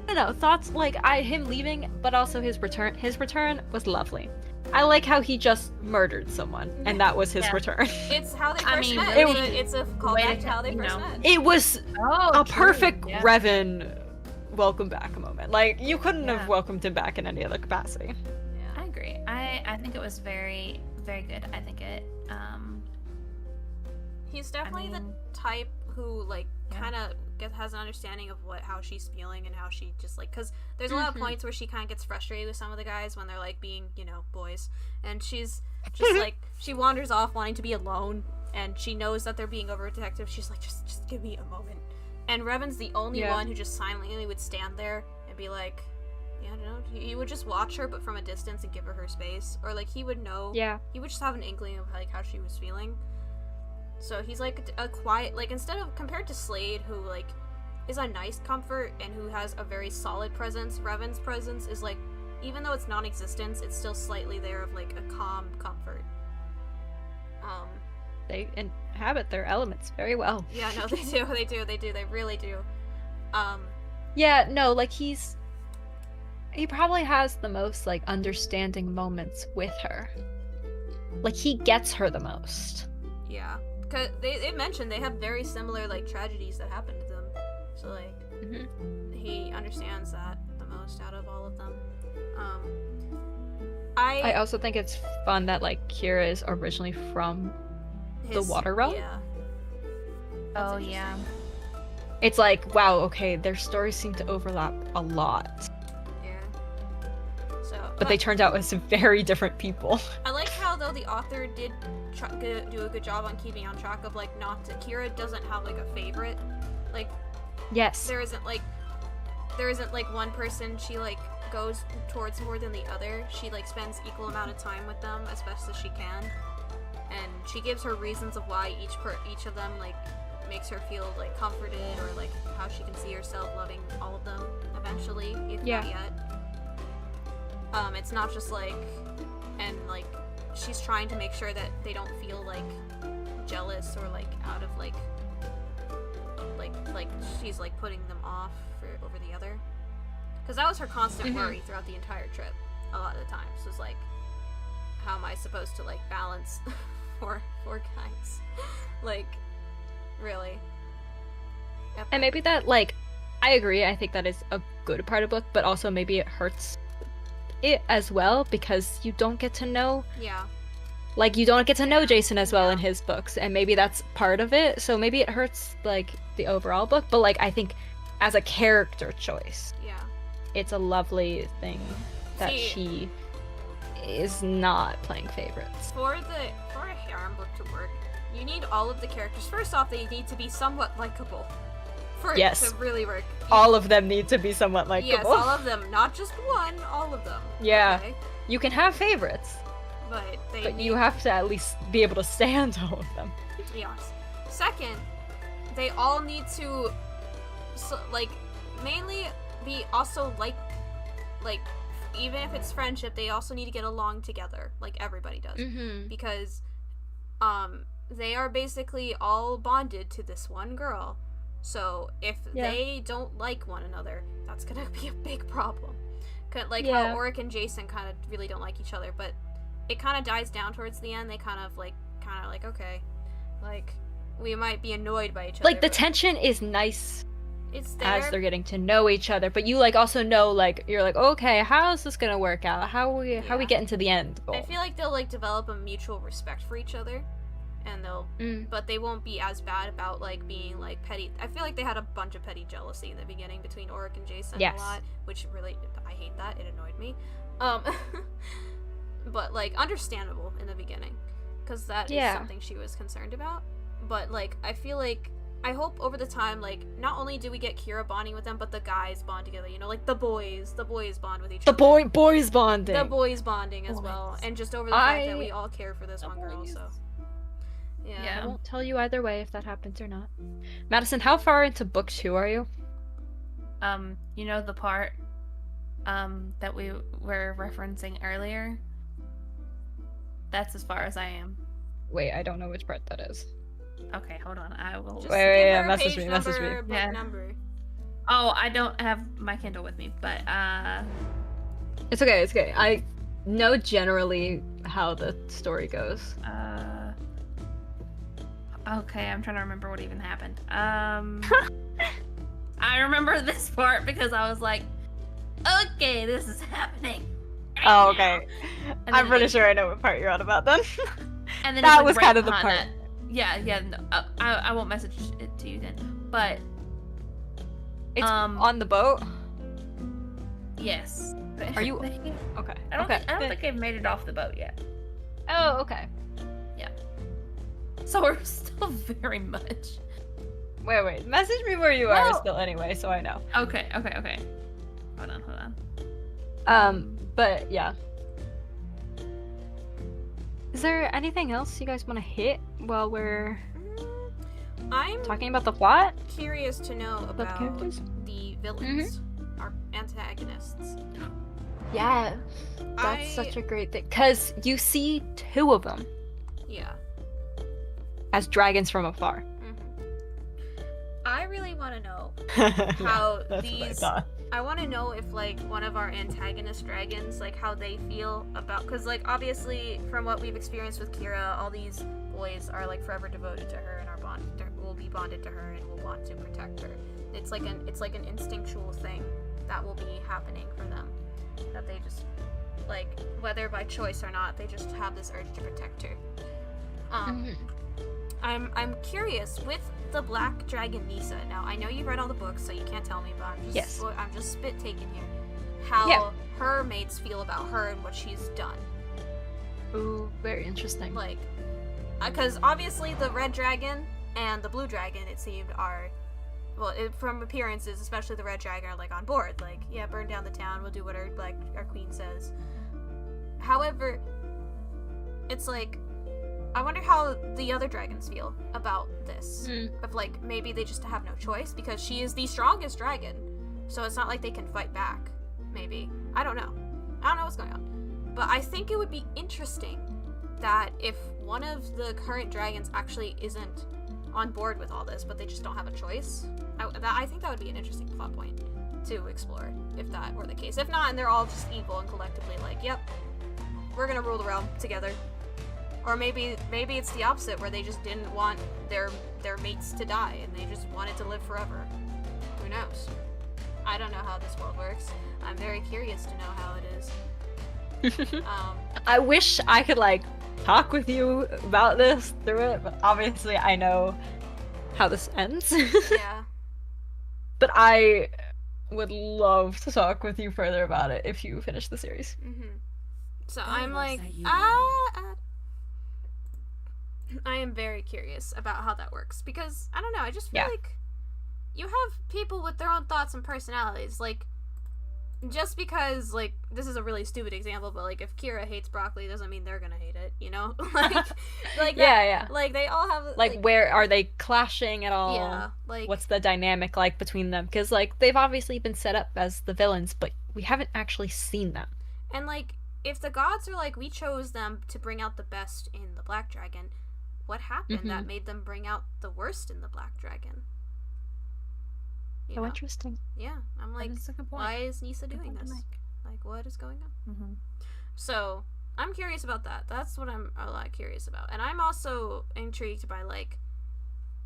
I don't know, thoughts, like, him leaving, but also his return. His return was lovely. I like how he just murdered someone, and that was his Yeah. return. It's how they first I mean, met. really, It's a callback to how they first met. It was Oh, a perfect yeah. Revan welcome back moment. Like, you couldn't Yeah. have welcomed him back in any other capacity. I agree. I think it was very, very good. I think it, He's definitely mean, the type who like yeah. kind of has an understanding of how she's feeling and how she just like, because there's a lot of points where she kind of gets frustrated with some of the guys when they're like being, you know, boys, and she's just like, she wanders off wanting to be alone, and she knows that they're being overprotective. She's like, just give me a moment. And Revan's the only Yeah. one who just silently would stand there and be like, yeah, no, he would just watch her but from a distance and give her space, or like he would know, Yeah. he would just have an inkling of like how she was feeling. So he's like a quiet, like, instead of, compared to Slade, who like is a nice comfort and who has a very solid presence, Revan's presence is like, even though it's non-existence, it's still slightly there of like a calm comfort. They inhabit their elements very well. Yeah, no, they really do. Yeah, no, like he probably has the most like understanding moments with her. Like he gets her the most. Yeah, because they mentioned they have very similar like tragedies that happened to them, so like he understands that the most out of all of them. I also think it's fun that like Kira is originally from the Water Realm. Yeah. oh That's yeah. It's like, wow, okay, their stories seem to overlap a lot. Yeah. So, But they turned out as very different people. I like how though the author did do a good job on keeping on track of like Kira doesn't have like a favorite. Like Yes. there isn't like one person she like goes towards more than the other. She like spends equal amount of time with them as best as she can, and she gives her reasons of why each of them like makes her feel like comforted, or like how she can see herself loving all of them eventually, if Yeah. not yet. It's not just like, and like she's trying to make sure that they don't feel like jealous or like out of like she's like putting them off over the other, because that was her constant worry throughout the entire trip. A lot of the times was like, how am I supposed to like balance four guys? Like, really. Yep. And maybe that, like, I agree, I think that is a good part of the book, but also maybe it hurts it as well, because you don't get to know, Yeah. like, you don't get to know Jason as well in his books, and maybe that's part of it, so maybe it hurts, like, the overall book, but, like, I think as a character choice, Yeah. it's a lovely thing that See- she is not playing favorites. For a harem book to work, you need all of the characters. First off, they need to be somewhat likable. For Yes. it to really work. All of them need to be somewhat likable. Yes, all of them. Not just one, all of them. Yeah. Okay? You can have favorites, But they but need, you have to at least be able to stand all of them. Yes. Second, they all need to, like, mainly be also like, even if it's friendship, they also need to get along together, like everybody does, because, they are basically all bonded to this one girl. So if they don't like one another, that's gonna be a big problem. Like how Auric and Jason kind of really don't like each other, but it kind of dies down towards the end. They kind of like okay, like we might be annoyed by each other. Like the but tension is nice it's there. as they're getting to know each other, but you like also know, like, you're like, okay, how is this gonna work out? How we getting to the end goal? I feel like they'll like develop a mutual respect for each other, and Mm. but they won't be as bad about like being like petty. I feel like they had a bunch of petty jealousy in the beginning between Auric and Jason Yes. a lot, which really, I hate that. It annoyed me. But like understandable in the beginning, because that is something she was concerned about. But like I feel like, I hope over the time, like, not only do we get Kira bonding with them, but the guys bond together, you know, like the boys bond with each other. Boys bonding. The boys bonding as well, and just over the fact that we all care for this one girl, so. Yeah. I won't tell you either way if that happens or not. Madison, how far into book 2 are you? You know the part, that we were referencing earlier? That's as far as I am. Wait, I don't know which part that is. Okay, hold on. I will. Just Wait, give her a message page me, message me. number, book Yeah. number. Oh, I don't have my Kindle with me, but It's okay. I know generally how the story goes. Okay, I'm trying to remember what even happened. I remember this part because I was like, okay, this is happening. right Oh, now. okay. And I'm then pretty it- sure I know what part you're on about then. And then That it's, like, was right kind of the behind part. that. Yeah, no, I won't message it to you then. But It's on the boat. yes. Are you- Okay. I don't okay. think I've made it off the boat yet. Oh, okay. So we're still very much. Wait. Message me where you are Well- still anyway, so I know. Okay. Hold on. But yeah. Is there anything else you guys want to hit while we're I'm talking about the plot? curious to know About the about characters? the villains, our antagonists. Yeah. That's such a great thing. Because you see 2 of them Yeah. as dragons from afar. I really want to know How how these. I want to know if like one of our antagonist dragons, like how they feel about, because like obviously from what we've experienced with Kira, all these boys are like forever devoted to her and will be bonded to her and will want to protect her. It's like an instinctual thing that will be happening for them, that they just like, whether by choice or not, they just have this urge to protect her. I'm curious with the black dragon Nisa. Now I know you've read all the books, so you can't tell me, but I'm just spit taking here. How her mates feel about her and what she's done. Ooh, very interesting. Like, because obviously the red dragon and the blue dragon, it seemed, are, well, from appearances, especially the red dragon, are like on board. Like, yeah, burn down the town. We'll do what our queen says. However, it's like, I wonder how the other dragons feel about this. Of like, maybe they just have no choice because she is the strongest dragon. So it's not like they can fight back. Maybe. I don't know what's going on. But I think it would be interesting that if one of the current dragons actually isn't on board with all this, but they just don't have a choice. I think that would be an interesting plot point to explore if that were the case. If not, and they're all just evil and collectively like, yep, we're gonna rule the realm together. Or maybe it's the opposite, where they just didn't want their mates to die and they just wanted to live forever. Who knows? I don't know how this world works. I'm very curious to know how it is. I wish I could like talk with you about this through it, but obviously I know how this ends. Yeah. But I would love to talk with you further about it if you finish the series. So I'm like, I am very curious about how that works, because I don't know, I just feel like you have people with their own thoughts and personalities. Like, just because, like, this is a really stupid example, but like if Kira hates broccoli doesn't mean they're gonna hate it, you know? like that, like they all have like where are they clashing at all? Yeah, like what's the dynamic like between them? Because like they've obviously been set up as the villains, but we haven't actually seen them. And like if the gods are like, we chose them to bring out the best in the black dragon, what happened that made them bring out the worst in the black dragon? So interesting. Yeah, I'm like, why is Nisa doing this? Like, what is going on? So I'm curious about that. That's what I'm a lot curious about. And I'm also intrigued by like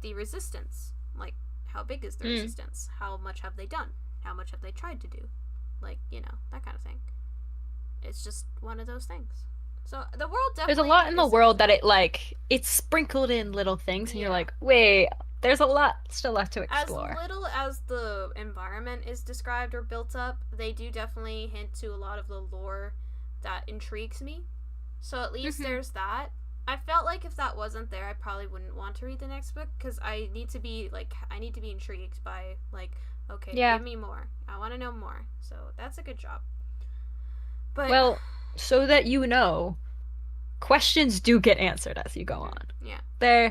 the resistance. Like, how big is the resistance? How much have they done? How much have they tried to do? Like, you know, that kind of thing. It's just one of those things. So the world definitely There's a lot in the is world that interesting. it's sprinkled in little things, and you're Yeah. like, wait, there's a lot still left to As explore. little as the environment is described or built up, they do definitely hint to a lot of the lore that intrigues me. So at least there's that. I felt like if that wasn't there, I probably wouldn't want to read the next book because I need to be intrigued by like, okay, Yeah. give me more. I want to know more. So that's a good job. But Well, so that you know, questions do get answered as you go on. yeah.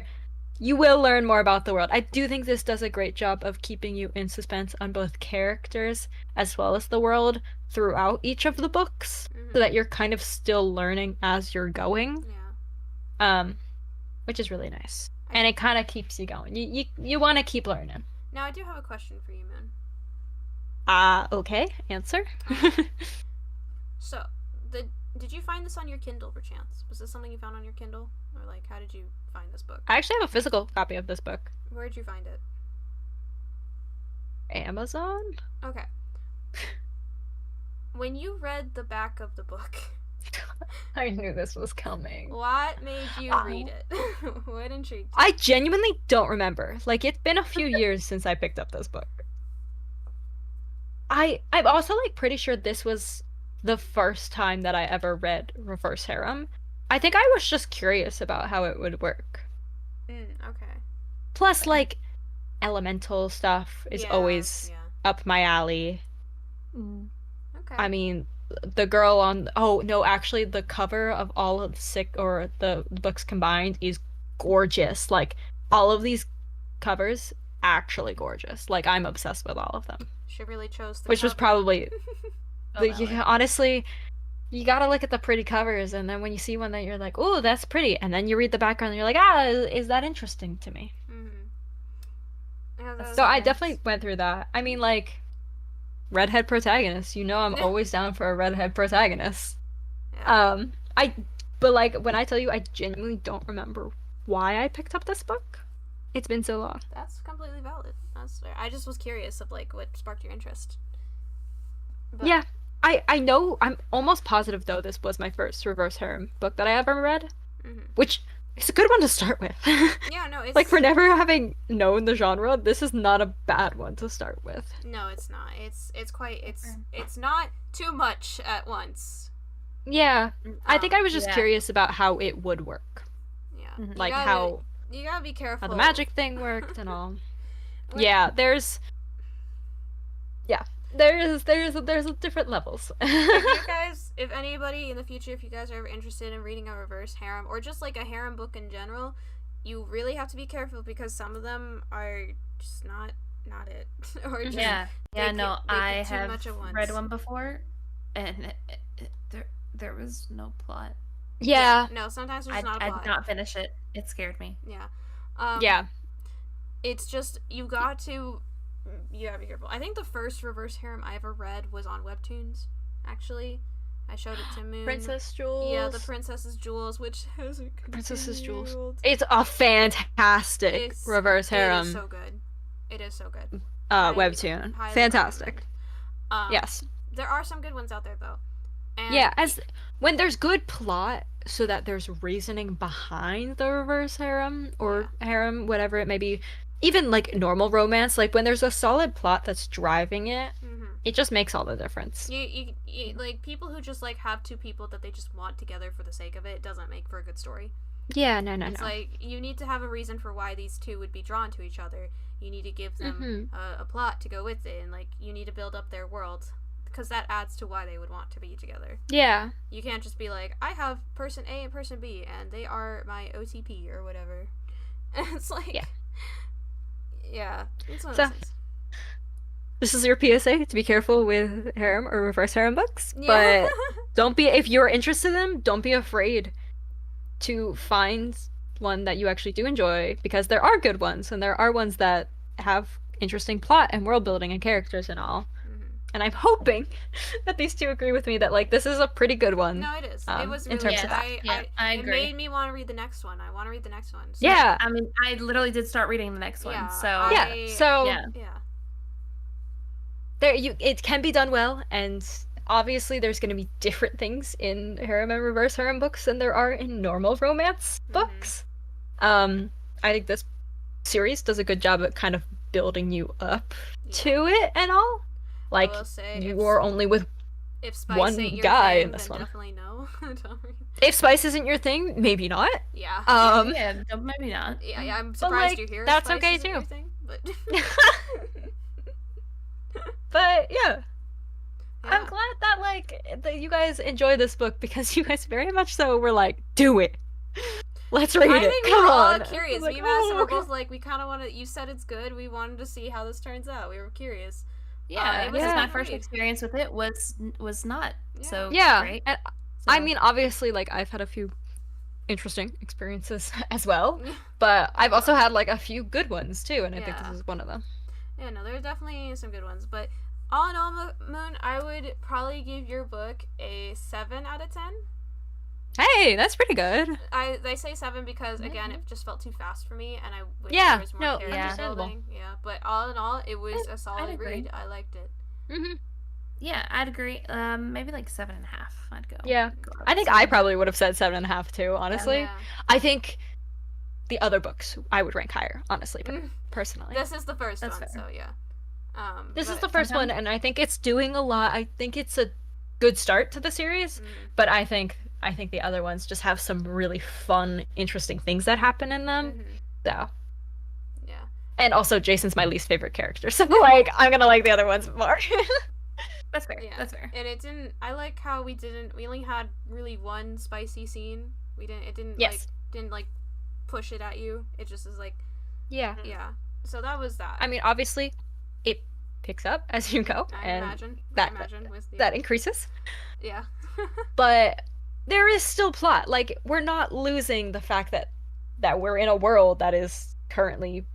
You will learn more about the world. I do think this does a great job of keeping you in suspense on both characters as well as the world throughout each of the books, so that you're kind of still learning as you're going. Yeah. Which is really nice. And it kind of keeps you going. You want to keep learning. Now I do have a question for you, Moon. Okay, answer. So, did you find this on your Kindle perchance? Was this something you found on your Kindle? Or like how did you find this book? I actually have a physical copy of this book. Where'd you find it? Amazon? Okay. When you read the back of the book, I knew this was coming. what made you read it? What intrigued you? I genuinely don't remember. Like, it's been a few years since I picked up this book. I'm also like pretty sure this was the first time that I ever read Reverse Harem. I think I was just curious about how it would work. Okay. Plus, like, elemental stuff is always up my alley. Okay. I mean, the girl on actually the cover of all of the books combined is gorgeous. Like, all of these covers actually gorgeous. Like, I'm obsessed with all of them. She really chose the Which was cover. probably honestly, you gotta look at the pretty covers, and then when you see one that you're like, oh, that's pretty, and then you read the background and you're like, is that interesting to me? Yeah, So I definitely went through that. I mean, like, redhead protagonist. You know, I'm always down for a redhead protagonist. Yeah. But like, when I tell you, I genuinely don't remember why I picked up this book. It's been so long. That's completely valid. That's fair. I just was curious of like what sparked your interest. But... Yeah, I know. I'm almost positive though this was my first Reverse Harem book that I ever read, which is a good one to start with. Yeah, no, it's like, for never having known the genre, this is not a bad one to start with. No, it's not. It's not too much at once. Yeah, I think I was just curious about how it would work. Yeah, like how you gotta be careful how the magic thing worked and all. There's different levels. if anybody in the future, if you guys are ever interested in reading a reverse harem or just like a harem book in general, you really have to be careful because some of them are just not it. Or just, I have read one before, and there was no plot. Yeah. No, sometimes there's not a plot. I did not finish it. It scared me. Yeah. It's just you gotta be careful. I think the first reverse harem I ever read was on Webtoons, actually. I showed it to Moon. Princess Jewels. Yeah, the Princess's Jewels, which has Princess's Jewels. It's a fantastic reverse harem. It is so good. It is so good. Webtoon. Fantastic. Yes. There are some good ones out there though. And when there's good plot, so that there's reasoning behind the reverse harem or harem, whatever it may be. Even like normal romance, like when there's a solid plot that's driving it, it just makes all the difference. You like people who just like have two people that they just want together for the sake of it doesn't make for a good story. Yeah, no. It's like you need to have a reason for why these two would be drawn to each other. You need to give them a plot to go with it, and like you need to build up their world because that adds to why they would want to be together. Yeah. You can't just be like, I have person A and person B, and they are my OTP or whatever. And it's like. Yeah. So, this is your PSA to be careful with harem or reverse harem books. Yeah. But if you're interested in them, don't be afraid to find one that you actually do enjoy, because there are good ones, and there are ones that have interesting plot and world building and characters and all. And I'm hoping that these two agree with me that like this is a pretty good one. No, it is. It was really in terms good. of that. I agree. It made me want to read the next one. I want to read the next one. So. Yeah. I mean, I literally did start reading the next one. So it can be done well, and obviously there's going to be different things in harem and reverse harem books than there are in normal romance books. I think this series does a good job at kind of building you up to it and all. Like, I will say, you are only with if Spice one ain't your guy thing, in this then one. definitely no. Don't worry. If Spice isn't your thing, maybe not. Yeah. Yeah, no, maybe not. Yeah, I'm surprised you're here. That's Spice okay isn't too. your thing, but But yeah. I'm Yeah. glad that that you guys enjoy this book because you guys very much so were like, do it. Let's read I it. think we Come were all on. curious. Like, Me and Madison were okay. both like, we kind of want to. You said it's good. We wanted to see how this turns out. We were curious. Yeah, it was because a my good first read. experience with it was not so Yeah. great. And I mean, obviously, like, I've had a few interesting experiences as well, but I've also had like a few good ones too, and I think Yeah. this is one of them. Yeah, no, there are definitely some good ones. But all in all, Moon, I would probably give your book a 7 out of 10. Hey, that's pretty good. They say 7 because, again, it just felt too fast for me, and I wish Yeah, there was more no, character understandable. building. Yeah, but all in all, it was a solid agree. read. I liked it. Mm-hmm. Yeah, I'd agree. Maybe like 7.5. I'd go. Yeah, Go up I think 7. I probably would have said 7.5 too. Honestly, Yeah. I think the other books I would rank higher. Honestly, Mm. personally. This is the first That's one, fair. so yeah. This is but- the first one, and I think it's doing a lot. I think it's a good start to the series, Mm. but I think the other ones just have some really fun, interesting things that happen in them. Mhm. So, Yeah. and also Jason's my least favorite character, so like I'm gonna like the other ones more. That's fair. Yeah. That's fair. And it didn't. I like how we only had really one spicy scene. It didn't Yes. like push it at you. It just is like, Yeah. yeah. So that was that. I mean, obviously, it picks up as you go, I and imagine. that- with the, that increases. yeah. But there is still plot. Like, we're not losing the fact that we're in a world that is currently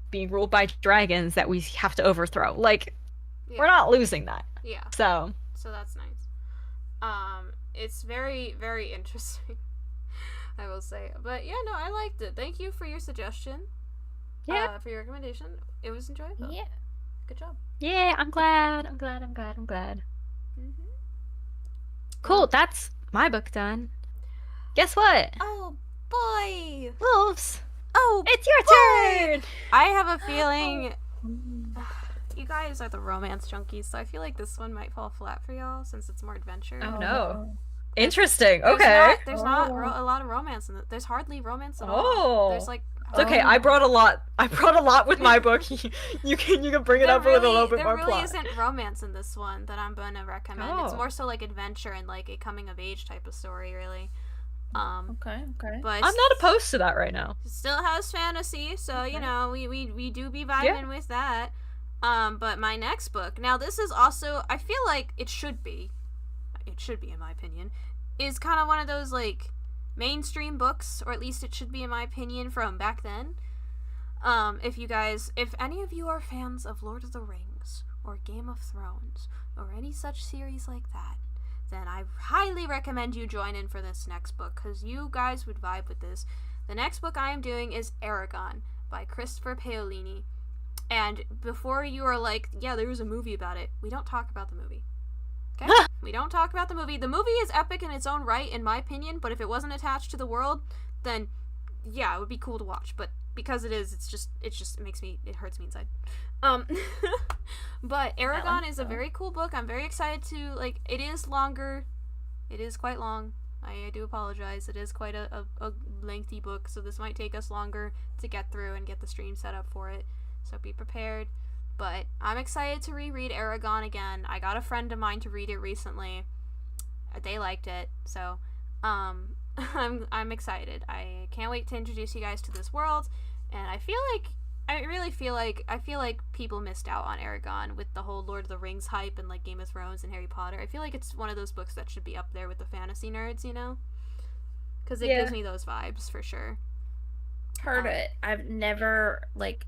being ruled by dragons that we have to overthrow. Like, Yeah. we're not losing that. Yeah. So, So that's nice. It's very, very interesting. I will say. But yeah, no, I liked it. Thank you for your suggestion. yeah. For your recommendation. It was enjoyable. Yeah. Good job. Yeah, I'm glad. Mm-hmm. Cool, that's my book done. Guess what? Oh boy. Wolves, Oh, it's your turn! I have a feeling you guys are the romance junkies, so I feel like this one might fall flat for y'all since it's more adventure. Oh no. Interesting, There's okay. There's not a lot of romance in it. There's hardly romance at all. Oh. There's like It's okay, I brought a lot with my book. You can bring it up with a little bit more There really plot. isn't romance in this one that I'm gonna recommend. It's Oh. more so like adventure and like a coming of age type of story, really. Okay. But I'm not opposed to that right now. it still has fantasy, so you know we do be vibing Yeah. with that. But my next book, now this is also, I feel like it should be in my opinion, is kind of one of those like mainstream books, or at least it should be in my opinion from back then. If any of you are fans of Lord of the Rings or Game of Thrones or any such series like that, then I highly recommend you join in for this next book, because you guys would vibe with this. The next book I am doing is Aragon by Christopher Paolini. And before you are like, yeah, there was a movie about it, we don't talk about the movie. Okay? We don't talk about the movie. The movie is epic in its own right, in my opinion, but if it wasn't attached to the world, then yeah, it would be cool to watch. But because it is, it hurts me inside. But Aragon is a very cool book. I'm very excited to, like, it is longer. It is quite long. I do apologize. It is quite a lengthy book, so this might take us longer to get through and get the stream set up for it. So be prepared. But I'm excited to reread Aragon again. I got a friend of mine to read it recently. They liked it, so I'm excited. I can't wait to introduce you guys to this world, and I really feel like people missed out on Aragon with the whole Lord of the Rings hype and like Game of Thrones and Harry Potter. I feel like it's one of those books that should be up there with the fantasy nerds, you know? Because it gives me those vibes for sure. Heard it. I've never like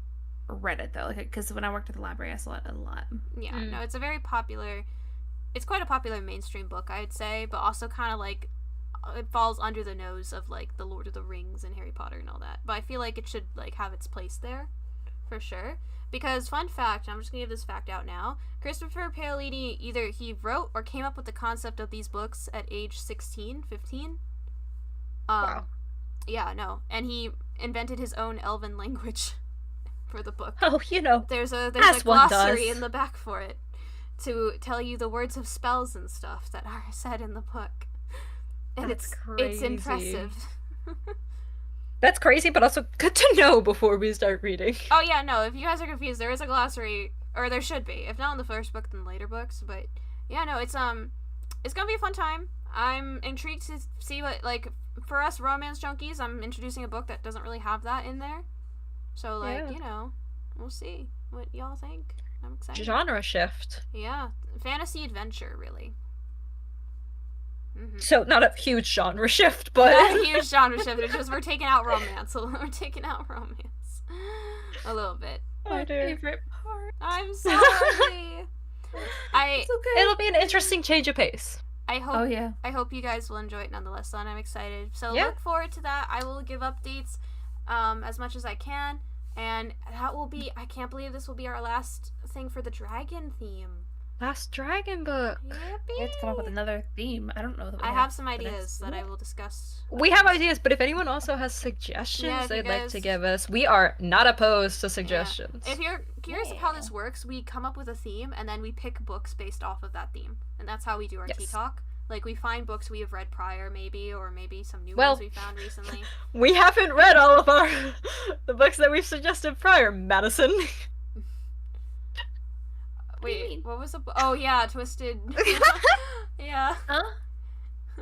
read it though, because when I worked at the library, I saw it a lot. Yeah, no, it's quite a popular mainstream book, I'd say, but also kind of like it falls under the nose of like the Lord of the Rings and Harry Potter and all that. But I feel like it should like have its place there. for sure. Because, fun fact, I'm just gonna give this fact out now, Christopher Paolini, either he wrote or came up with the concept of these books at age 16, 15. Wow. Yeah, no. And he invented his own elven language for the book. Oh, There's a as one glossary does. in the back for it to tell you the words of spells and stuff that are said in the book. And That's it's crazy. impressive. That's crazy, but also good to know before we start reading. Oh yeah, no, if you guys are confused, there is a glossary, or there should be. If not in the first book, then later books, but yeah, no, it's gonna be a fun time. I'm intrigued to see what, like, for us romance junkies, I'm introducing a book that doesn't really have that in there. So, like, Yeah. We'll see what y'all think. I'm excited. Genre shift. Yeah, fantasy adventure, really. Mm-hmm. So, not a huge genre shift, but... Not a huge genre shift, it's just we're taking out romance. We're taking out romance. A little bit. Oh, dear. Favorite part. I'm sorry. It's okay. It'll be an interesting change of pace. I hope Oh yeah. I hope you guys will enjoy it nonetheless, and I'm excited. So Yeah. look forward to that. I will give updates as much as I can, and that will be, I can't believe this will be our last thing for the dragon theme. Last dragon book. Yippee! We have to come up with another theme. I don't know that we I have some the next ideas that I book. will discuss. We have ideas, but if anyone also has suggestions Yeah, if you they'd like to guys- give us, we are not opposed to Yeah. suggestions. If you're curious of how this works, we come up with a theme, and then we pick books based off of that theme. And that's how we do our tea Yes. talk. Like, we find books we have read prior, maybe, or maybe some new Well- ones we found recently. We haven't read all of our the books that we've suggested prior, Madison. do you Wait, mean? what was the Oh, yeah, Twisted. Yeah. Huh?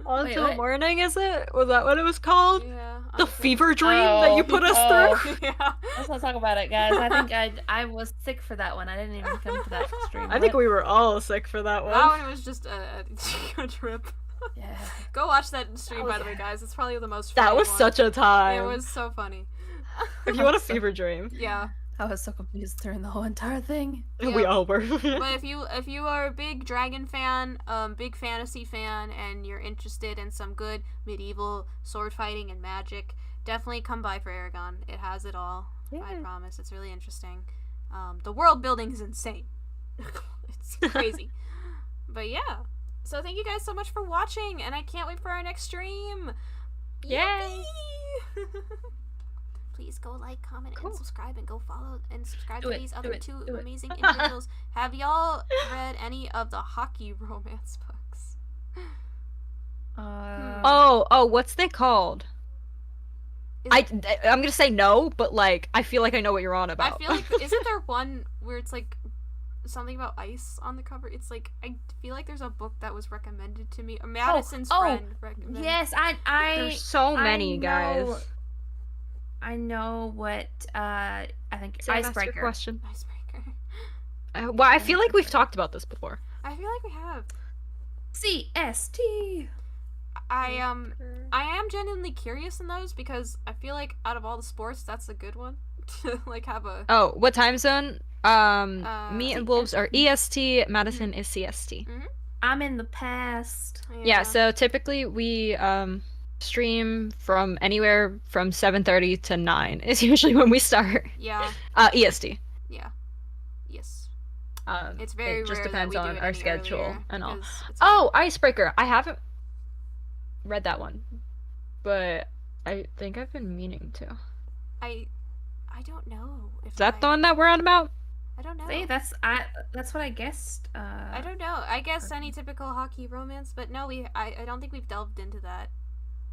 On Wait, till what? morning, is it? Was that what it was called? Yeah. The honestly. fever dream that you put us through? Yeah. Let's not talk about it, guys. I think I was sick for that one. I didn't even come to that stream. I think we were all sick for that one. That one was just a trip. Yeah. Go watch that stream, Oh, by the way, yeah. guys. It's probably the most That funny was one. such a time. It was so funny. If you want a fever dream, Yeah. I was so confused during the whole entire thing. we Yeah. all were. But if you are a big dragon fan, big fantasy fan, and you're interested in some good medieval sword fighting and magic, definitely come by for Aragon. It has it all. I Yeah. promise. It's really interesting. The world building is insane. It's crazy. But yeah. So thank you guys so much for watching, and I can't wait for our next stream. Yay! Yippee! Please go like, comment, Cool. and subscribe, and go follow and subscribe Do to it, these do other it, two do it. amazing individuals. Have y'all read any of the hockey romance books? Oh, what's they called? Is I'm it- gonna say no, but like I feel like I know what you're on I about. feel like isn't there one where it's like something about ice on the cover? It's like I feel like there's a book that was recommended to me. Madison's oh, friend recommended. Yes, There's so many guys. I know what I think Sam, ask your icebreaker. question. Icebreaker. Well, I feel like we've talked about this before. I feel like we have. CST. I am genuinely curious in those because I feel like out of all the sports, that's a good one to like have a. Oh, what time zone? Me and Wolves are EST. Madison is CST. I'm in the past. Yeah. So typically we stream from anywhere from 7:30 to 9 is usually when we start. Yeah. EST. Yeah. Yes. Um, It's very it just rare depends that we on do it our any schedule earlier, and all. 'cause it's Oh, Icebreaker. I haven't read that one, but I think I've been meaning to. I don't know. If Is that the one that we're on about? I don't know. See, that's what I guessed. I don't know. I guess any typical hockey romance, but no, I don't think we've delved into that.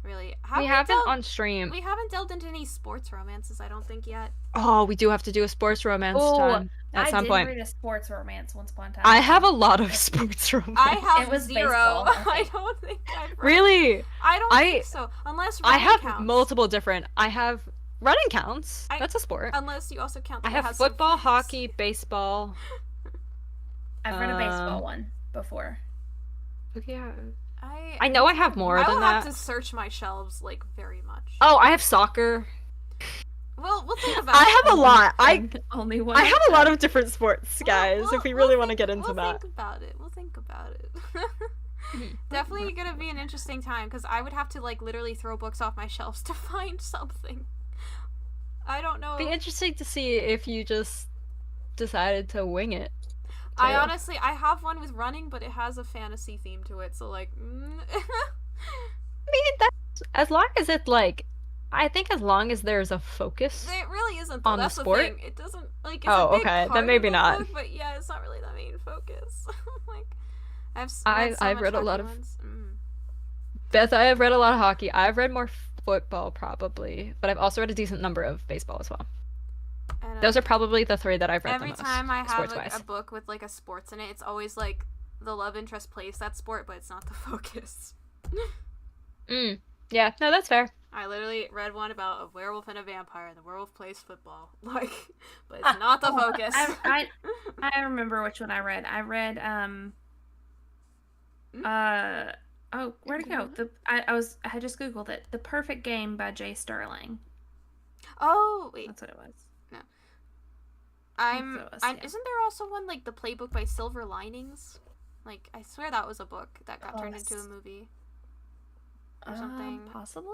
Really, We haven't on stream. We haven't delved into any sports romances. I don't think yet. Oh, we do have to do a sports romance Oh, time at I some did point. read a sports romance once upon a time. I have a lot of sports romance. I have It was 0. baseball, I I think. don't think I've read. Really? I don't I- think so. Unless I running have counts. multiple different. I have running counts. I- That's a sport. Unless you also count. I that it have has some football, facts. hockey, baseball. I've read a baseball um, one before. Yeah. I know I have more I than will have that. to search my shelves like very much. Oh, I have soccer. We'll think about. I it. have a lot. Only one. I have a lot of different sports, guys. We'll- if we we'll really want to think- get into we'll that. think about it. We'll think about it. Definitely gonna be an interesting time because I would have to like literally throw books off my shelves to find something. I don't know. Be interesting to see if you just decided to wing it. I too. honestly, I have one with running, but it has a fantasy theme to it, so like, I mean, that's as long as it like, I think as long as there's a focus. it really isn't. Though. On the That's sport? thing. It doesn't like. It's Oh, a big okay, part then maybe of the not. book, but yeah, it's not really the main focus. Like, I've I've read a lot of ones. Beth. I have read a lot of hockey. I've read more football probably, but I've also read a decent number of baseball as well. And, Those are probably the 3 that I've read every the most. time I have sports-wise. a book with like a sports in it, it's always like the love interest plays that sport, but it's not the focus. Yeah, no, that's fair. I literally read one about a werewolf and a vampire, and the werewolf plays football. Like, but it's not the focus. I remember which one I read. I read oh, where'd it go? I just googled it. The Perfect Game by Jay Sterling. Oh wait, That's what it was. I'm. That's what it was, yeah. Isn't there also one like the playbook by Silver Linings? Like, I swear that was a book that got turned into a movie or something. Possibly.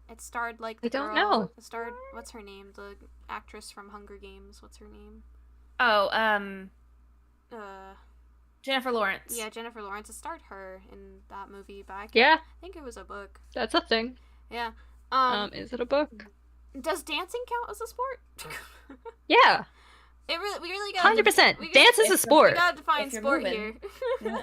It starred like I the don't girl. know. It starred what's her name? The actress from Hunger Games. What's her name? Oh, Uh, Jennifer Lawrence. yeah, Jennifer Lawrence. It starred her in that movie, but I Yeah, think it was a book. that's a thing. Yeah. Is it a book? Does dancing count as a sport? Yeah, We really got 100%. we Dance is a if you're- We sport. gotta define If you're sport moving. here. Yeah.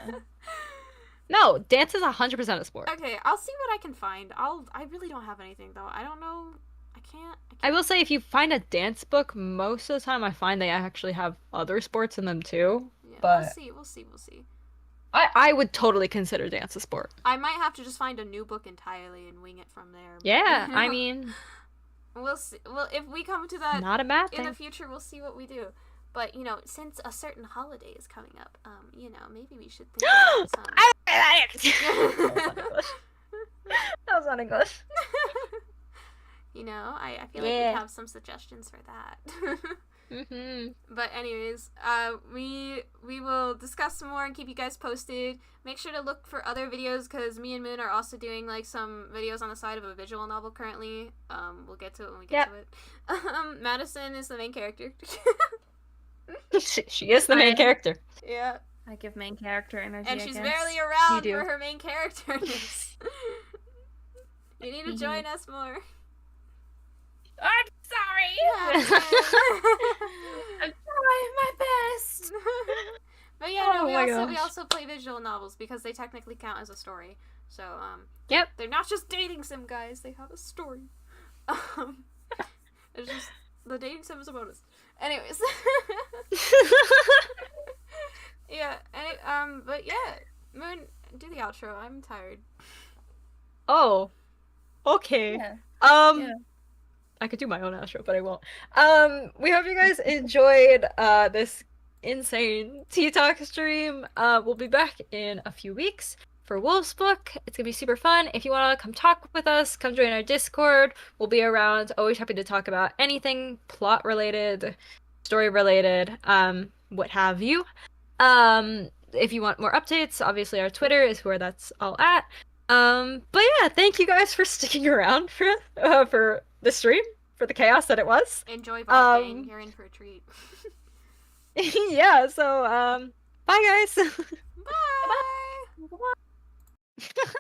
No, dance is 100% a sport. Okay, I'll see what I can find. I really don't have anything though. I don't know. I can't. I will say, if you find a dance book, most of the time I find they actually have other sports in them too. Yeah, but- we'll see. I would totally consider dance a sport. I might have to just find a new book entirely and wing it from there. Yeah, You I know? mean, We'll see. Well, if we come to that not a bad in the thing. future, we'll see what we do. But since a certain holiday is coming up, maybe we should think about some. That was not English. I feel like we Yeah. have some suggestions for that. Mm-hmm. But anyways, we will discuss some more and keep you guys posted. Make sure to look for other videos because me and Moon are also doing like some videos on the side of a visual novel currently. We'll get to it when we get to it. Madison is the main character. She is the main character. Yeah, I give main character energy. and I she's guess. barely around You do. for her main characterness. You need to join us more. I'm sorry. Yeah, I'm trying my best. But yeah, no, Oh we my also gosh. play visual novels because they technically count as a story. So Yep. they're not just dating sim guys; they have a story. It's just the dating sim is a bonus. Anyways, yeah. But yeah, Moon, do the outro. I'm tired. Oh. Okay. Yeah. Yeah. I could do my own outro, but I won't. We hope you guys enjoyed this insane Tea Talk stream. We'll be back in a few weeks for Wolf's Book. It's gonna be super fun. If you wanna come talk with us, come join our Discord. We'll be around. Always happy to talk about anything plot related, story related, what have you. If you want more updates, obviously our Twitter is where that's all at. But yeah, thank you guys for sticking around for the stream, for the chaos that it was. Enjoy vlogging. You're in for a treat. Yeah, so bye guys. Bye. Bye.